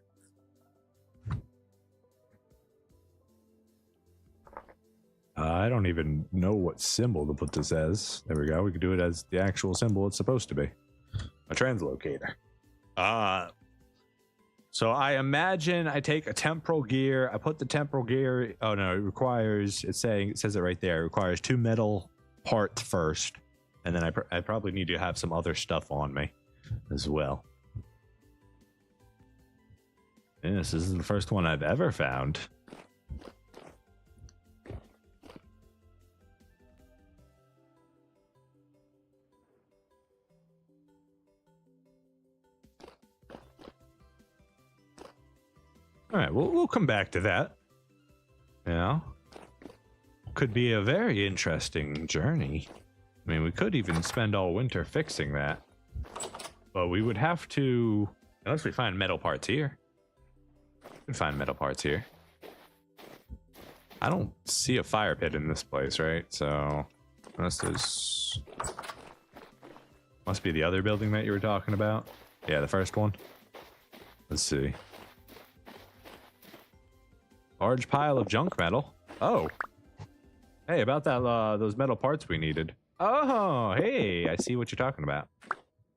I don't even know what symbol to put this as. There we go. We could do it as the actual symbol it's supposed to be. A translocator. So I imagine I take a temporal gear. I put the temporal gear. Oh no, it requires. It says it right there. It requires 2 metal parts first, and then I probably need to have some other stuff on me as well. And this is the first one I've ever found. All right, we'll come back to that. You know, could be a very interesting journey. I mean, we could even spend all winter fixing that, but we would have to, unless we find metal parts here. We can find metal parts here. I don't see a fire pit in this place, right? So, unless there's, must be the other building that you were talking about. Yeah, the first one. Let's see. Large pile of junk metal. Oh. Hey, about that, those metal parts we needed. Oh, hey, I see what you're talking about.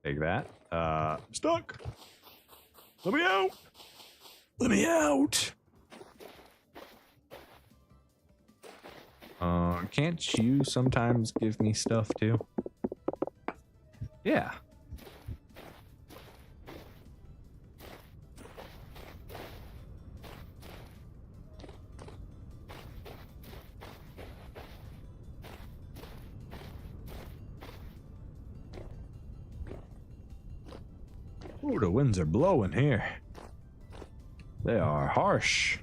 Take that. I'm stuck. Let me out. Let me out. Can't you sometimes give me stuff too? Yeah. Ooh, the winds are blowing here. They are harsh.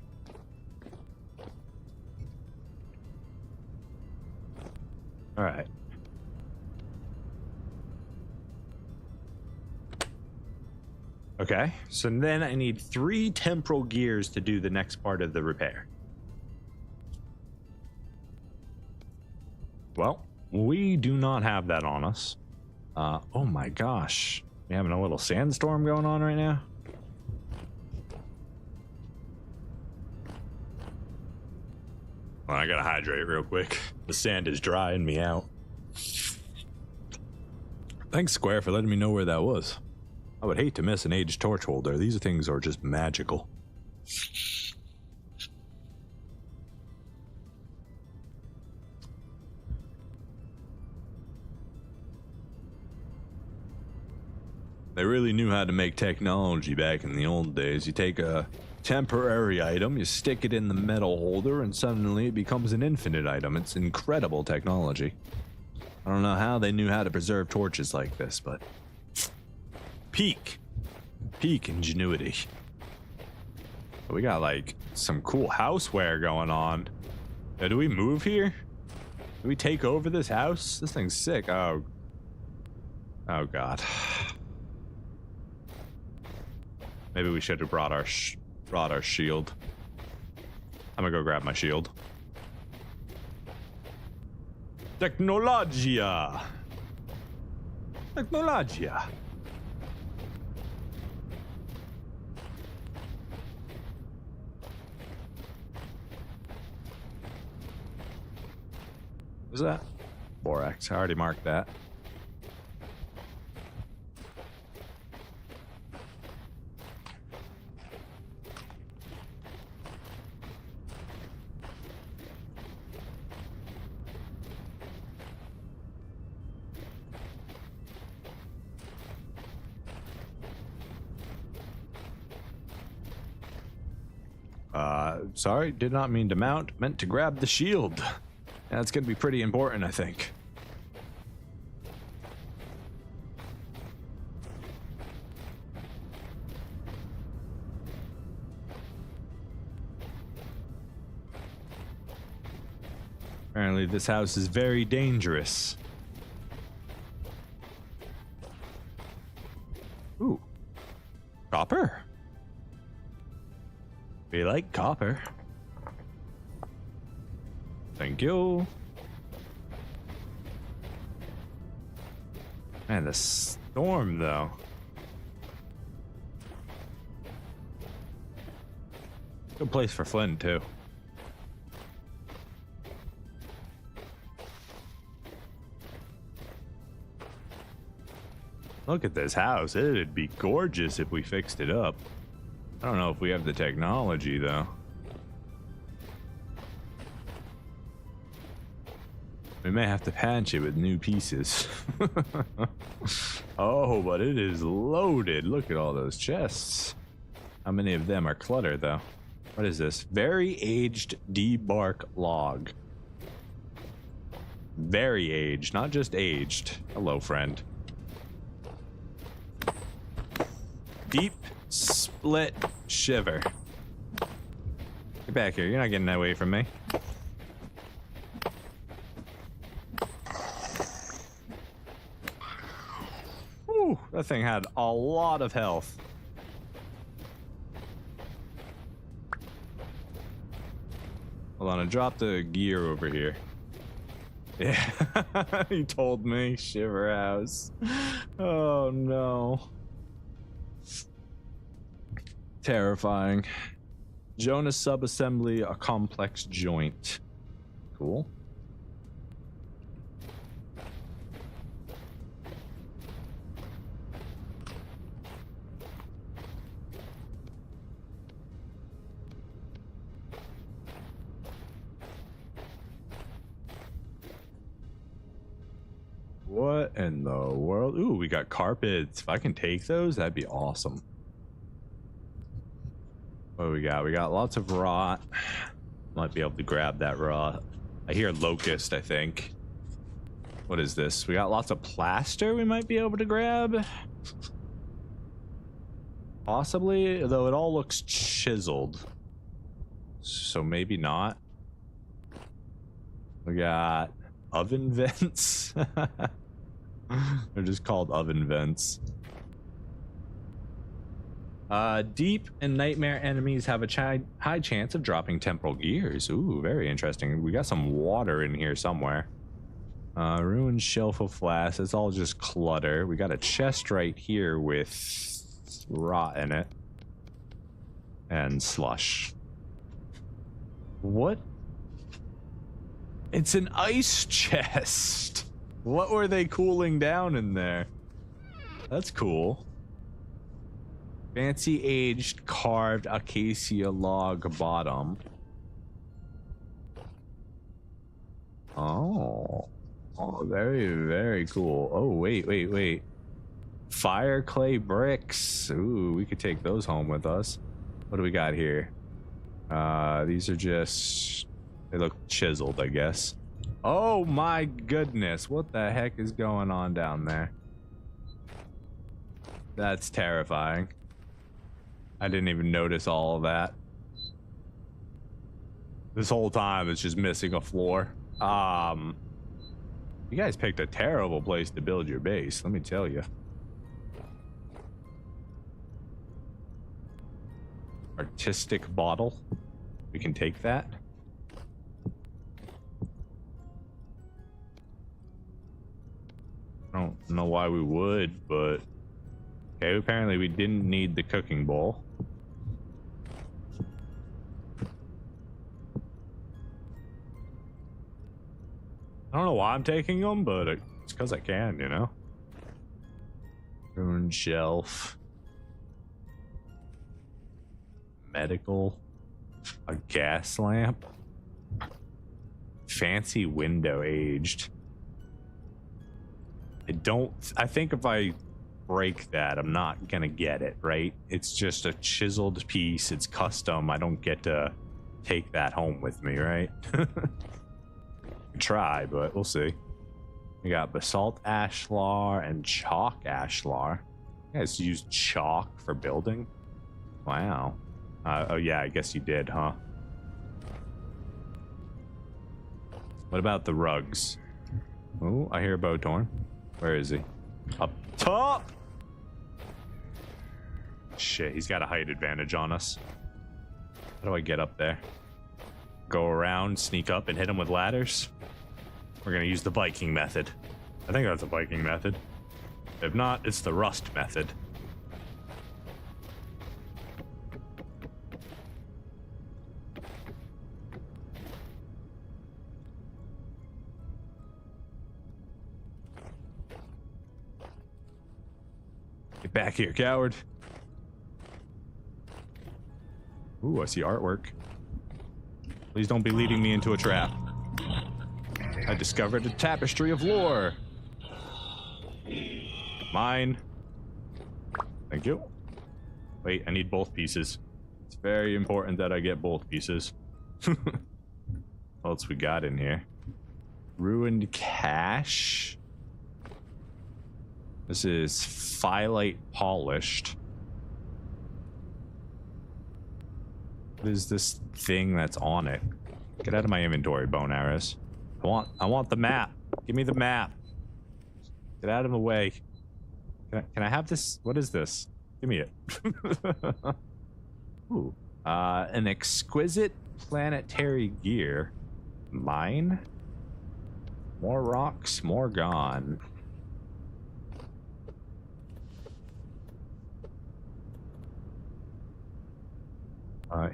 All right. Okay, so then I need 3 temporal gears to do the next part of the repair. Well, we do not have that on us. Oh my gosh. We having a little sandstorm going on right now? Well, I gotta hydrate real quick. The sand is drying me out. Thanks, Square, for letting me know where that was. I would hate to miss an aged torch holder. These things are just magical. They really knew how to make technology back in the old days. You take a temporary item, you stick it in the metal holder, and suddenly it becomes an infinite item. It's incredible technology. I don't know how they knew how to preserve torches like this, but peak ingenuity. But we got like some cool houseware going on. Do we move here? Do we take over this house? This thing's sick. Oh God. Maybe we should have brought our shield. I'm gonna go grab my shield. Technologia. What's that? Borax. I already marked that. Sorry, did not mean to mount. Meant to grab the shield. That's gonna be pretty important, I think. Apparently this house is very dangerous. Ooh. Copper. We like copper. Thank you. Man, the storm though. Good place for Flynn too. Look at this house. It'd be gorgeous if we fixed it up. I don't know if we have the technology though. We may have to patch it with new pieces. Oh, but it is loaded. Look at all those chests. How many of them are clutter though? What is this? Very aged debark log. Very aged, not just aged. Hello, friend. Deep split shiver. Get back here. You're not getting away from me. Whew, that thing had a lot of health. Hold on, I dropped the gear over here. Yeah, he told me. Shiver house. Oh no. Terrifying. Jonas subassembly, a complex joint. Cool. What in the world? Ooh, we got carpets. If I can take those, that'd be awesome. What do we got? We got lots of rot. Might be able to grab that rot. I hear locust, I think. What is this? We got lots of plaster we might be able to grab. Possibly, though it all looks chiseled. So maybe not. We got oven vents. They're just called oven vents. Deep and nightmare enemies have a high chance of dropping temporal gears. Ooh, very interesting. We got some water in here somewhere. Ruined shelf of flasks. It's all just clutter. We got a chest right here with rot in it. And slush. What? It's an ice chest. What were they cooling down in there? That's cool. Fancy aged carved acacia log bottom. Oh. Oh, very, very cool. Oh, wait. Fire clay bricks. Ooh, we could take those home with us. What do we got here? These are just... They look chiseled, I guess. Oh my goodness. What the heck is going on down there? That's terrifying. I didn't even notice all of that. This whole time it's just missing a floor. You guys picked a terrible place to build your base, let me tell you. Artistic bottle. We can take that. I don't know why we would, but okay, apparently we didn't need the cooking bowl. I don't know why I'm taking them, but it's because I can, you know? Ruined shelf. Medical. A gas lamp. Fancy window aged. I think if I break that, I'm not gonna get it, right? It's just a chiseled piece. It's custom. I don't get to take that home with me, right? Try, but we'll see. We got basalt ashlar and chalk ashlar. You guys use chalk for building? Wow. Oh yeah, I guess you did, huh? What about the rugs? Oh, I hear a Bowtorn. Where is he? Up top! Shit, he's got a height advantage on us. How do I get up there? Go around, sneak up, and hit him with ladders? We're gonna use the Viking method. I think that's a Viking method. If not, it's the Rust method. Get back here, coward. Ooh, I see artwork. Please don't be leading me into a trap. I discovered a tapestry of lore. Mine. Thank you. Wait, I need both pieces. It's very important that I get both pieces. What else we got in here? Ruined cache. This is phyllite polished. What is this thing that's on it? Get out of my inventory, bone arrows. I want the map. Give me the map. Get out of the way. Can I have this? What is this? Give me it. Ooh. An exquisite planetary gear. Mine? More rocks, more gone.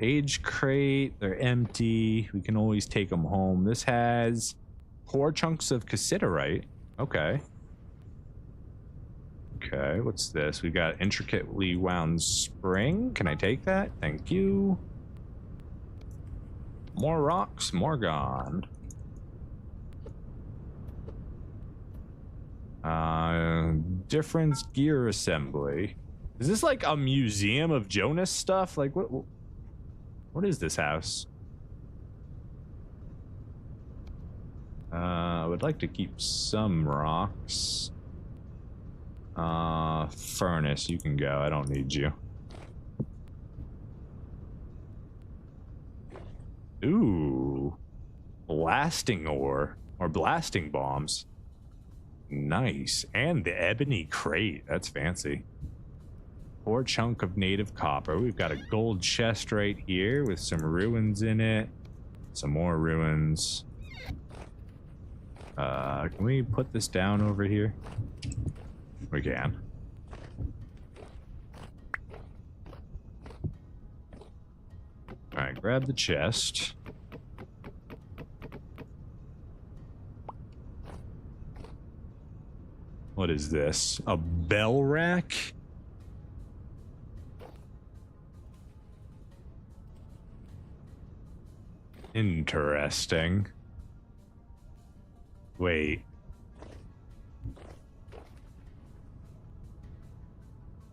Age crate, they're empty. We can always take them home. This has 4 chunks of cassiterite. Okay. Okay, what's this? We got intricately wound spring. Can I take that? Thank you. More rocks, more gone. Difference gear assembly. Is this like a museum of Jonas stuff? Like what is this house? I would like to keep some rocks. Furnace, you can go. I don't need you. Ooh. Blasting ore. Or blasting bombs. Nice. And the ebony crate. That's fancy. 4 chunk of native copper. We've got a gold chest right here with some ruins in it. Some more ruins. Can we put this down over here? We can. Alright, grab the chest. What is this? A bell rack? Interesting. Wait.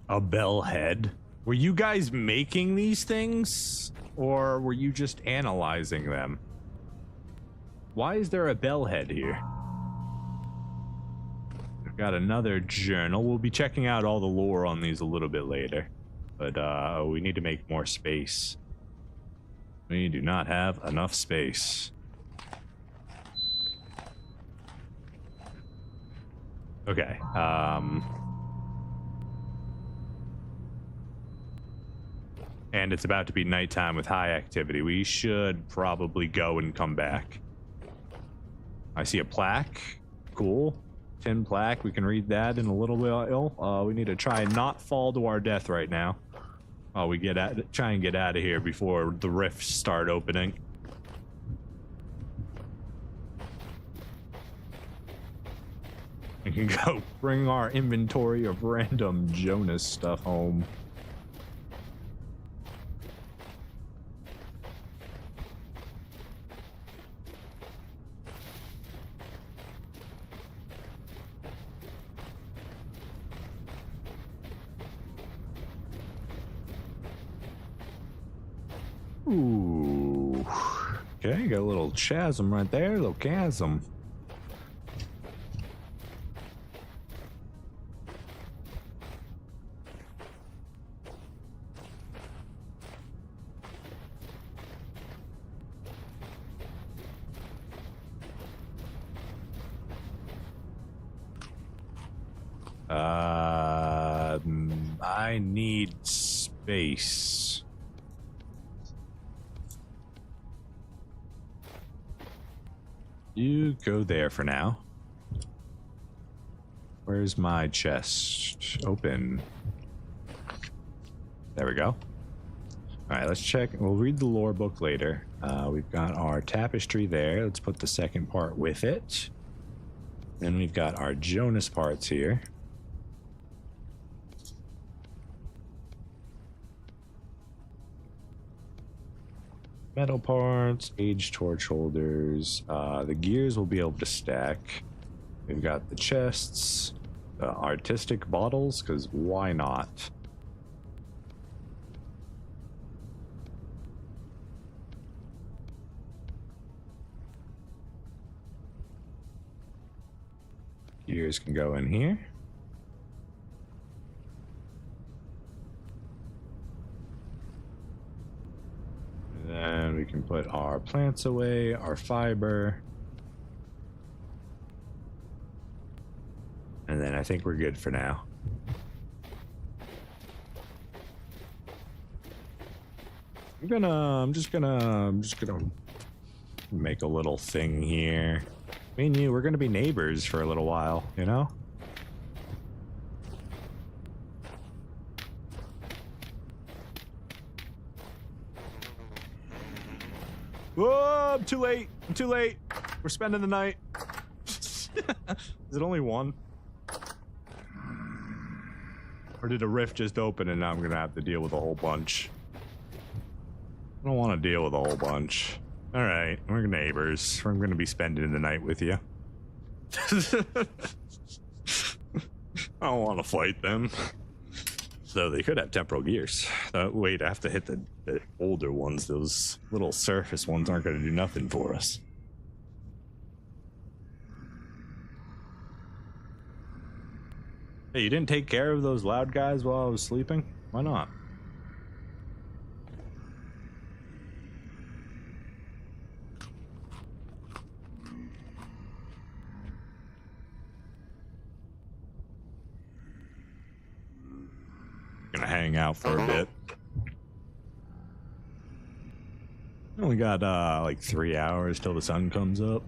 A bell head? Were you guys making these things? Or were you just analyzing them? Why is there a bell head here? We've got another journal. We'll be checking out all the lore on these a little bit later. But we need to make more space. We do not have enough space. Okay. And it's about to be nighttime with high activity. We should probably go and come back. I see a plaque. Cool. Tin plaque. We can read that in a little while. We need to try and not fall to our death right now. We try and get out of here before the rifts start opening. We can go bring our inventory of random Jonas stuff home. Ooh. Okay, got a little chasm right there, a little chasm. I need space. You go there for now. Where's my chest? Open. There we go. All right, let's check. We'll read the lore book later. We've got our tapestry there. Let's put the second part with it. Then we've got our Jonas parts here. Metal parts, age torch holders. The gears we'll be able to stack. We've got the chests, artistic bottles, because why not? Gears can go in here. Then we can put our plants away, our fiber. And then I think we're good for now. I'm just gonna make a little thing here. Me and you, we're gonna be neighbors for a little while, you know? Whoa, I'm too late. I'm too late. We're spending the night. Is it only one? Or did a rift just open and now I'm gonna have to deal with a whole bunch? I don't want to deal with a whole bunch. Alright, we're neighbors. We're gonna be spending the night with you. I don't want to fight them. So they could have temporal gears. Wait, I have to hit the older ones. Those little surface ones aren't going to do nothing for us. Hey, you didn't take care of those loud guys while I was sleeping? Why not? Gonna hang out for a bit. Only got like 3 hours till the sun comes up.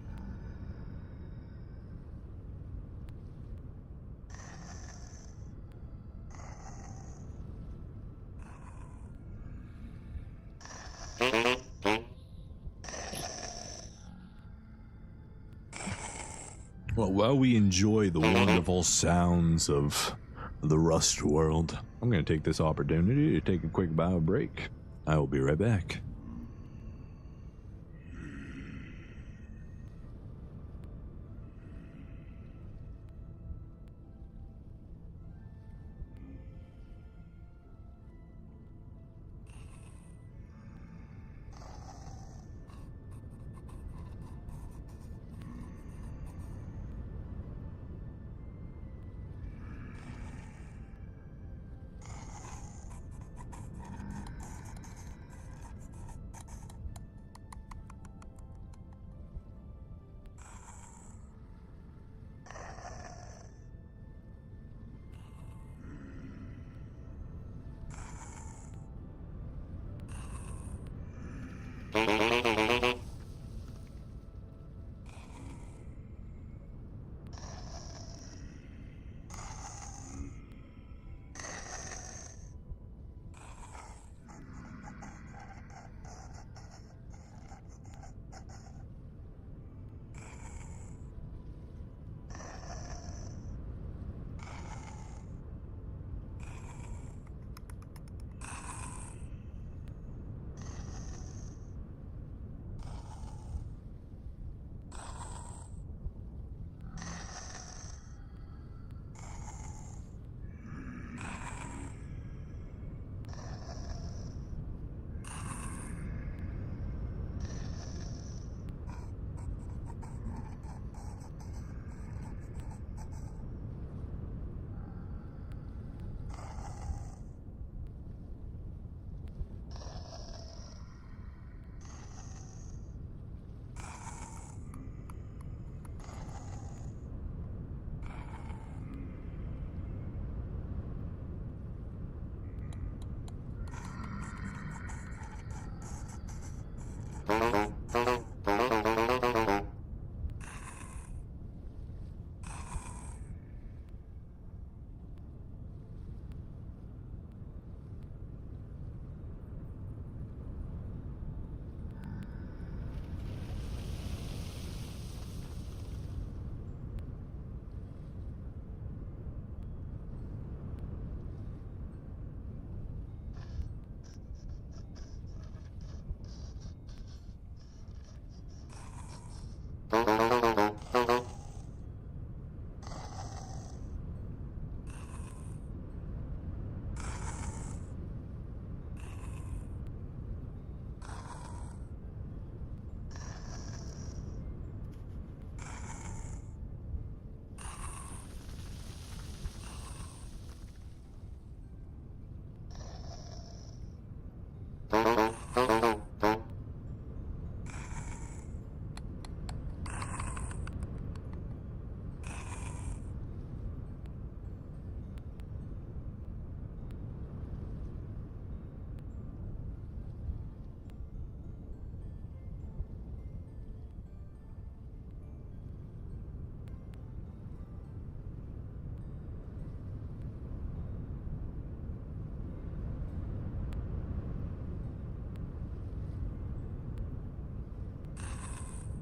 Well, while we enjoy the wonderful sounds of the Rust world, I'm going to take this opportunity to take a quick bio break. I will be right back.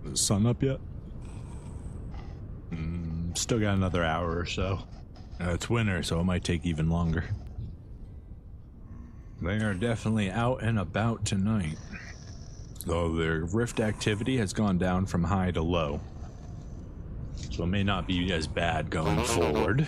Is the sun up yet? Still got another hour or so. It's winter, so it might take even longer. They are definitely out and about tonight, though their rift activity has gone down from high to low, so it may not be as bad going forward.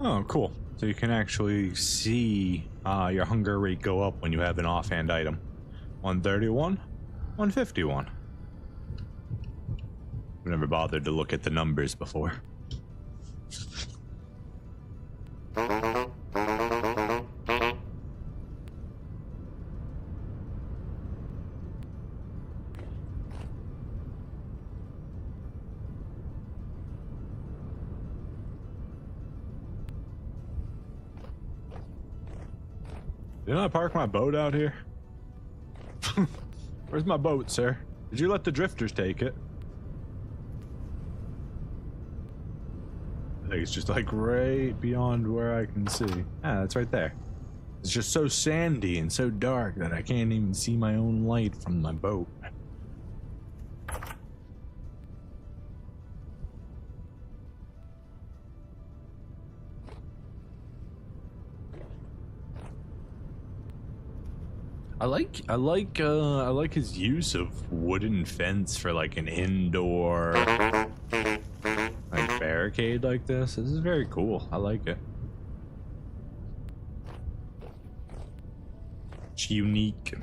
Oh, cool. So you can actually see your hunger rate go up when you have an offhand item. 131, 151. I've never bothered to look at the numbers before. Didn't I park my boat out here? Where's my boat, sir? Did you let the drifters take it? I think it's just like right beyond where I can see. Ah, that's right there. It's just so sandy and so dark that I can't even see my own light from my boat. I like his use of wooden fence for like an indoor like barricade like this. This is very cool. I like it. It's unique.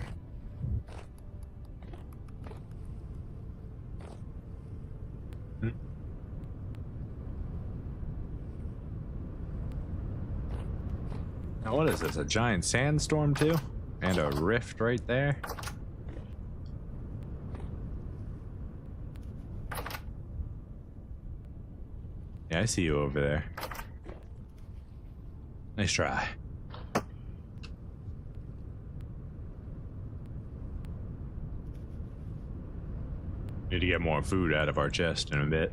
Now what is this? A giant sandstorm too? And a rift right there. Yeah, I see you over there. Nice try. Need to get more food out of our chest in a bit.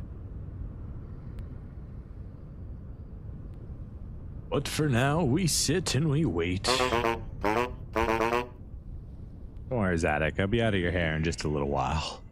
But for now, we sit and we wait. Don't worry, Zadok. I'll be out of your hair in just a little while.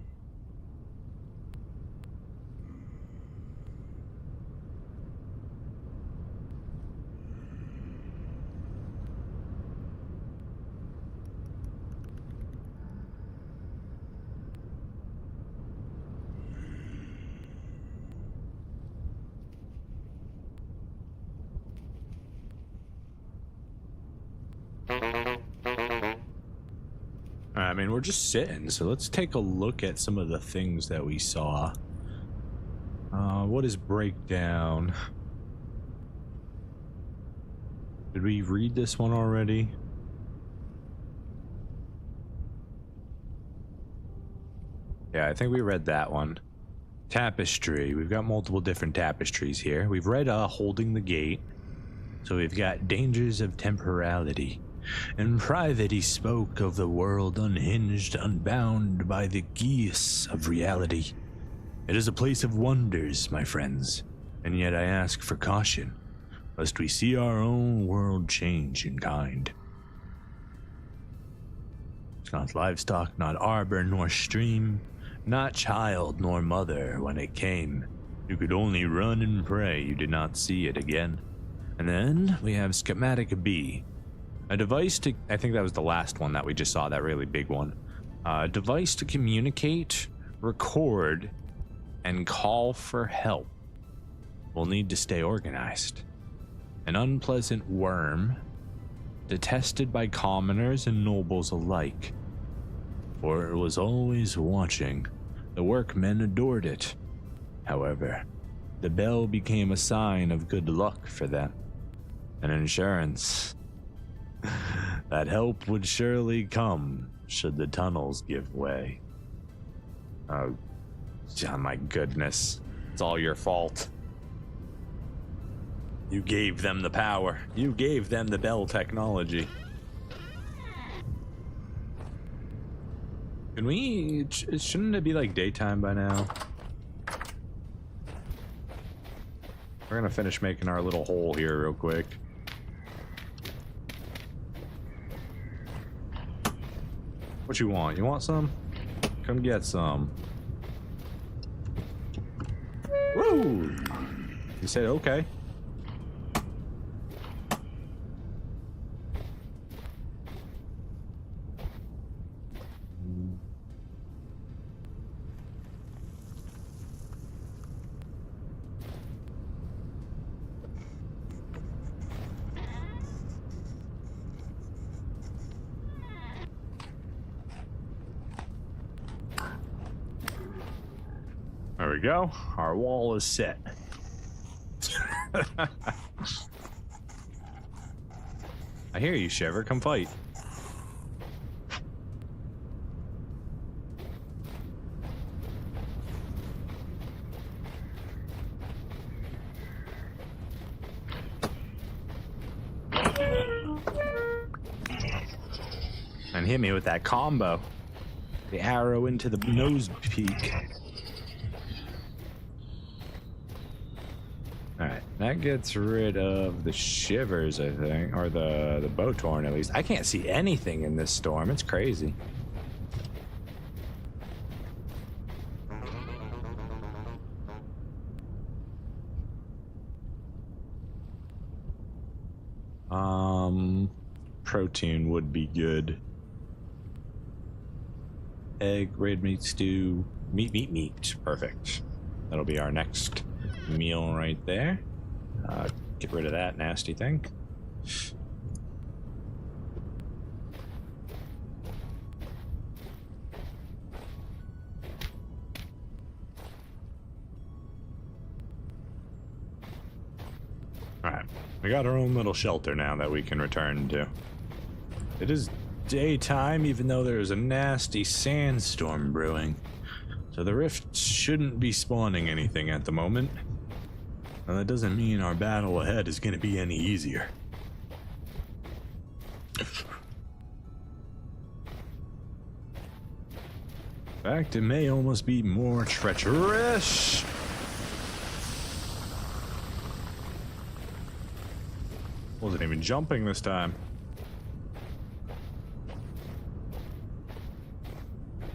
I mean, we're just sitting, so let's take a look at some of the things that we saw. What is breakdown? Did we read this one already? Yeah, I think we read that one. Tapestry. We've got multiple different tapestries here. We've read Holding the Gate. So we've got Dangers of Temporality. In private he spoke of the world unhinged, unbound by the geese of reality. It is a place of wonders, my friends, and yet I ask for caution, lest we see our own world change in kind. It's not livestock, not arbor, nor stream, not child, nor mother when it came. You could only run and pray you did not see it again. And then we have Schematic B. A device to, I think that was the last one that we just saw, that really big one. A device to communicate, record, and call for help. will need to stay organized. An unpleasant worm, detested by commoners and nobles alike, for it was always watching. The workmen adored it. However, the bell became a sign of good luck for them, an insurance that help would surely come should the tunnels give way. Oh, my goodness. It's all your fault. You gave them the power. You gave them the bell technology. Can we... Shouldn't it be like daytime by now? We're gonna finish making our little hole here real quick. What you want? You want some? Come get some. Woo! You said okay. There we go. Our wall is set. I hear you, Shiver. Come fight. And hit me with that combo. The arrow into the nose peak. Alright, that gets rid of the shivers, I think, or the Bowtorn at least. I can't see anything in this storm. It's crazy. Protein would be good. Egg, red meat stew, meat. Perfect. That'll be our next meal right there. Get rid of that nasty thing. Alright, we got our own little shelter now that we can return to. It is daytime, even though there's a nasty sandstorm brewing. So the rift shouldn't be spawning anything at the moment. And that doesn't mean our battle ahead is going to be any easier. In fact, it may almost be more treacherous. Wasn't even jumping this time.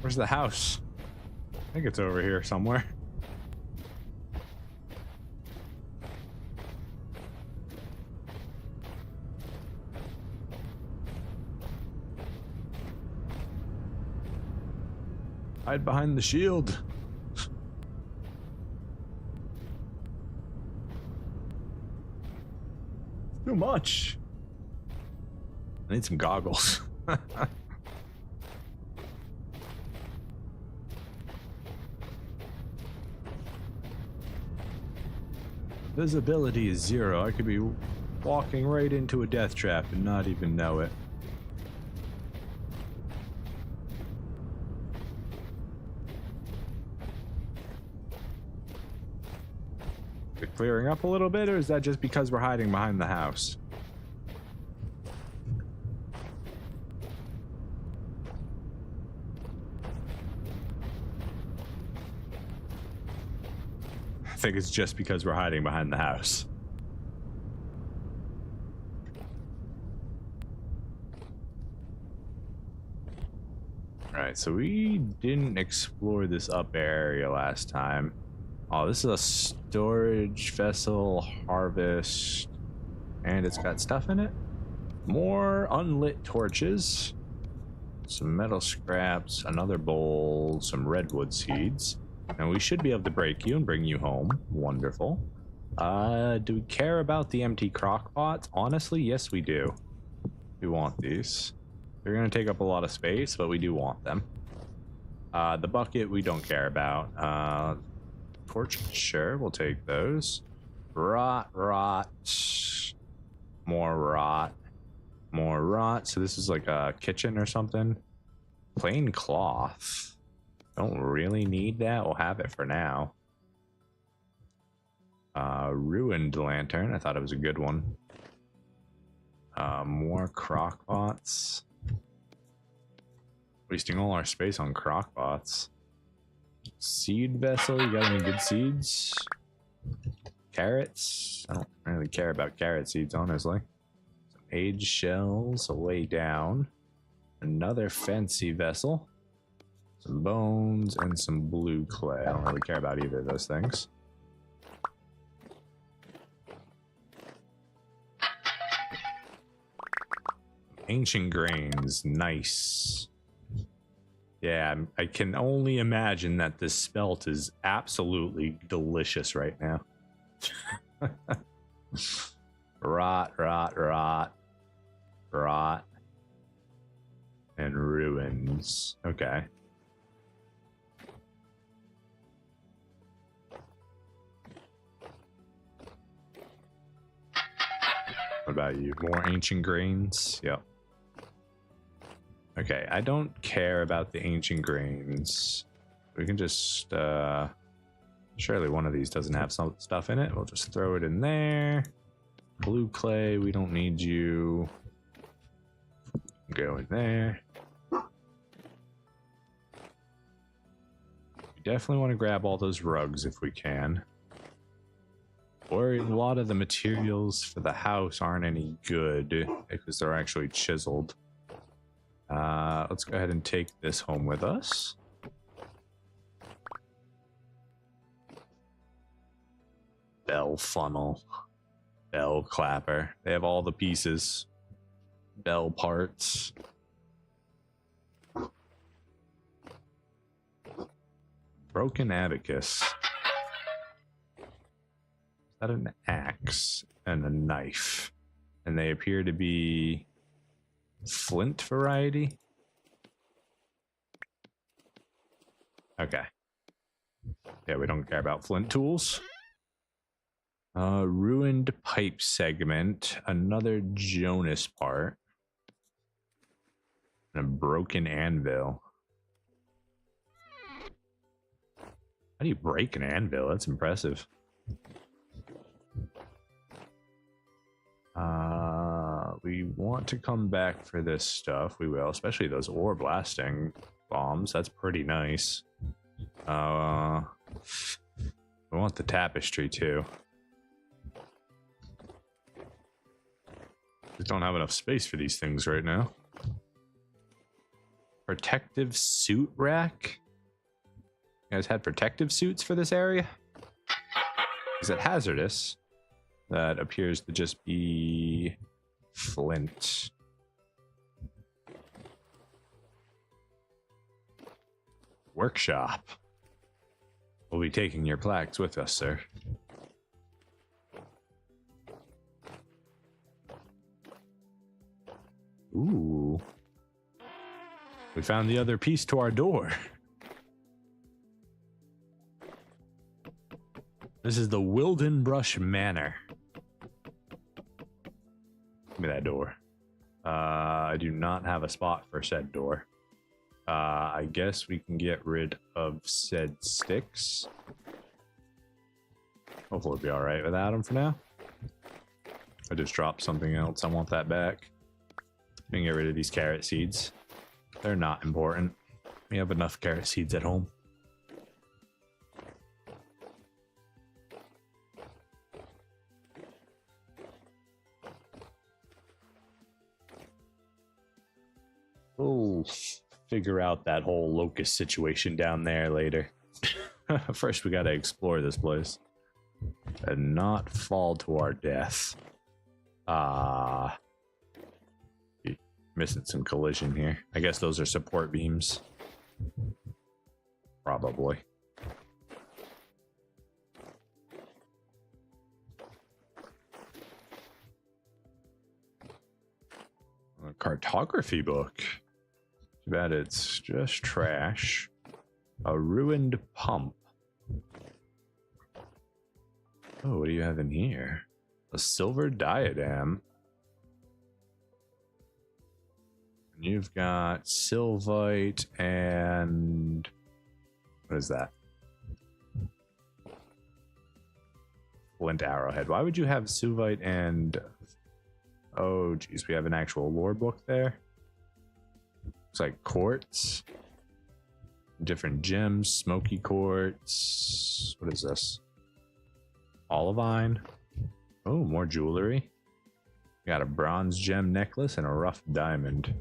Where's the house? I think it's over here somewhere. Hide behind the shield. Too much. I need some goggles. Visibility is 0. I could be walking right into a death trap and not even know it. Is it clearing up a little bit, or is that just because we're hiding behind the house? I think it's just because we're hiding behind the house. Alright, so we didn't explore this up area last time. Oh, this is a storage vessel, harvest, and it's got stuff in it. More unlit torches, some metal scraps, another bowl, some redwood seeds. And we should be able to break you and bring you home. Wonderful. Do we care about the empty crock pots? Honestly, yes, we do. We want these. They're going to take up a lot of space, but we do want them. The bucket we don't care about. Torch, sure, we'll take those. Rot. More rot. More rot. So this is like a kitchen or something. Plain cloth. Don't really need that. We'll have it for now. Ruined lantern. I thought it was a good one. More crock pots. Wasting all our space on crock pots. Seed vessel. You got any good seeds? Carrots. I don't really care about carrot seeds, honestly. Some aged shells away down. Another fancy vessel. Some bones and some blue clay. I don't really care about either of those things. Ancient grains. Nice. Yeah, I can only imagine that this spelt is absolutely delicious right now. Rot. And ruins. Okay. What about you? More ancient grains? Yep. Okay, I don't care about the ancient grains. We can just, surely one of these doesn't have some stuff in it. We'll just throw it in there. Blue clay, we don't need you. Go in there. We definitely want to grab all those rugs if we can. Or a lot of the materials for the house aren't any good because they're actually chiseled. Let's go ahead and take this home with us. Bell funnel. Bell clapper. They have all the pieces. Bell parts. Broken abacus. Is that an axe and a knife? And they appear to be flint variety. Okay. Yeah, we don't care about flint tools. Ruined pipe segment. Another Jonas part. And a broken anvil. How do you break an anvil? That's impressive. We want to come back for this stuff. We will, especially those ore blasting bombs. That's pretty nice. We want the tapestry too. We don't have enough space for these things right now. Protective suit rack. You guys had protective suits for this area? Is it hazardous? That appears to just be flint. Workshop. We'll be taking your plaques with us, sir. Ooh. We found the other piece to our door. This is the Wildenbrush Manor. Give me that door. I do not have a spot for said door. I guess we can get rid of said sticks. Hopefully we'll be alright without them for now. I just dropped something else. I want that back. We can get rid of these carrot seeds. They're not important. We have enough carrot seeds at home. We'll figure out that whole locust situation down there later. First, we gotta explore this place and not fall to our death. Missing some collision here. I guess those are support beams. Probably. cartography book. Too bad it's just trash. A ruined pump. Oh, what do you have in here? A silver diadem. And you've got sylvite and... what is that? Flint arrowhead. Why would you have sylvite and... oh, geez, we have an actual lore book there. Looks like quartz. Different gems, smoky quartz. What is this? Olivine. Oh, more jewelry. Got a bronze gem necklace and a rough diamond.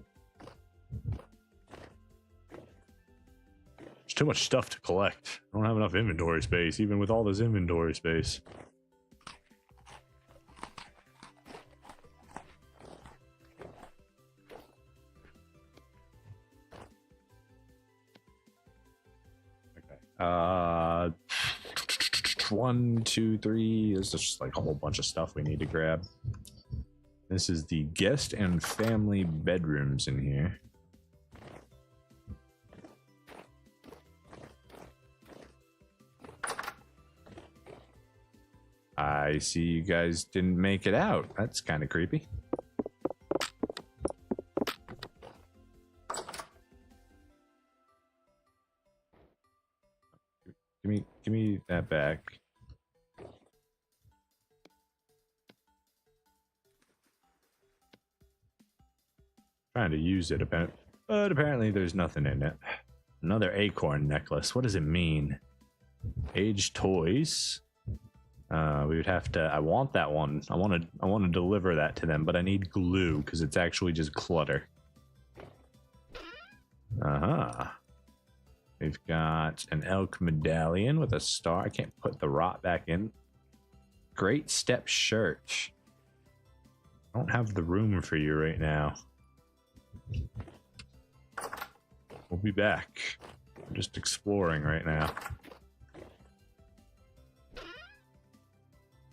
There's too much stuff to collect. I don't have enough inventory space, even with all this inventory space. Okay. 1, 2, 3. There's just like a whole bunch of stuff we need to grab. This is the guest and family bedrooms in here. I see you guys didn't make it out. That's kind of creepy. Give me that back. Trying to use it, but apparently there's nothing in it. Another acorn necklace. What does it mean? Aged toys. We would have to. I want that one. I want to deliver that to them, but I need glue because it's actually just clutter. We've got an elk medallion with a star. I can't put the rot back in. Great step shirt. I don't have the room for you right now. We'll be back. I'm just exploring right now.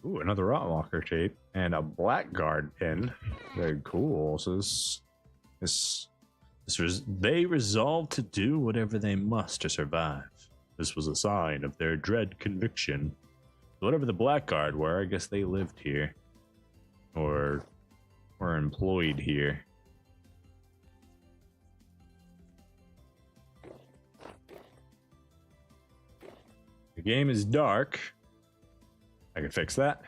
Ooh, another Rotwalker tape and a blackguard pin. Very cool. So they resolved to do whatever they must to survive. This was a sign of their dread conviction. Whatever the blackguard were, I guess they lived here. Or were employed here. The game is dark. I can fix that.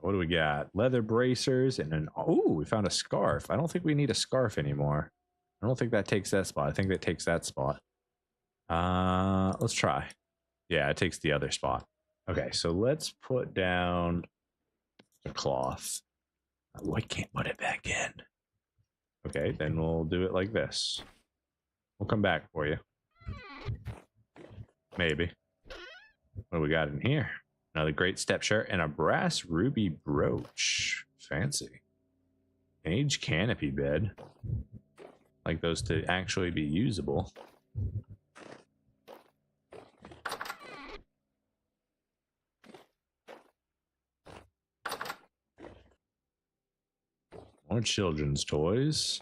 What do we got? Leather bracers and an... oh, we found a scarf. I don't think we need a scarf anymore. I don't think that takes that spot. I think that takes that spot. Let's try. Yeah, it takes the other spot. Okay, so let's put down the cloth. Oh, I can't put it back in. Okay, then we'll do it like this. We'll come back for you. Maybe. What do we got in here? Another great step shirt and a brass ruby brooch. Fancy. Age canopy bed. Like those to actually be usable. More children's toys.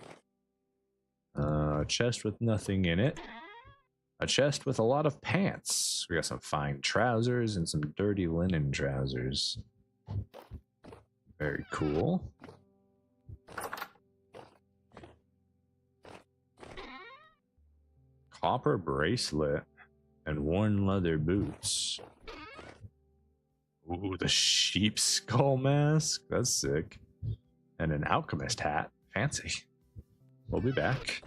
A chest with nothing in it. A chest with a lot of pants. We got some fine trousers and some dirty linen trousers. Very cool. Copper bracelet and worn leather boots. Ooh, the sheep skull mask. That's sick. And an alchemist hat. Fancy. We'll be back.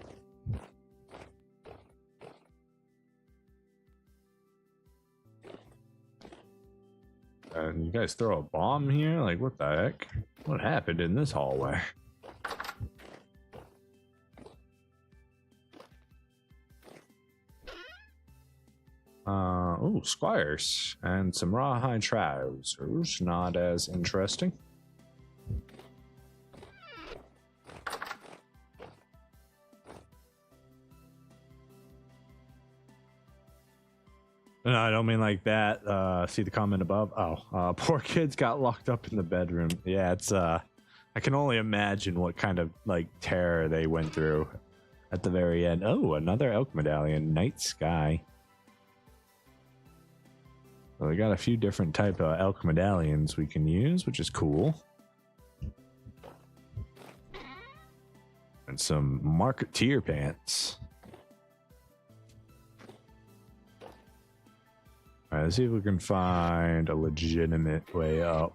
And you guys throw a bomb here? Like, what the heck? What happened in this hallway? Oh, squires. And some rawhide trousers. Not as interesting. No, I don't mean like that. See the comment above? Oh, poor kids got locked up in the bedroom. Yeah, it's I can only imagine what kind of like terror they went through at the very end. Oh, another elk medallion, night sky. So we got a few different type of elk medallions we can use, which is cool. And some marketeer pants. All right, let's see if we can find a legitimate way up.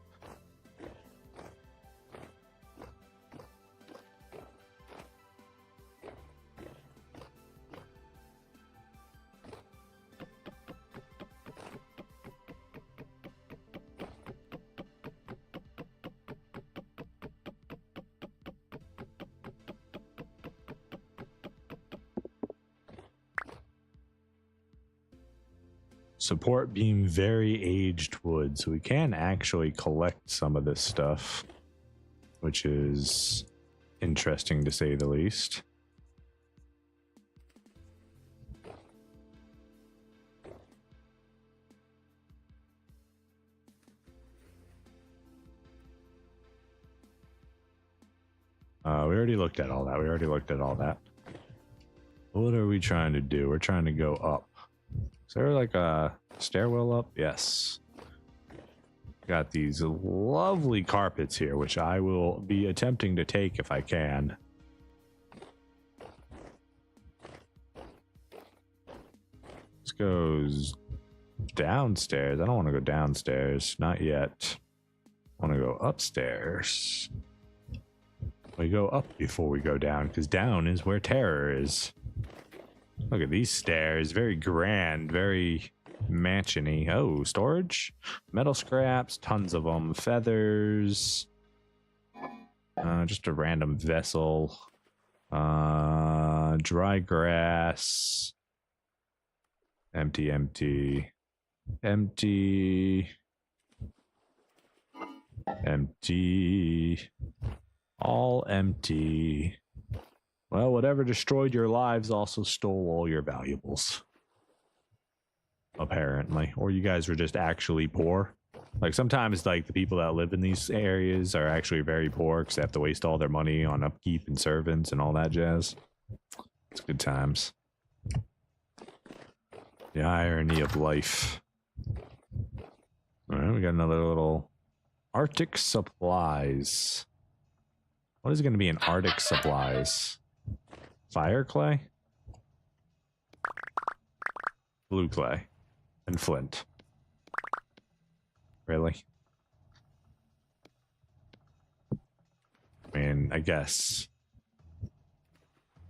Support beam very aged wood, so we can actually collect some of this stuff, which is interesting to say the least. We already looked at all that. What are we trying to do? We're trying to go up. Is there like a stairwell up? Yes. Got these lovely carpets here, which I will be attempting to take if I can. This goes downstairs. I don't want to go downstairs. Not yet. I want to go upstairs. We go up before we go down, because down is where terror is. Look at these stairs. Very grand, very mansion-y. Oh, storage? Metal scraps, tons of them. Feathers. Just a random vessel. Dry grass. Empty, empty. Empty. Empty. All empty. Well, whatever destroyed your lives also stole all your valuables. Apparently. Or you guys were just actually poor. Like sometimes like the people that live in these areas are actually very poor because they have to waste all their money on upkeep and servants and all that jazz. It's good times. The irony of life. Alright, we got another little Arctic supplies. What is going to be in Arctic supplies? Fire clay? Blue clay. And flint. Really? I mean, I guess.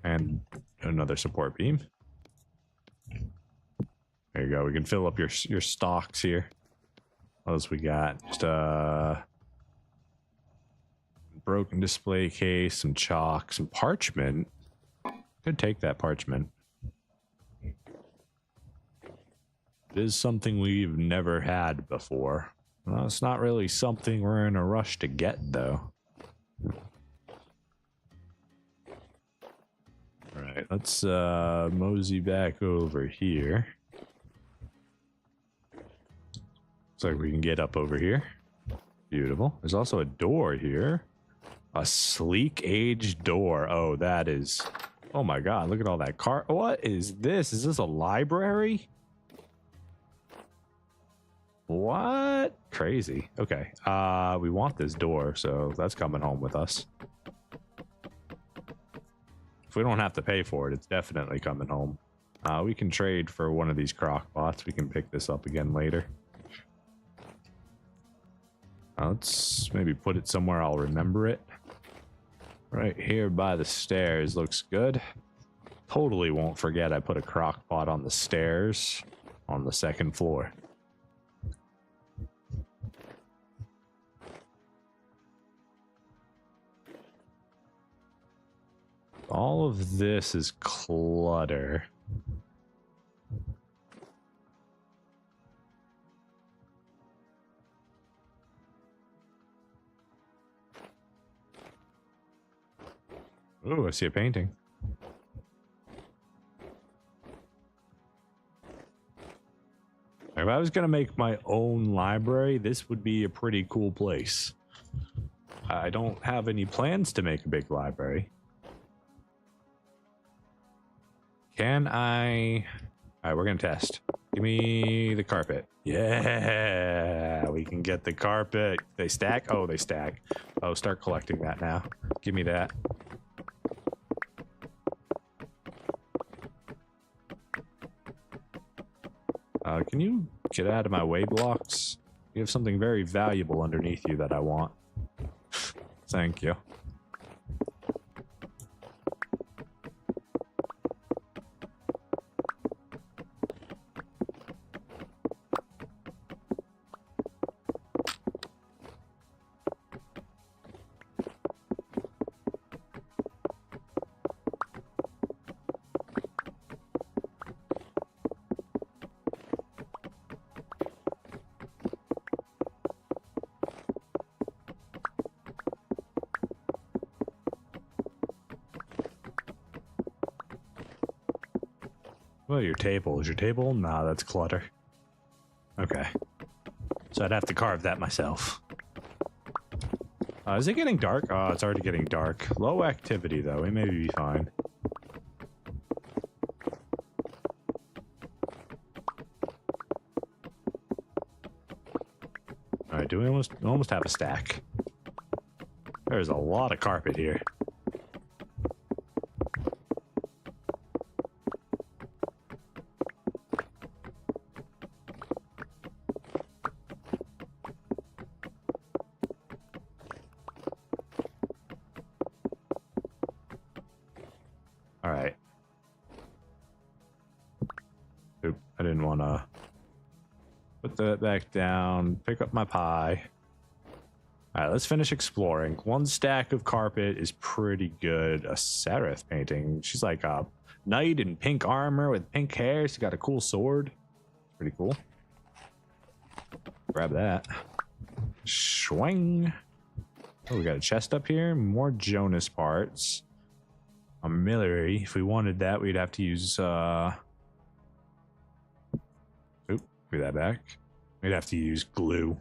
And another support beam. There you go. We can fill up your stocks here. What else we got? Just broken display case, some chalk, some parchment. Could take that parchment. It is something we've never had before. Well, it's not really something we're in a rush to get, though. Alright, let's mosey back over here. Looks like we can get up over here. Beautiful. There's also a door here. A sleek aged door. Oh, that is... Oh my god, look at all that car. What is this? Is this a library? What? Crazy. Okay. We want this door, so that's coming home with us. If we don't have to pay for it, it's definitely coming home. We can trade for one of these crock pots. We can pick this up again later. Let's maybe put it somewhere I'll remember it. Right here by the stairs looks good. Totally won't forget I put a crock pot on the stairs on the second floor. All of this is clutter. Ooh, I see a painting. If I was going to make my own library, this would be a pretty cool place. I don't have any plans to make a big library. Can I... Alright, we're going to test. Give me the carpet. Yeah, we can get the carpet. They stack? Oh, they stack. Oh, start collecting that now. Give me that. Can you get out of my way, blocks? You have something very valuable underneath you that I want. Thank you. Well, your table. Is your table? Nah, that's clutter. Okay. So I'd have to carve that myself. Is it getting dark? Oh, it's already getting dark. Low activity, though. We may be fine. Alright, do we almost have a stack? There's a lot of carpet here. Alright. Oop, I didn't want to put that back down. Pick up my pie. Alright, let's finish exploring. One stack of carpet is pretty good. A Seraph painting. She's like a knight in pink armor with pink hair. She's got a cool sword. Pretty cool. Grab that. Swing. Oh, we got a chest up here. More Jonas parts. Artillery. If we wanted that, we'd have to use oop, put that back. We'd have to use glue.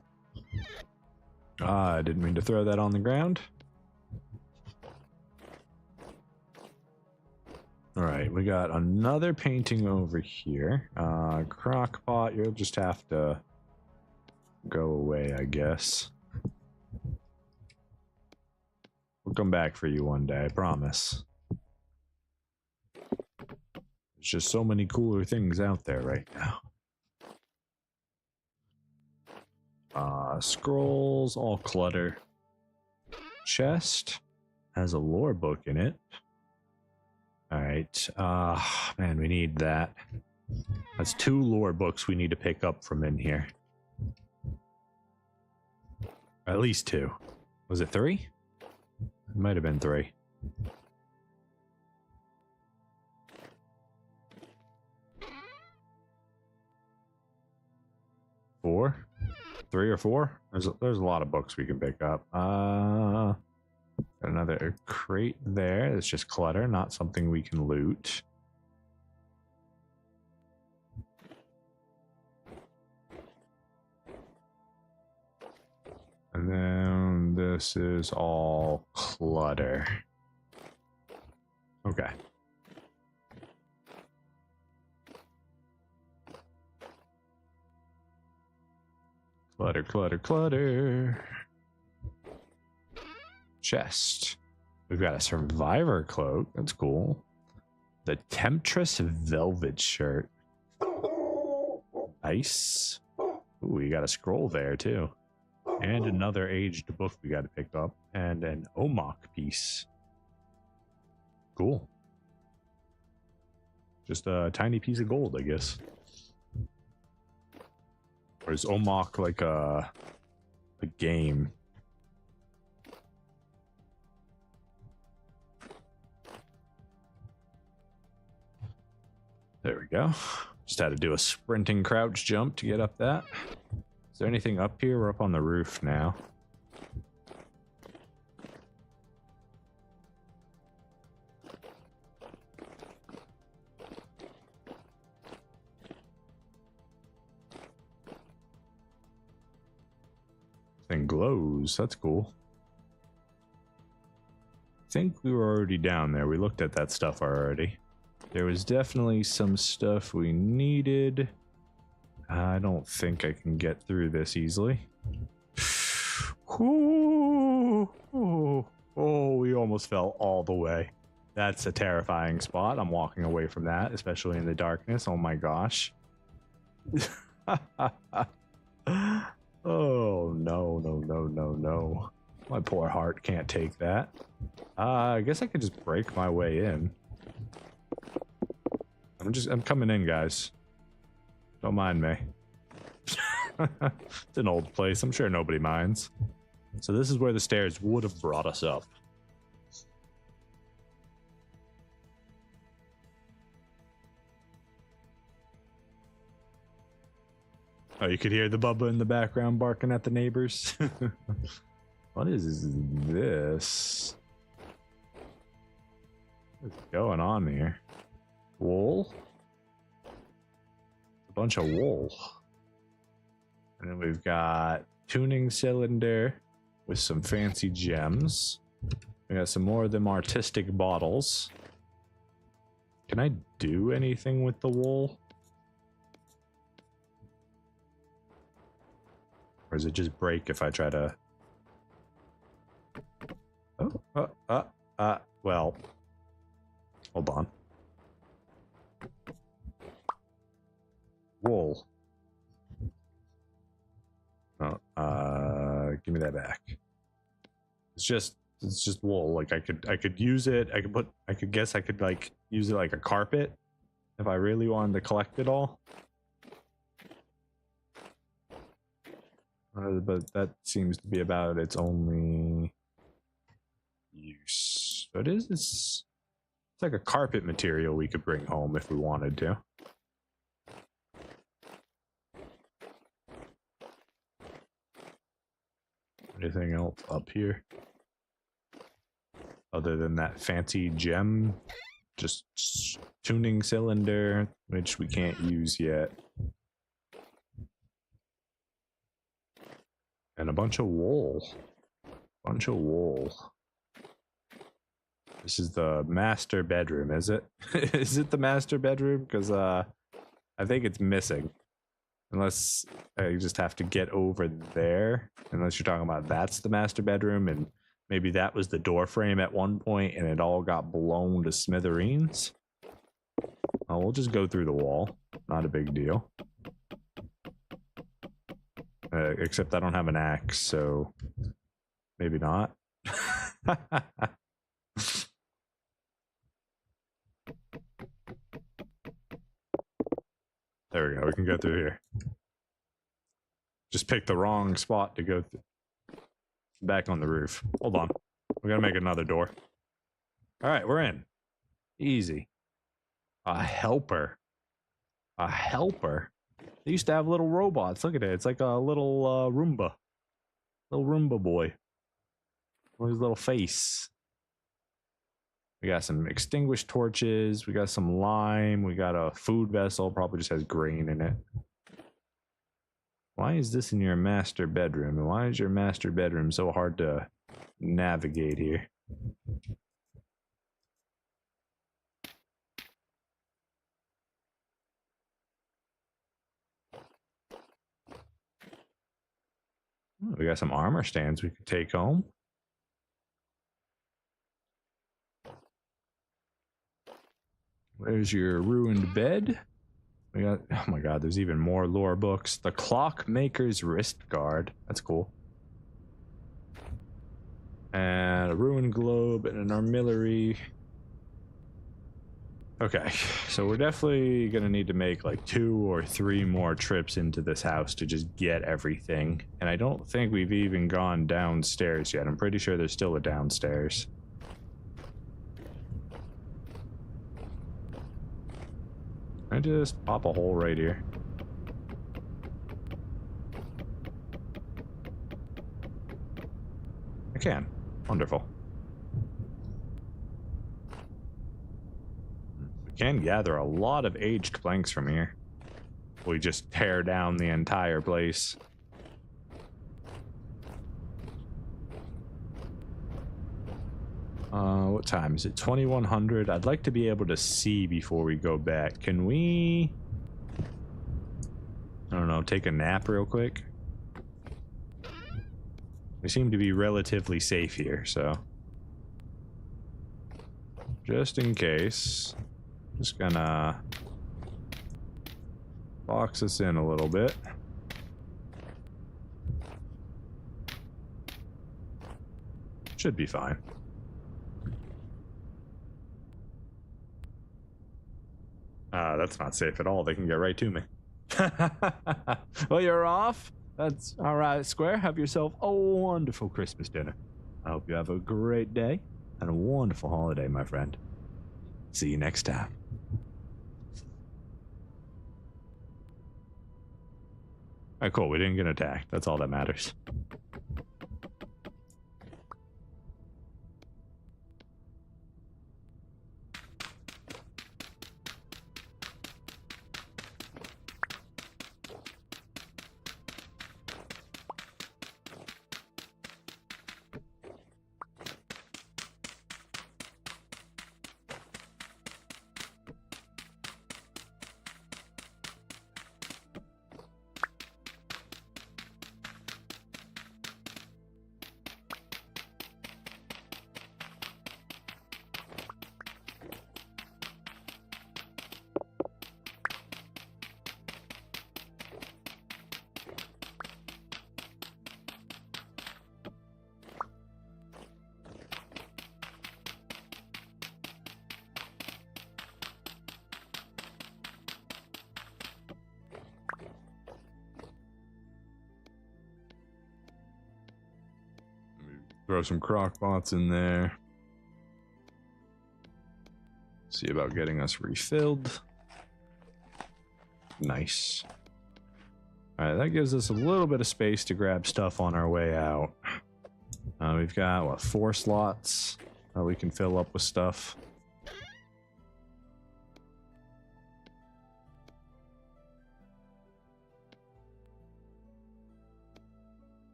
I didn't mean to throw that on the ground. Alright, we got another painting over here. Crockpot, you'll just have to go away, I guess. We'll come back for you one day, I promise. There's just so many cooler things out there right now. Scrolls, all clutter. Chest has a lore book in it. Alright, man, we need that. That's 2 lore books we need to pick up from in here. At least 2. Was it 3? It might have been 3. 4? 3 or 4? There's a lot of books we can pick up. Got another crate there. It's just clutter, not something we can loot. And then this is all clutter. Okay. Clutter, clutter, clutter. Chest. We've got a survivor cloak. That's cool. The Temptress velvet shirt. Nice. Ooh, we got a scroll there too. And another aged book we got to pick up. And an Omok piece. Cool. Just a tiny piece of gold, I guess. Or is Omok like a game? There we go. Just had to do a sprinting crouch jump to get up that. Is there anything up here? We're up on the roof now. Thing glows. That's cool. I think we were already down there. We looked at that stuff already. There was definitely some stuff we needed. I don't think I can get through this easily. Ooh, oh, oh, we almost fell all the way. That's a terrifying spot. I'm walking away from that, especially in the darkness. Oh my gosh. Oh, no, no, no, no, no. My poor heart can't take that. I guess I could just break my way in. I'm coming in, guys. Don't mind me. It's an old place. I'm sure nobody minds. So this is where the stairs would have brought us up. Oh, you could hear the Bubba in the background barking at the neighbors. What is this? What's going on here? Wool? A bunch of wool. And then we've got tuning cylinder with some fancy gems. We got some more of them artistic bottles. Can I do anything with the wool? Or does it just break if I try to... well. Hold on. Wool. Oh, give me that back. It's just wool. Like I could use it. I could guess I could like use it like a carpet if I really wanted to collect it all. But that seems to be about its only use. So it is. It's like a carpet material we could bring home if we wanted to. Anything else up here? Other than that fancy gem, just tuning cylinder, which we can't use yet. And a bunch of wool. Bunch of wool. This is the master bedroom, is it? Is it the master bedroom? Because I think it's missing. Unless I just have to get over there. Unless you're talking about that's the master bedroom and maybe that was the door frame at one point and it all got blown to smithereens. Oh, we'll just go through the wall. Not a big deal. Except I don't have an axe, so maybe not. There we go. We can go through here. Just picked the wrong spot to go back on the roof. Hold on. We gotta make another door. All right, we're in. Easy. A helper. A helper. They used to have little robots. Look at it. It's like a little Roomba. Little Roomba boy. With his little face. We got some extinguished torches. We got some lime. We got a food vessel. Probably just has grain in it. Why is this in your master bedroom? And why is your master bedroom so hard to navigate here? We got some armor stands we could take home. There's your ruined bed. We got, oh my god, there's even more lore books. The Clockmaker's Wrist Guard. That's cool. And a ruined globe and an armillary. Okay, so we're definitely gonna need to make like 2 or 3 more trips into this house to just get everything. And I don't think we've even gone downstairs yet. I'm pretty sure there's still a downstairs. I just pop a hole right here. I can. Wonderful. We can gather a lot of aged planks from here. We just tear down the entire place. What time is it? 2100. I'd like to be able to see before we go back. Can we, I don't know, take a nap real quick? We seem to be relatively safe here, so just in case, just gonna box us in a little bit. Should be fine. That's not safe at all. They can get right to me. Well, you're off. That's all right, Square. Have yourself a wonderful Christmas dinner. I hope you have a great day and a wonderful holiday, my friend. See you next time. All right, cool. We didn't get attacked. That's all that matters. Throw some crock pots in there. See about getting us refilled. Nice. Alright, that gives us a little bit of space to grab stuff on our way out. We've got, what, 4 slots that we can fill up with stuff.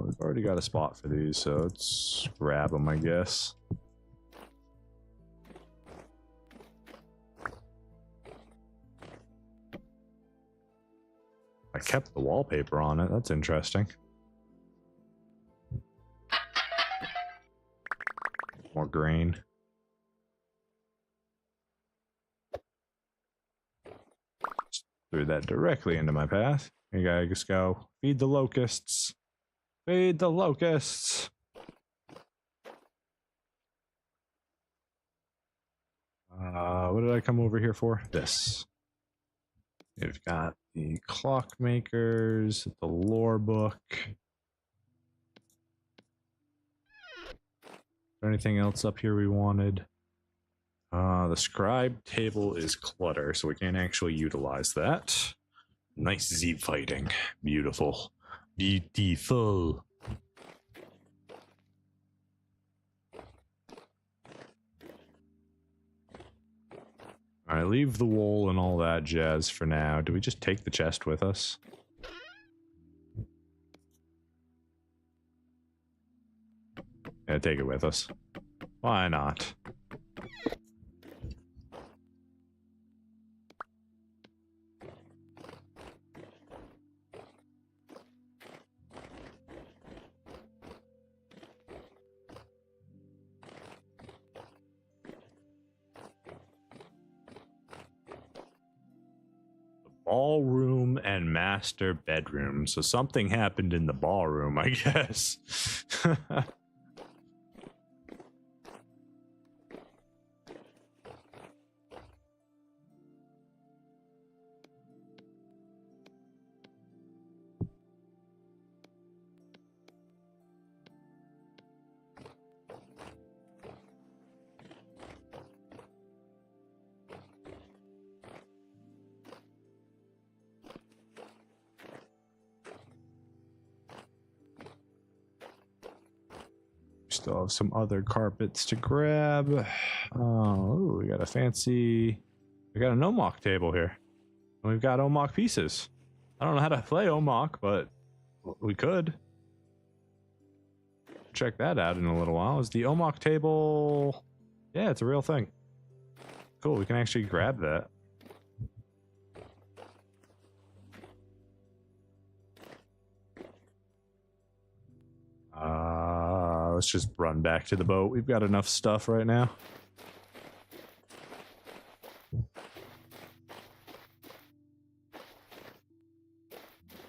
We've already got a spot for these, so let's grab them, I guess. I kept the wallpaper on it. That's interesting. More grain. Just threw that directly into my path. Here you go, just go. Feed the locusts. Feed the locusts. What did I come over here for? This. We've got the clockmakers, the lore book. Is there anything else up here we wanted? The scribe table is clutter, so we can't actually utilize that. Nice Z fighting. Beautiful. Beautiful. Alright, leave the wool and all that jazz for now. Do we just take the chest with us? Yeah, take it with us. Why not? Ballroom and master bedroom. So something happened in the ballroom, I guess. Still have some other carpets to grab. Oh, we got a fancy... We got a Omok table here. And we've got Omok pieces. I don't know how to play Omok, but we could. check that out in a little while. Is the Omok table... Yeah, it's a real thing. Cool, we can actually grab that. Let's just run back to the boat. We've got enough stuff right now.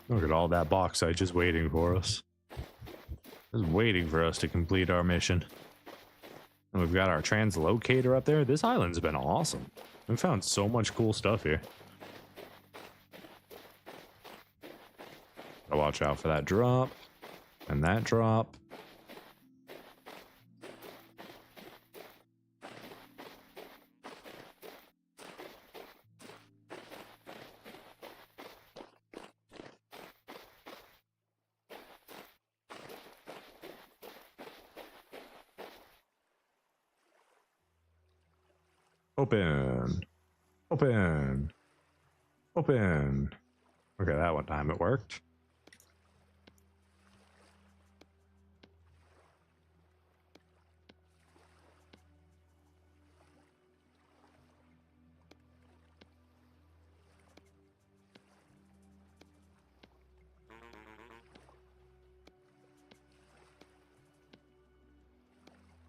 Look at all that bauxite just waiting for us. Just waiting for us to complete our mission. And we've got our translocator up there. This island's been awesome. We've found so much cool stuff here. I'll watch out for that drop. And that drop. Open. Open. Open. Okay, that one time it worked.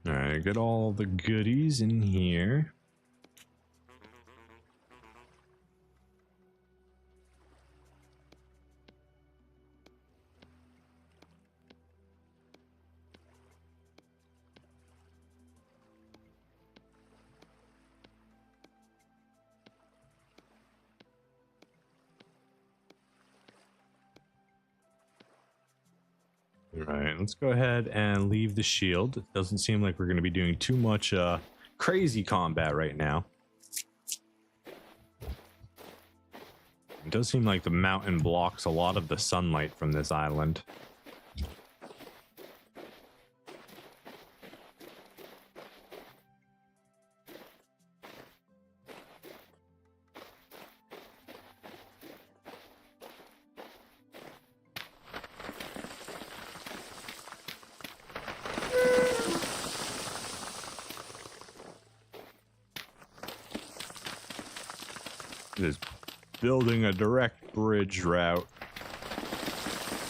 All right, get all the goodies in here. All right, let's go ahead and leave the shield. It doesn't seem like we're going to be doing too much crazy combat right now. It does seem like the mountain blocks a lot of the sunlight from this island. Is building a direct bridge route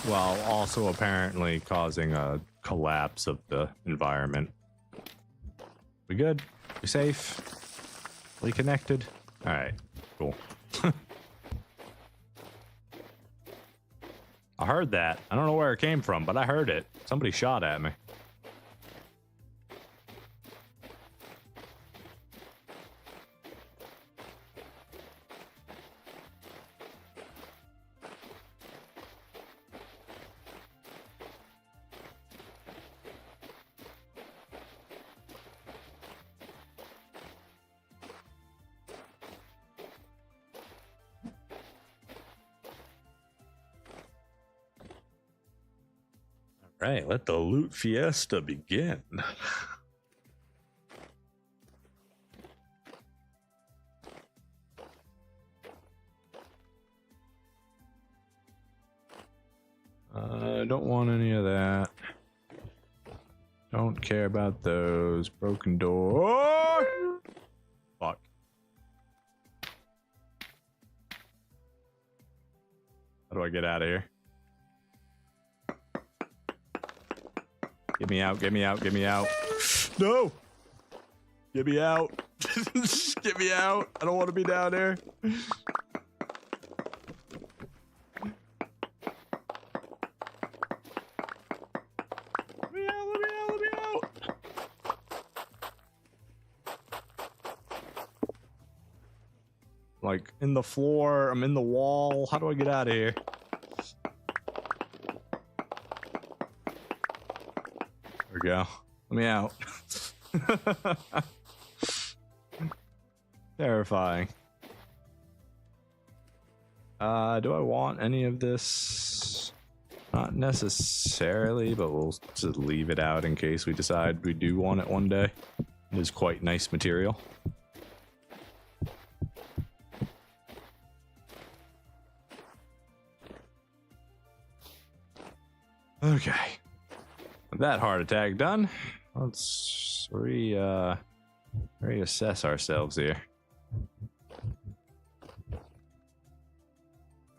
while also apparently causing a collapse of the environment. We good? We safe? We connected? All right, cool. I heard that. I don't know where it came from, but I heard it. Somebody shot at me. Right, let the loot fiesta begin. I don't want any of that. Don't care about those. Broken door. Fuck. How do I get out of here? Get me out, get me out, get me out. No! Get me out. Get me out. I don't want to be down there. Let me out, let me out, let me out. Like, in the floor, I'm in the wall. How do I get out of here? Go. Let me out. Terrifying. Do I want any of this? Not necessarily, but we'll just leave it out in case we decide we do want it one day. It is quite nice material. Okay. With that heart attack done, let's reassess ourselves here.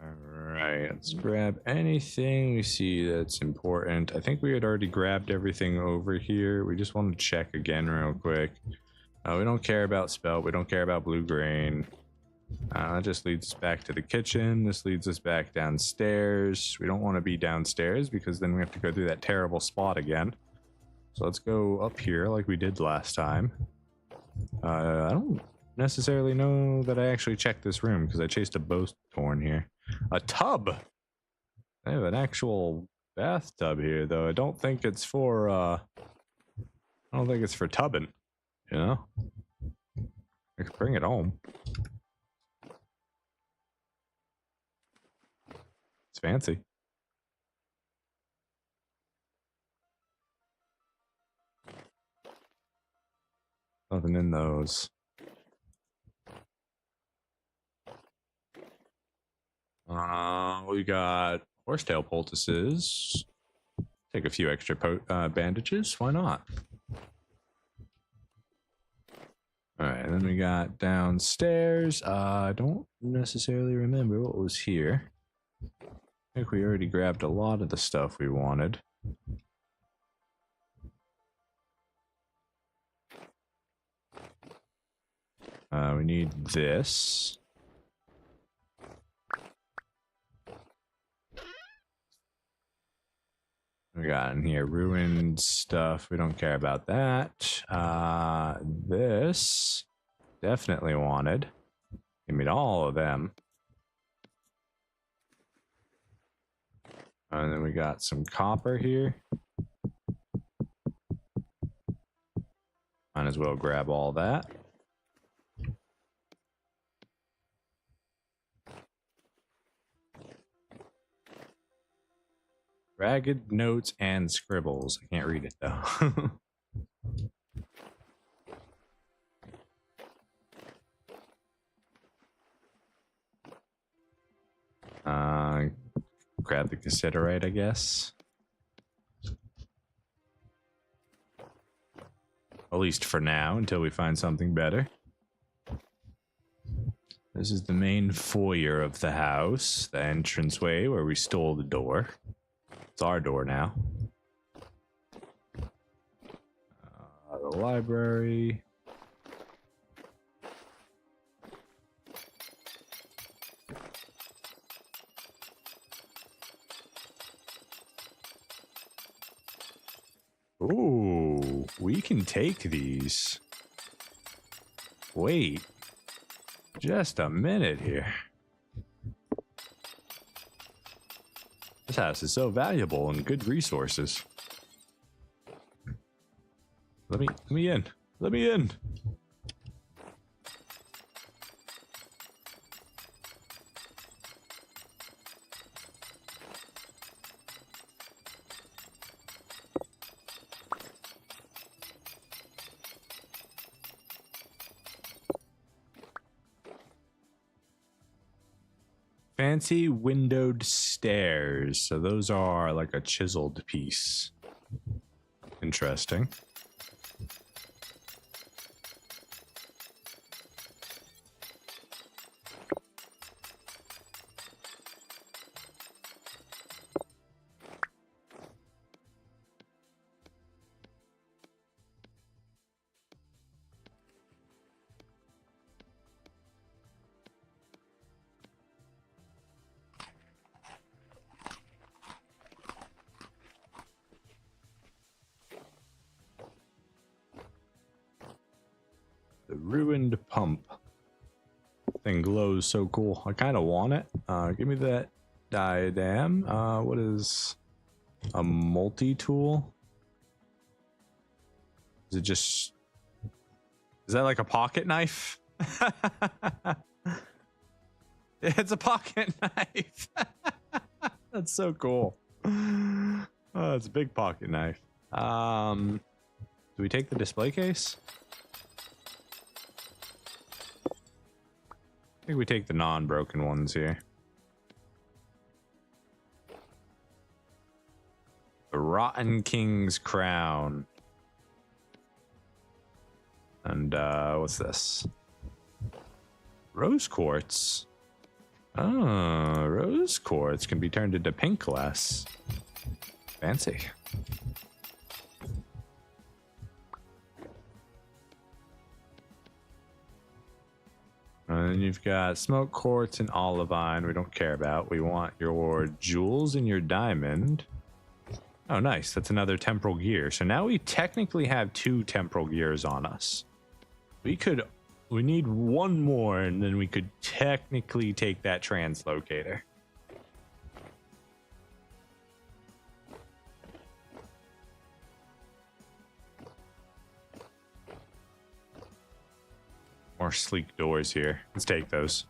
Alright, let's grab anything we see that's important. I think we had already grabbed everything over here. We just want to check again real quick. We don't care about spelt. We don't care about blue grain. That just leads us back to the kitchen. This leads us back downstairs. We don't want to be downstairs because then we have to go through that terrible spot again. So let's go up here like we did last time. I don't necessarily know that I actually checked this room because I chased a bowthorn here. A tub! I have an actual bathtub here, though. I don't think it's for, tubbing, you know? I could bring it home. It's fancy. Nothing in those. We got horsetail poultices. Take a few extra bandages. Why not? Alright, and then we got downstairs. I don't necessarily remember what was here. I think we already grabbed a lot of the stuff we wanted. We need this. We got in here ruined stuff. We don't care about that. This definitely wanted. Give me all of them. And then we got some copper here. Might as well grab all that. Ragged notes and scribbles. I can't read it though. Grab the cassiterite, I guess. At least for now, until we find something better. This is the main foyer of the house, the entranceway where we stole the door. It's our door now. The library. Ooh, we can take these. Wait, just a minute here. This house is so valuable and good resources. Let me in. Let me in. Fancy windowed stairs. So those are like a chiseled piece. Interesting. Ruined pump. Thing glows so cool. I kind of want it. Give me that diadem. What is a multi-tool? Is it just... Is that like a pocket knife? It's a pocket knife. That's so cool. Oh, it's a big pocket knife. Do we take the display case? I think we take the non-broken ones here. The Rotten King's Crown. And what's this? Rose quartz. Oh, rose quartz can be turned into pink glass. Fancy. And then you've got smoke quartz and olivine we don't care about. We want your jewels and your diamond. Oh, nice. That's another temporal gear. So now we technically have 2 temporal gears on us. We need one more, and then we could technically take that translocator. More sleek doors here. Let's take those.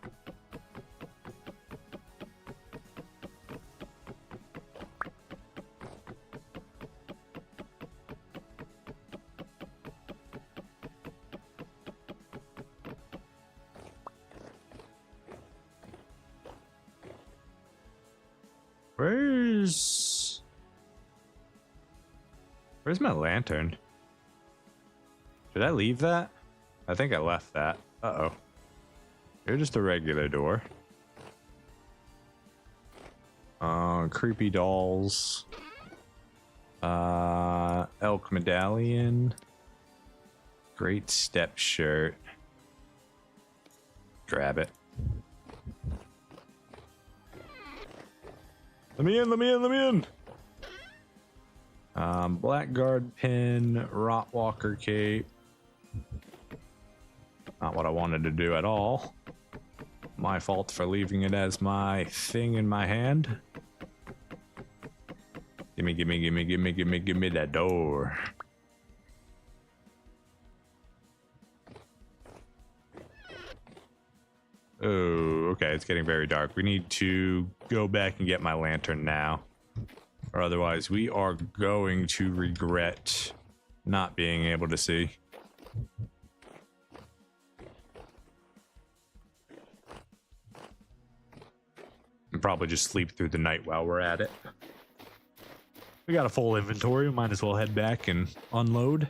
Where's my lantern? Did I leave that? I think I left that. Uh-oh. Here's just a regular door. Creepy dolls. Elk medallion. Great step shirt. Grab it. Let me in, let me in, let me in! Blackguard pin, Rotwalker cape. Not what I wanted to do at all. My fault for leaving it as my thing in my hand. Gimme, gimme, gimme, gimme, gimme, gimme that door. Oh, okay, it's getting very dark. We need to go back and get my lantern now. Or otherwise, we are going to regret not being able to see. And probably just sleep through the night while we're at it. We got a full inventory. We might as well head back and unload.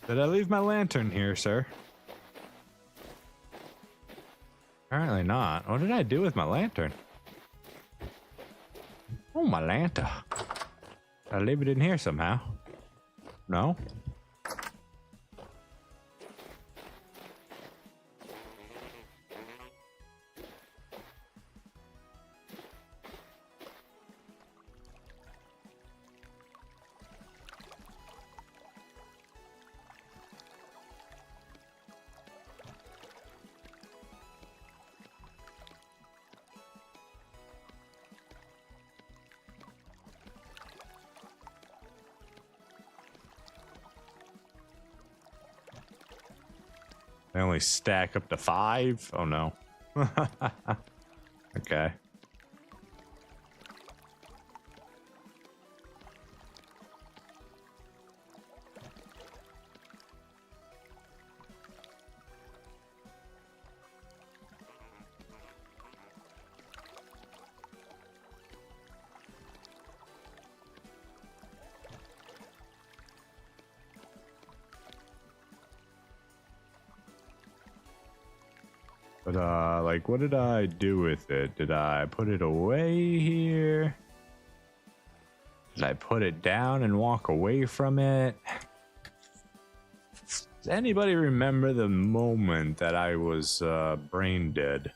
Did I leave my lantern here, sir? Apparently not. What did I do with my lantern? Oh, my lantern. Did I leave it in here somehow? No? They only stack up to 5? Oh no. Okay. But, like, what did I do with it? Did I put it away here? Did I put it down and walk away from it? Does anybody remember the moment that I was, brain dead?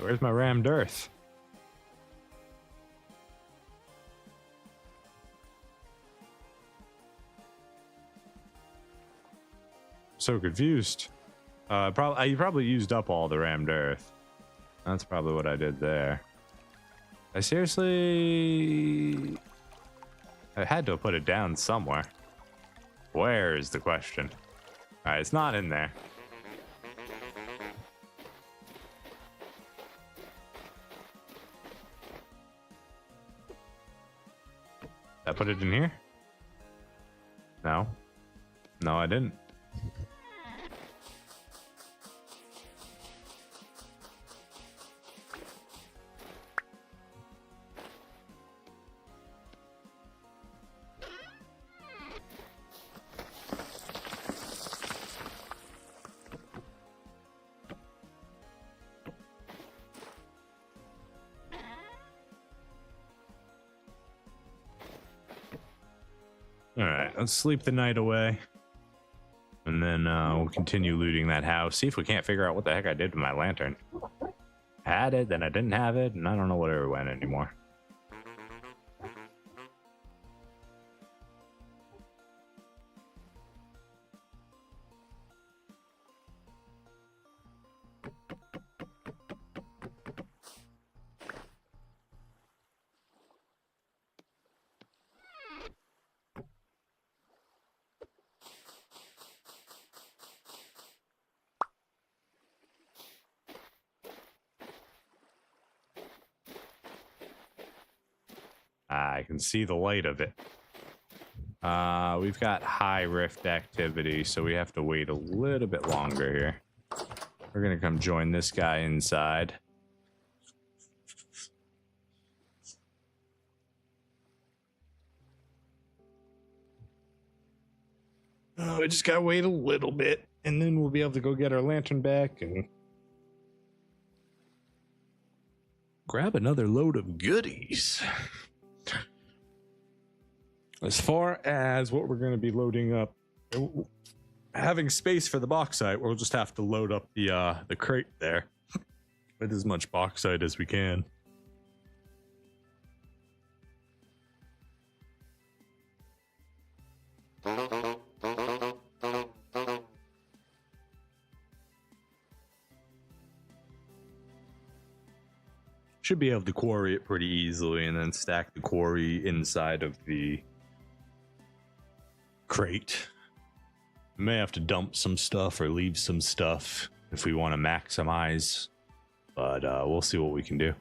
Where's my rammed earth? So confused. I probably used up all the rammed earth. That's probably what I did there. I had to put it down somewhere. Where is the question? All right, it's not in there. I put it in here? No. No, I didn't. All right, let's sleep the night away. And then we'll continue looting that house. See if we can't figure out what the heck I did with my lantern. Had it, then I didn't have it, and I don't know where it went anymore. I can see the light of it. We've got high rift activity, so we have to wait a little bit longer here. We're gonna come join this guy inside. We just gotta wait a little bit, and then we'll be able to go get our lantern back and grab another load of goodies. As far as what we're going to be loading up, having space for the bauxite, we'll just have to load up the crate there with as much bauxite as we can. Should be able to quarry it pretty easily and then stack the quarry inside of the crate. We may have to dump some stuff or leave some stuff if we want to maximize, but we'll see what we can do.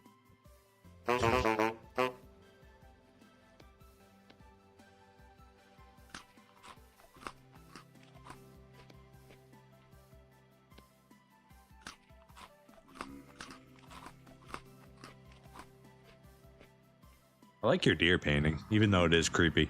I like your deer painting, even though it is creepy.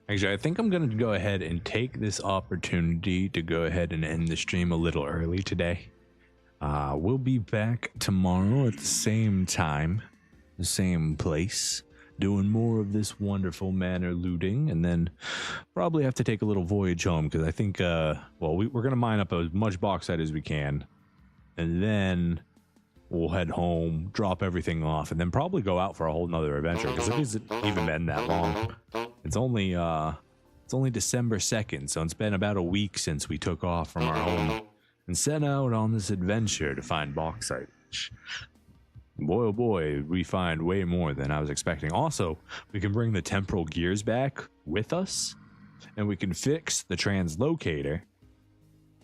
Actually, I think I'm going to go ahead and take this opportunity to go ahead and end the stream a little early today. We'll be back tomorrow at the same time, the same place, doing more of this wonderful manor looting, and then probably have to take a little voyage home because I think, we're going to mine up as much bauxite as we can, and then we'll head home, drop everything off, and then probably go out for a whole nother adventure because it hasn't even been that long. It's only December 2nd, so it's been about a week since we took off from our home and set out on this adventure to find bauxite. Boy, oh boy, we find way more than I was expecting. Also, we can bring the temporal gears back with us, and we can fix the translocator.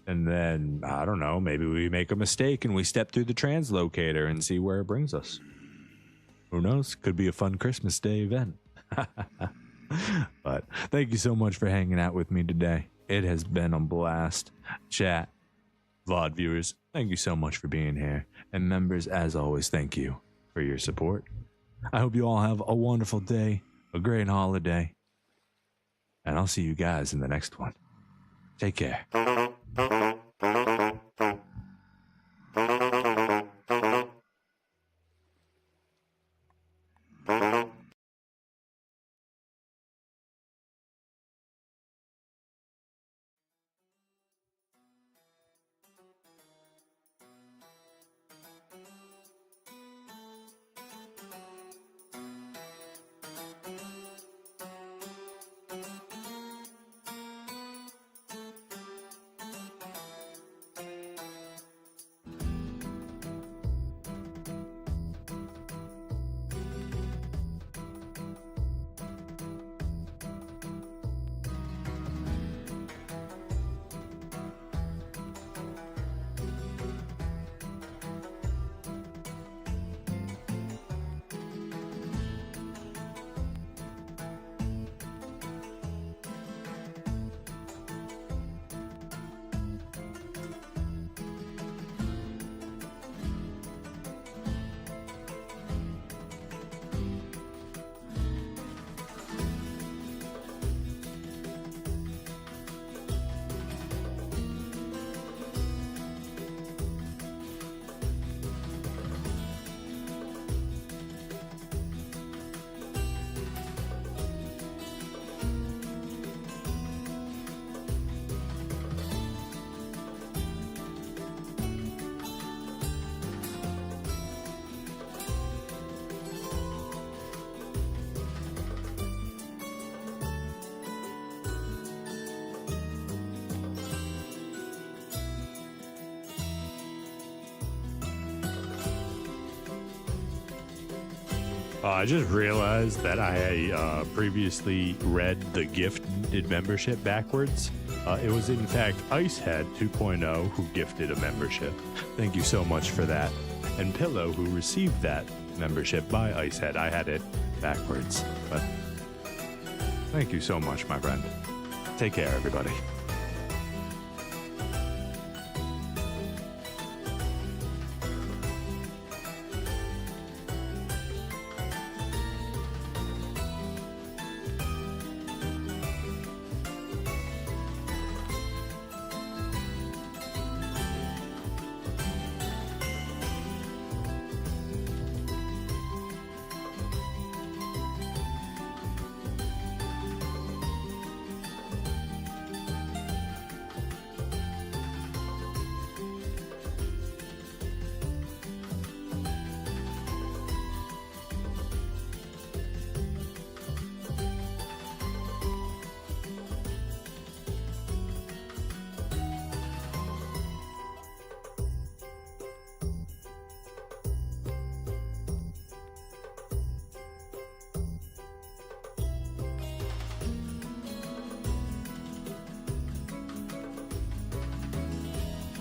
And then, I don't know, maybe we make a mistake and we step through the translocator and see where it brings us. Who knows? Could be a fun Christmas Day event. But thank you so much for hanging out with me today. It has been a blast. Chat, VOD viewers, thank you so much for being here. And members, as always, thank you for your support. I hope you all have a wonderful day, a great holiday, and I'll see you guys in the next one. Take care. I just realized that I previously read the gifted membership backwards. It was, in fact, Icehead 2.0 who gifted a membership. Thank you so much for that. And Pillow, who received that membership by Icehead. I had it backwards. But thank you so much, my friend. Take care, everybody.